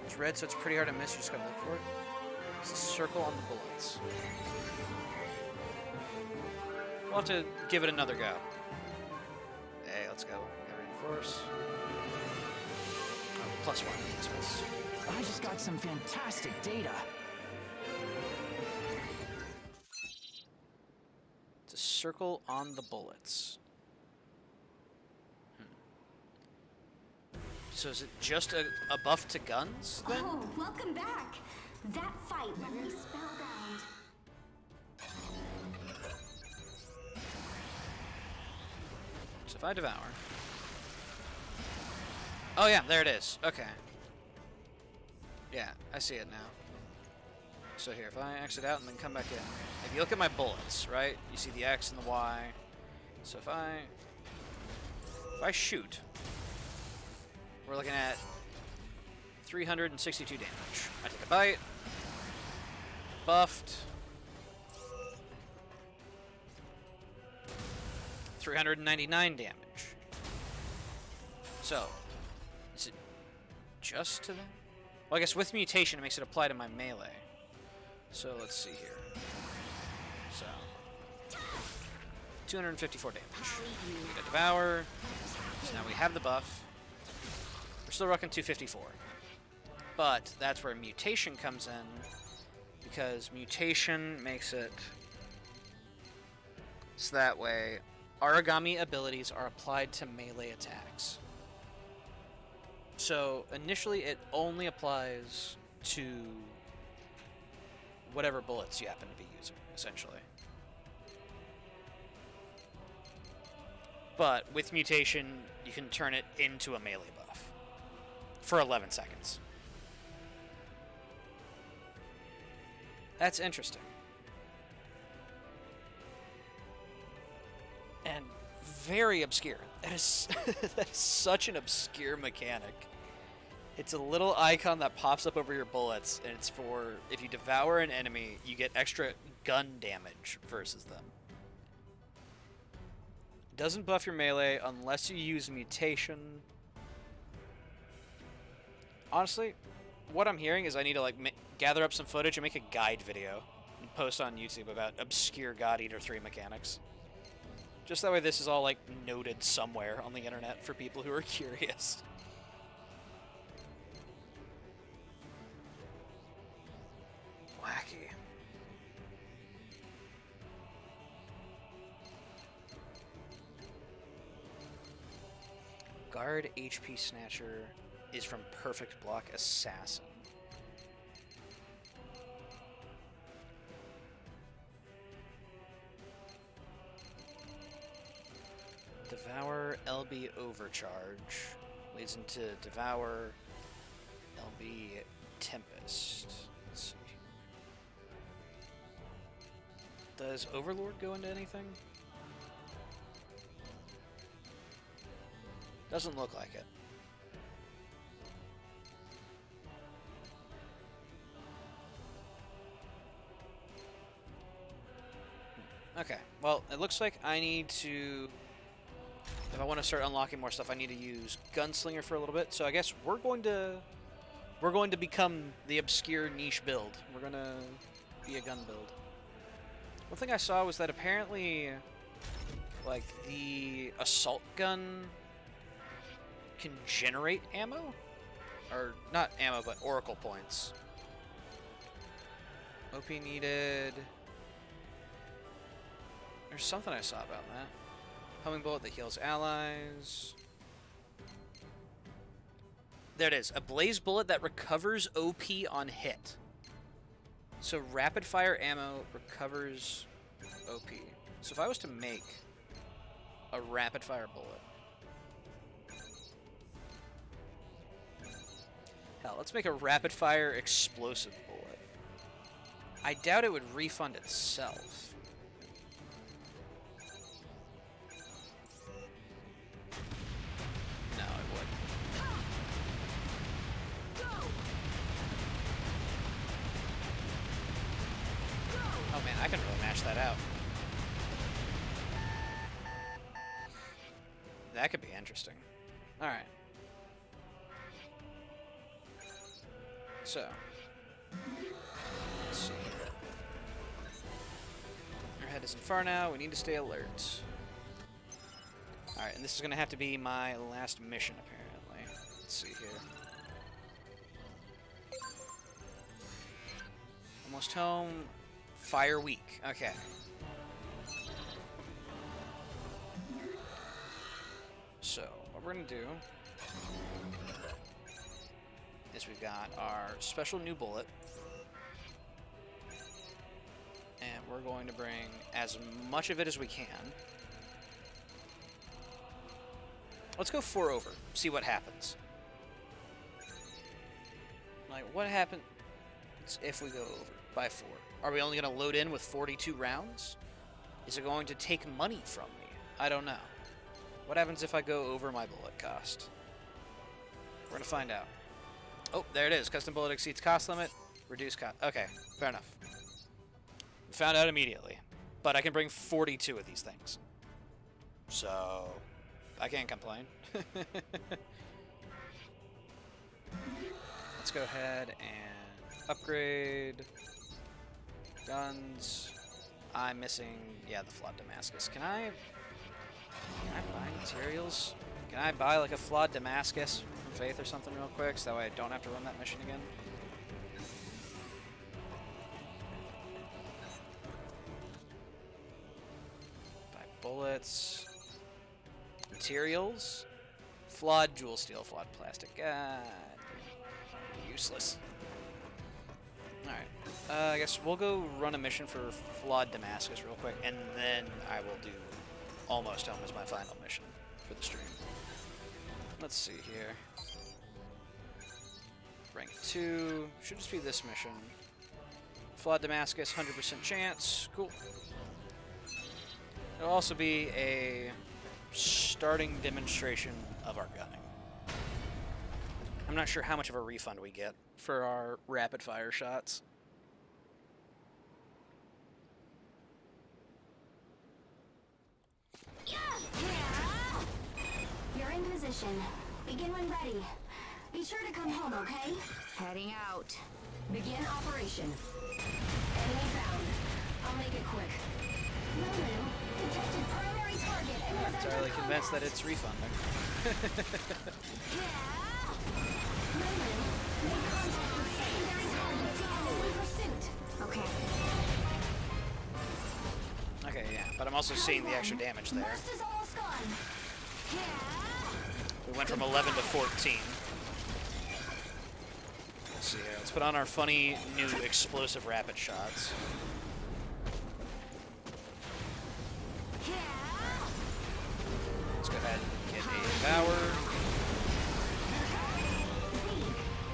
It's red, so it's pretty hard to miss. You just gotta look for it. It's a circle on the bullets. We'll have to give it another go. Hey, let's go. Gotta reinforce. Oh, +1. Space. I just got some fantastic data. It's a circle on the bullets. So is it just a buff to guns, then? Oh, welcome back. That fight left me spellbound. So if I devour... Oh yeah, there it is. Okay. Yeah, I see it now. So here, if I exit out and then come back in. If you look at my bullets, right? You see the X and the Y. So if I shoot, we're looking at 362 damage. I take a bite. Buffed. 399 damage. So, is it just to them? Well, I guess with mutation, it makes it apply to my melee. So let's see here. So, 254 damage. We got Devour. So now we have the buff. We're still rocking 254. But that's where mutation comes in, because mutation makes it so that way origami abilities are applied to melee attacks. So initially it only applies to whatever bullets you happen to be using, essentially. But with mutation, you can turn it into a melee buff for 11 seconds. That's interesting. And very obscure. That is, that is such an obscure mechanic. It's a little icon that pops up over your bullets, and it's for if you devour an enemy, you get extra gun damage versus them. It doesn't buff your melee unless you use mutation. Honestly, what I'm hearing is I need to like gather up some footage and make a guide video and post on YouTube about obscure God Eater 3 mechanics. Just that way this is all like noted somewhere on the internet for people who are curious. Wacky. Guard HP Snatcher is from Perfect Block Assassin. Devour LB Overcharge leads into Devour LB Tempest. Let's see. Does Overlord go into anything? Doesn't look like it. Okay, well, it looks like I need to... If I want to start unlocking more stuff, I need to use Gunslinger for a little bit. So I guess we're going to become the obscure niche build. We're going to be a gun build. One thing I saw was that apparently, Like, the assault gun can generate ammo? Or, not ammo, but oracle points. OP needed. There's something I saw about that. Homing bullet that heals allies. There it is. A blaze bullet that recovers OP on hit. So rapid fire ammo recovers OP. So if I was to make a rapid fire bullet. Hell, let's make a rapid fire explosive bullet. I doubt it would refund itself. No, it wouldn't. Oh man, I can really match that out. That could be interesting. Alright. So. Let's see here. Our head isn't far now. We need to stay alert. Alright, and this is going to have to be my last mission, apparently. Let's see here. Almost home. Fire week. Okay. So, what we're going to do is we've got our special new bullet. And we're going to bring as much of it as we can. Let's go 4 over. See what happens. Like, what happens if we go over by 4? Are we only going to load in with 42 rounds? Is it going to take money from me? I don't know. What happens if I go over my bullet cost? We're going to find out. Oh, there it is. Custom bullet exceeds cost limit. Reduce cost. Okay, fair enough. Found out immediately. But I can bring 42 of these things. So, I can't complain. Let's go ahead and upgrade guns. I'm missing, yeah, the flawed Damascus. Can I buy materials? Can I buy like a flawed Damascus from Faith or something real quick so that way I don't have to run that mission again? Buy bullets. Materials. Flawed jewel steel, flawed plastic. God. Useless. Alright. I guess we'll go run a mission for flawed Damascus real quick, and then I will do Almost Home as my final mission for the stream. Let's see here. Rank 2. Should just be this mission. Flawed Damascus, 100% chance. Cool. It'll also be a starting demonstration of our gunning. I'm not sure how much of a refund we get for our rapid fire shots. You're in position. Begin when ready. Be sure to come home, okay? Heading out. Begin operation. Enemy found. I'll make it quick. Lulu, detected primary target and I'm was not under entirely convinced that combat. it's refunding. Lulu, make contact with secondary target. Enemy pursuit. Okay. Okay, yeah, but I'm also seeing the extra damage there. Most is almost gone. We went from 11 to 14. Let's see here. Let's put on our funny new explosive rapid shots. Let's go ahead and get a Devour.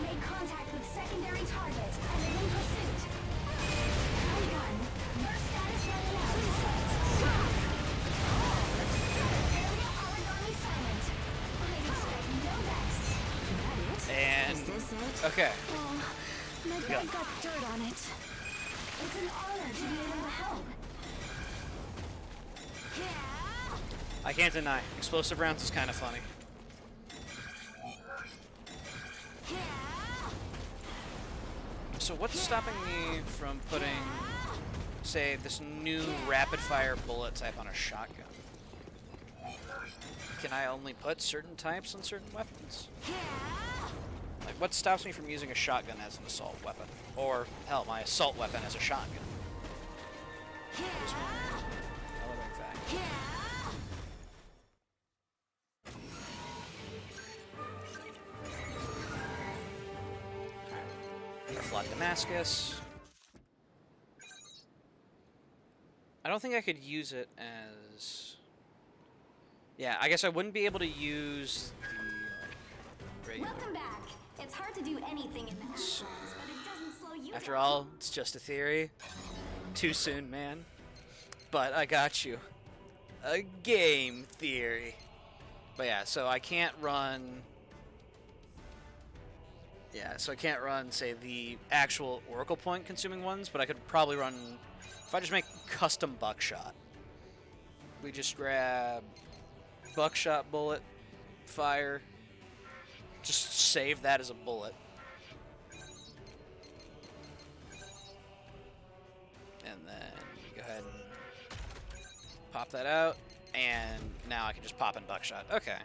Make contact with secondary target and in pursuit. Gun. Your status running out. Area origami silent. I expect no rest. And, Is this it? okay. Oh, my Gun. gun got dirt on it. It's an honor to be able to help. I can't deny, explosive rounds is kind of funny. So what's stopping me from putting, say, this new rapid-fire bullet type on a shotgun? Can I only put certain types on certain weapons? Like, what stops me from using a shotgun as an assault weapon? Or, hell, my assault weapon as a shotgun? Relevant fact. Butterfly Damascus. I don't think I could use it as... Yeah, I guess I wouldn't be able to use the regular... Welcome back. It's hard to do anything in the Ashlands, but it doesn't slow you After down. all, it's just a theory. Too soon, man. But I got you. A game theory. But yeah, so I can't run... Yeah, so I can't run, say, the actual Oracle Point consuming ones, but I could probably run... If I just make custom buckshot. We just grab buckshot bullet, fire. Just save that as a bullet. And then we go ahead and pop that out, and now I can just pop in buckshot. Okay.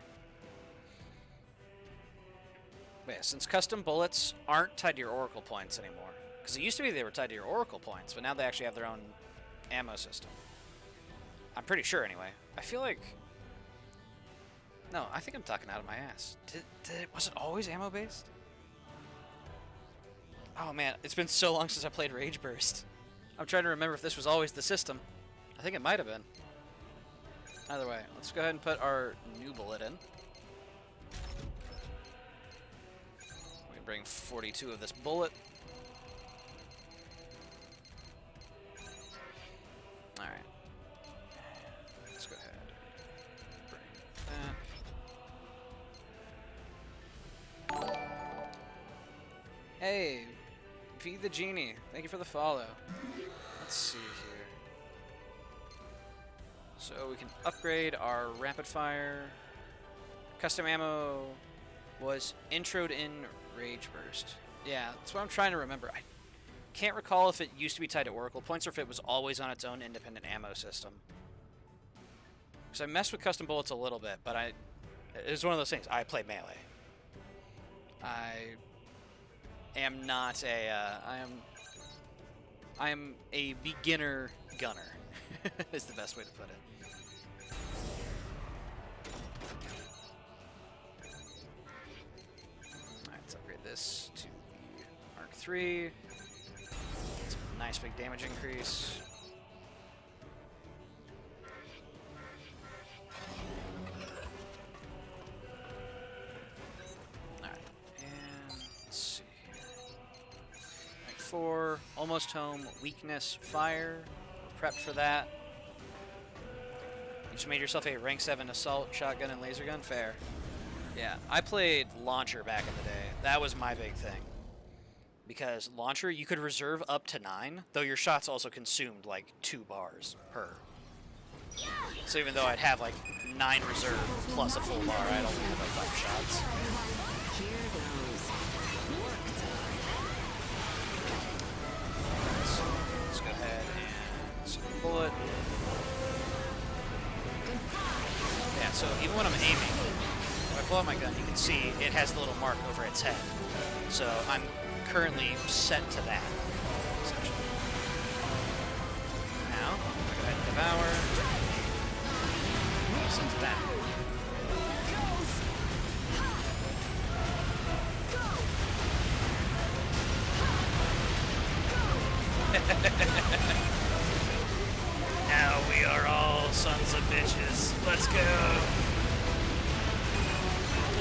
But yeah, since custom bullets aren't tied to your Oracle points anymore, because it used to be they were tied to your Oracle points, but now they actually have their own ammo system. I'm pretty sure, anyway. I feel like... No, I think I'm talking out of my ass. Was it always ammo-based? Oh, man, it's been so long since I played Rage Burst. I'm trying to remember if this was always the system. I think it might have been. Either way, let's go ahead and put our new bullet in. We can bring 42 of this bullet. Alright. Let's go ahead and bring that. Hey, Feed the Genie. Thank you for the follow. Let's see here. So we can upgrade our rapid fire. Custom ammo was introed in Rage Burst. Yeah, that's what I'm trying to remember. I can't recall if it used to be tied to Oracle points or if it was always on its own independent ammo system. Because I messed with custom bullets a little bit, but it's one of those things. I play melee. I am not a, I am a beginner gunner, is the best way to put it. Alright, let's upgrade this to the Mark III. It's a nice big damage increase. Alright, and let's see here. Rank 4, almost home, weakness, fire. We're prepped for that. You just made yourself a rank 7 assault, shotgun, and laser gun? Fair. Yeah, I played launcher back in the day. That was my big thing. Because launcher, you could reserve up to 9, though your shots also consumed like 2 bars per. So even though I'd have like 9 reserve plus a full bar, I'd only have like 5 shots. So let's go ahead and set a bullet. Yeah, so even when I'm aiming, if I pull out my gun, you can see it has the little mark over its head. So I'm currently set to that, essentially. Now, go ahead and devour. Set to that. Now we are all sons of bitches. Let's go.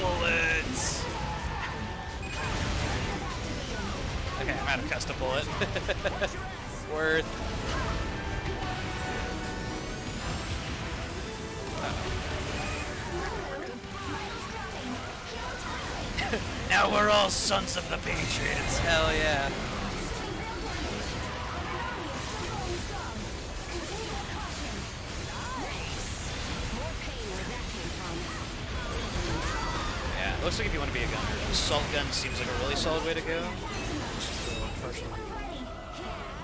Bullets. Okay, I'm out of custom bullet. Worth. Now we're all sons of the Patriots. Hell yeah. Yeah, it looks like if you want to be a gunner, assault gun seems like a really solid way to go. Personally.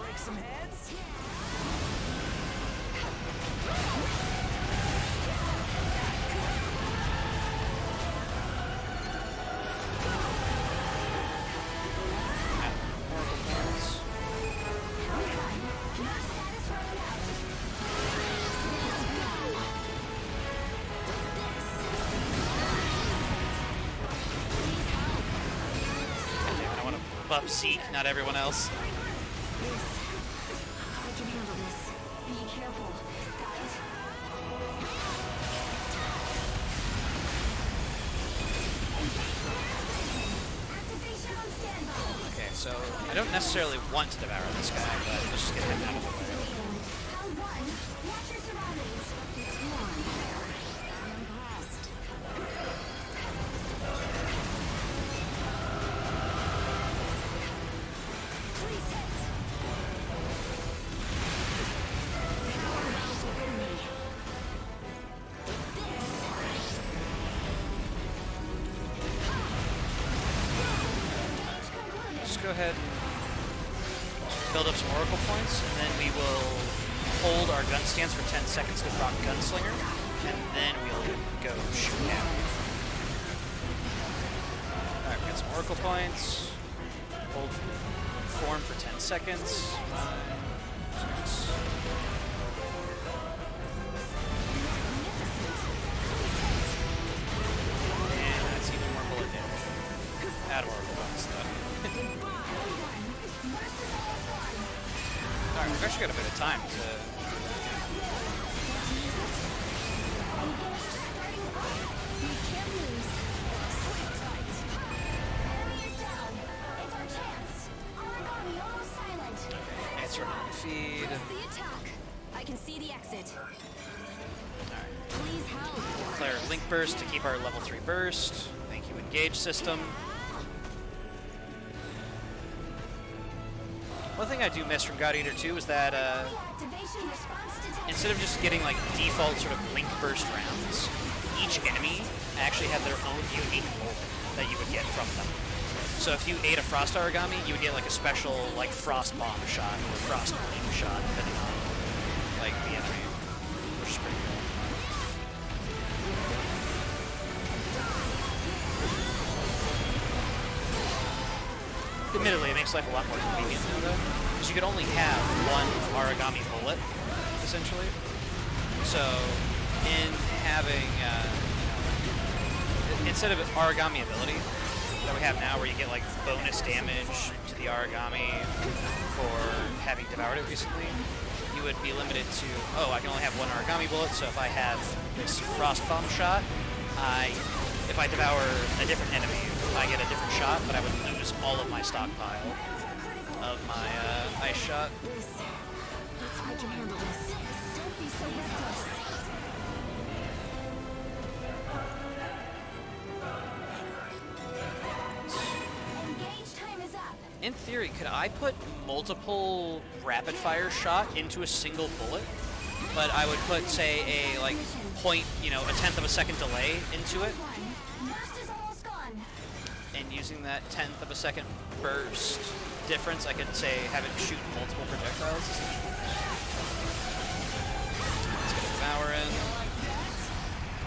Break some heads. buff Zeke, not everyone else. I can handle this. Be careful. Got it? Activation on standby. Okay, so I don't necessarily want to devour this guy, but let's just get him out of the way. Round 1. Watch your surroundings. It's warm. I'm impressed. Please hit. Power wells within me. Just go ahead and build up some Oracle points, and then we will hold our gun stance for 10 seconds to proc Gunslinger, and then we'll go shoot him. Alright, we got some Oracle points. Hold form for 10 seconds. 5, 6. And that's even more bullet damage. Add Oracle points, though. Alright, we've actually got a bit of time to... Answer on feed. The attack. I can see the exit. Alright. Please help. Declare Link Burst to keep our level 3 burst. Thank you, Engage System. One thing I do miss from God Eater 2 is that Activation response detected. instead of just getting like default sort of Link Burst rounds, each enemy actually had their own unique ult that you would get from them. So if you ate a Frost Origami, you would get like a special like Frost Bomb shot or Frost Beam shot, depending on like the enemy, which is pretty cool. Admittedly, it makes life a lot more convenient now, though, because you could only have one Origami bullet, essentially. So, in having, instead of Origami ability that we have now, where you get like bonus damage to the Origami for having devoured it recently, you would be limited to, oh, I can only have one Origami bullet, so if I have this Frost Bomb shot, if I devour a different enemy, I get a different shot, but I would lose all of my stockpile of my ice shot. I can handle this. Don't be so reckless. Engage time is up. In theory, could I put multiple rapid fire shot into a single bullet? But I would put, say, a like point, a tenth of a second delay into it. Burst is almost gone. And using that tenth of a second burst difference, I could say have it shoot multiple projectiles. Let's get a Devour in.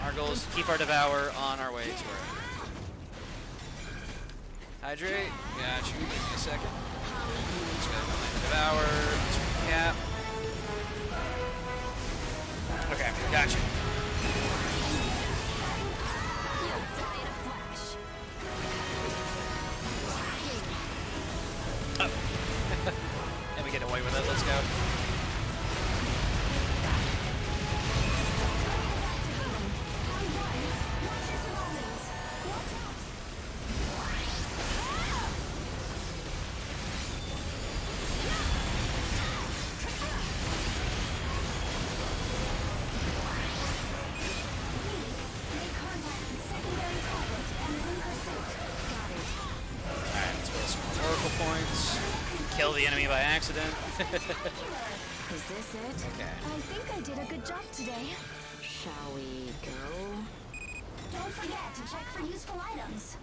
Our goal is to keep our Devour on our way to our Hydrate. Got you. Give me a second. Let's go. Devour. Let's recap. Okay, got you. Oh. And we get away with it. Let's go. Alright, let's build some more Oracle points. Kill the enemy by accident. Is this it? Okay. I think I did a good job today. Shall we go? Don't forget to check for useful items.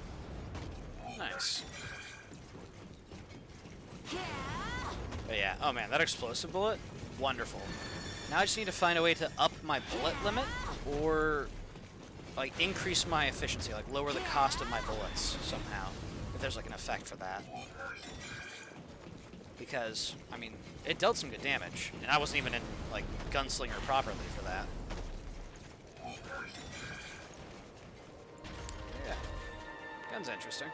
Nice. But yeah, oh man, that explosive bullet, wonderful. Now I just need to find a way to up my bullet limit or like increase my efficiency, like lower the cost of my bullets somehow, if there's like an effect for that. Because, I mean, it dealt some good damage, and I wasn't even in like Gunslinger properly for that. Yeah, gun's interesting.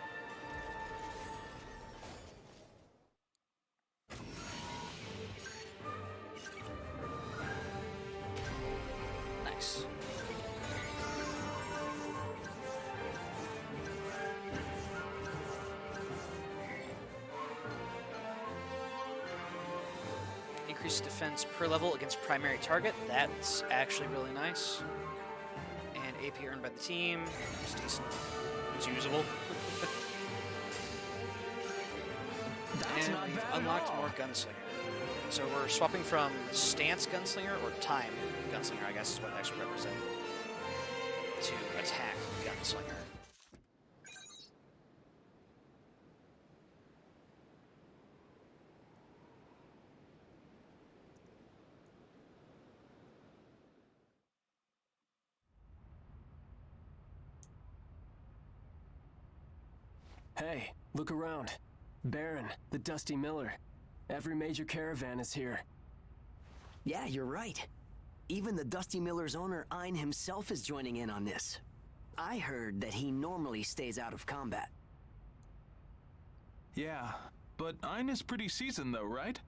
Yikes. Increased defense per level against primary target. That's actually really nice. And AP earned by the team. It's decent. It's usable. That's And not we've bad at unlocked all. more Gunslinger. So we're swapping from Stance Gunslinger, or Time Gunslinger, I guess is what it actually represents, to Attack Gunslinger. Hey, look around. Baron, the Dusty Miller. Every major caravan is here. Yeah, you're right. Even the Dusty Miller's owner, Ein himself, is joining in on this. I heard that he normally stays out of combat. Yeah, but Ein is pretty seasoned though, right?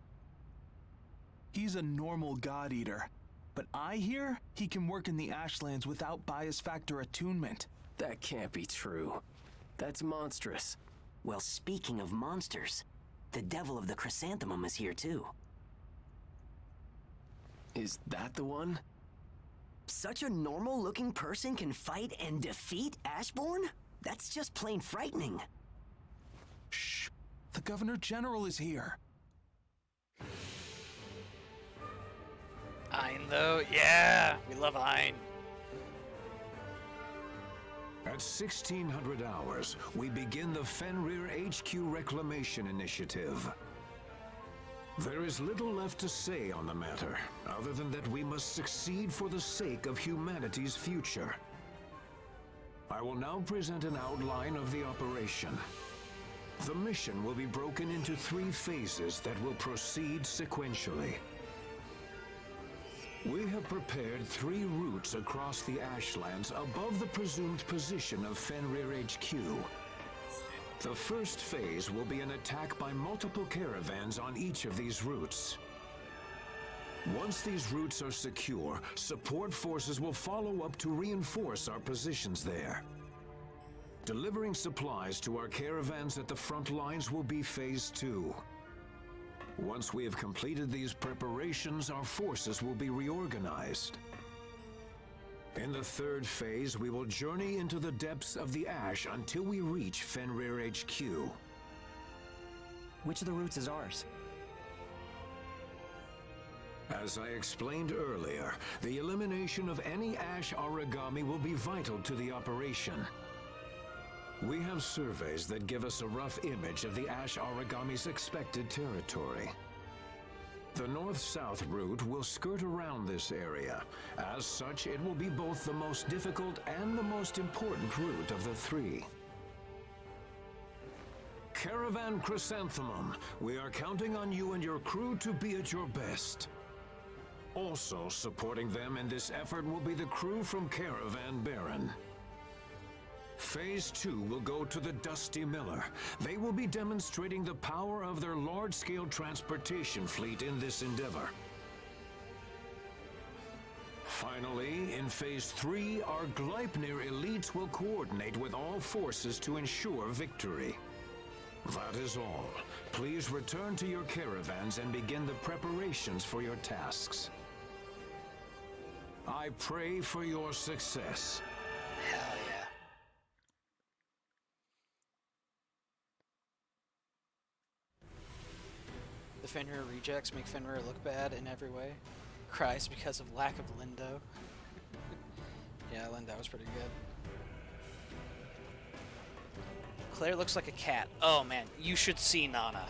He's a normal god eater, but I hear he can work in the Ashlands without bias factor attunement. That can't be true. That's monstrous. Well, speaking of monsters, the Devil of the Chrysanthemum is here too. Is that the one? Such a normal-looking person can fight and defeat Ashbourne? That's just plain frightening. Shh! The Governor General is here. Ein, though? Yeah! We love Ein. At 1600 hours, we begin the Fenrir HQ Reclamation Initiative. There is little left to say on the matter, other than that we must succeed for the sake of humanity's future. I will now present an outline of the operation. The mission will be broken into 3 phases that will proceed sequentially. We have prepared 3 routes across the Ashlands above the presumed position of Fenrir HQ. The first phase will be an attack by multiple caravans on each of these routes. Once these routes are secure, support forces will follow up to reinforce our positions there. Delivering supplies to our caravans at the front lines will be phase 2. Once we have completed these preparations, our forces will be reorganized. In the third phase, we will journey into the depths of the Ash until we reach Fenrir HQ. Which of the routes is ours? As I explained earlier, the elimination of any Ash origami will be vital to the operation. We have surveys that give us a rough image of the Ash origami's expected territory. The north-south route will skirt around this area. As such, it will be both the most difficult and the most important route of the 3. Caravan Chrysanthemum, we are counting on you and your crew to be at your best. Also supporting them in this effort will be the crew from Caravan Baron. Phase 2 will go to the Dusty Miller. They will be demonstrating the power of their large-scale transportation fleet in this endeavor. Finally, in Phase 3, our Gleipnir elites will coordinate with all forces to ensure victory. That is all. Please return to your caravans and begin the preparations for your tasks. I pray for your success. Hell yeah. The Fenrir rejects make Fenrir look bad in every way. Cries because of lack of Lindo. Yeah, Lindo was pretty good. Claire looks like a cat. Oh man, you should see Nana.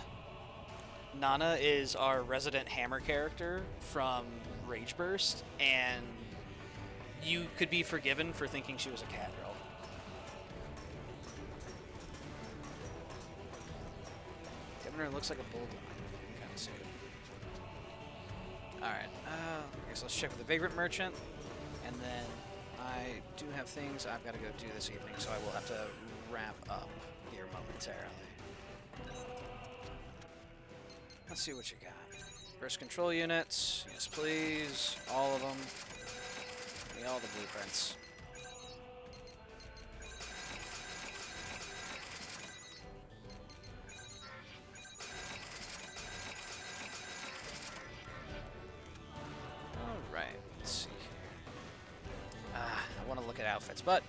Nana is our resident hammer character from Rage Burst, and you could be forgiven for thinking she was a cat girl. Governor looks like a bulldog. Kind of stupid. Alright, I guess let's check with the Vagrant Merchant, and then I do have things I've got to go do this evening, so I will have to wrap up here momentarily. Let's see what you got. Burst control units, yes please, all of them. me all the blueprints. Alright, let's see here. I want to look at outfits, but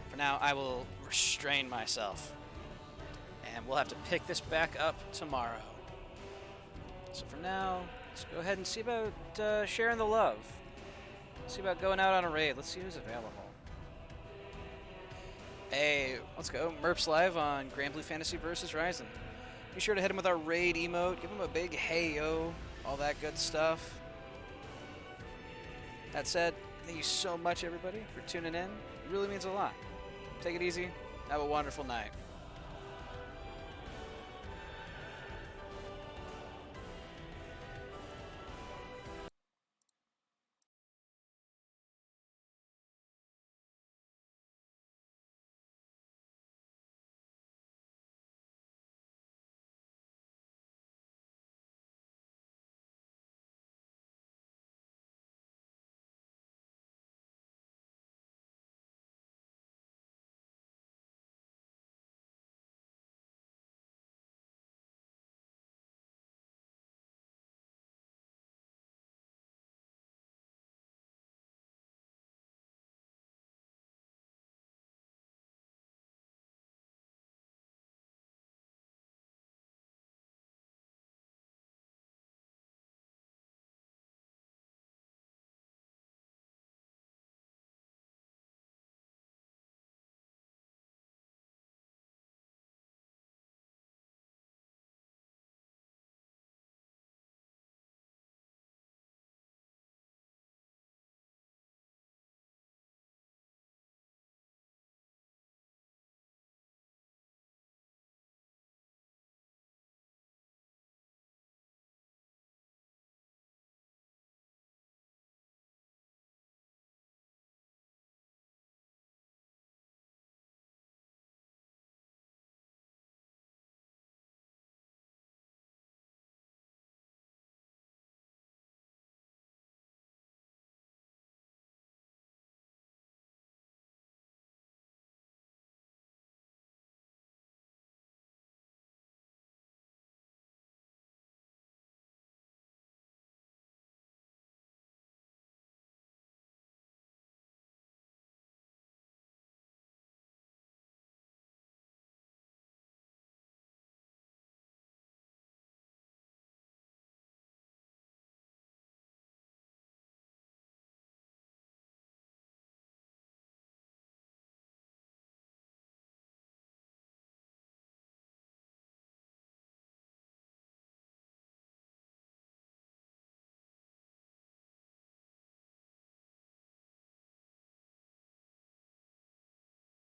for now I will restrain myself. And we'll have to pick this back up tomorrow. So for now, let's go ahead and see about sharing the love. See about going out on a raid. Let's see who's available. Hey, let's go. Merps live on Grand Blue Fantasy vs. Ryzen. Be sure to hit him with our raid emote. Give him a big hey yo. All that good stuff. That said, thank you so much, everybody, for tuning in. It really means a lot. Take it easy. Have a wonderful night.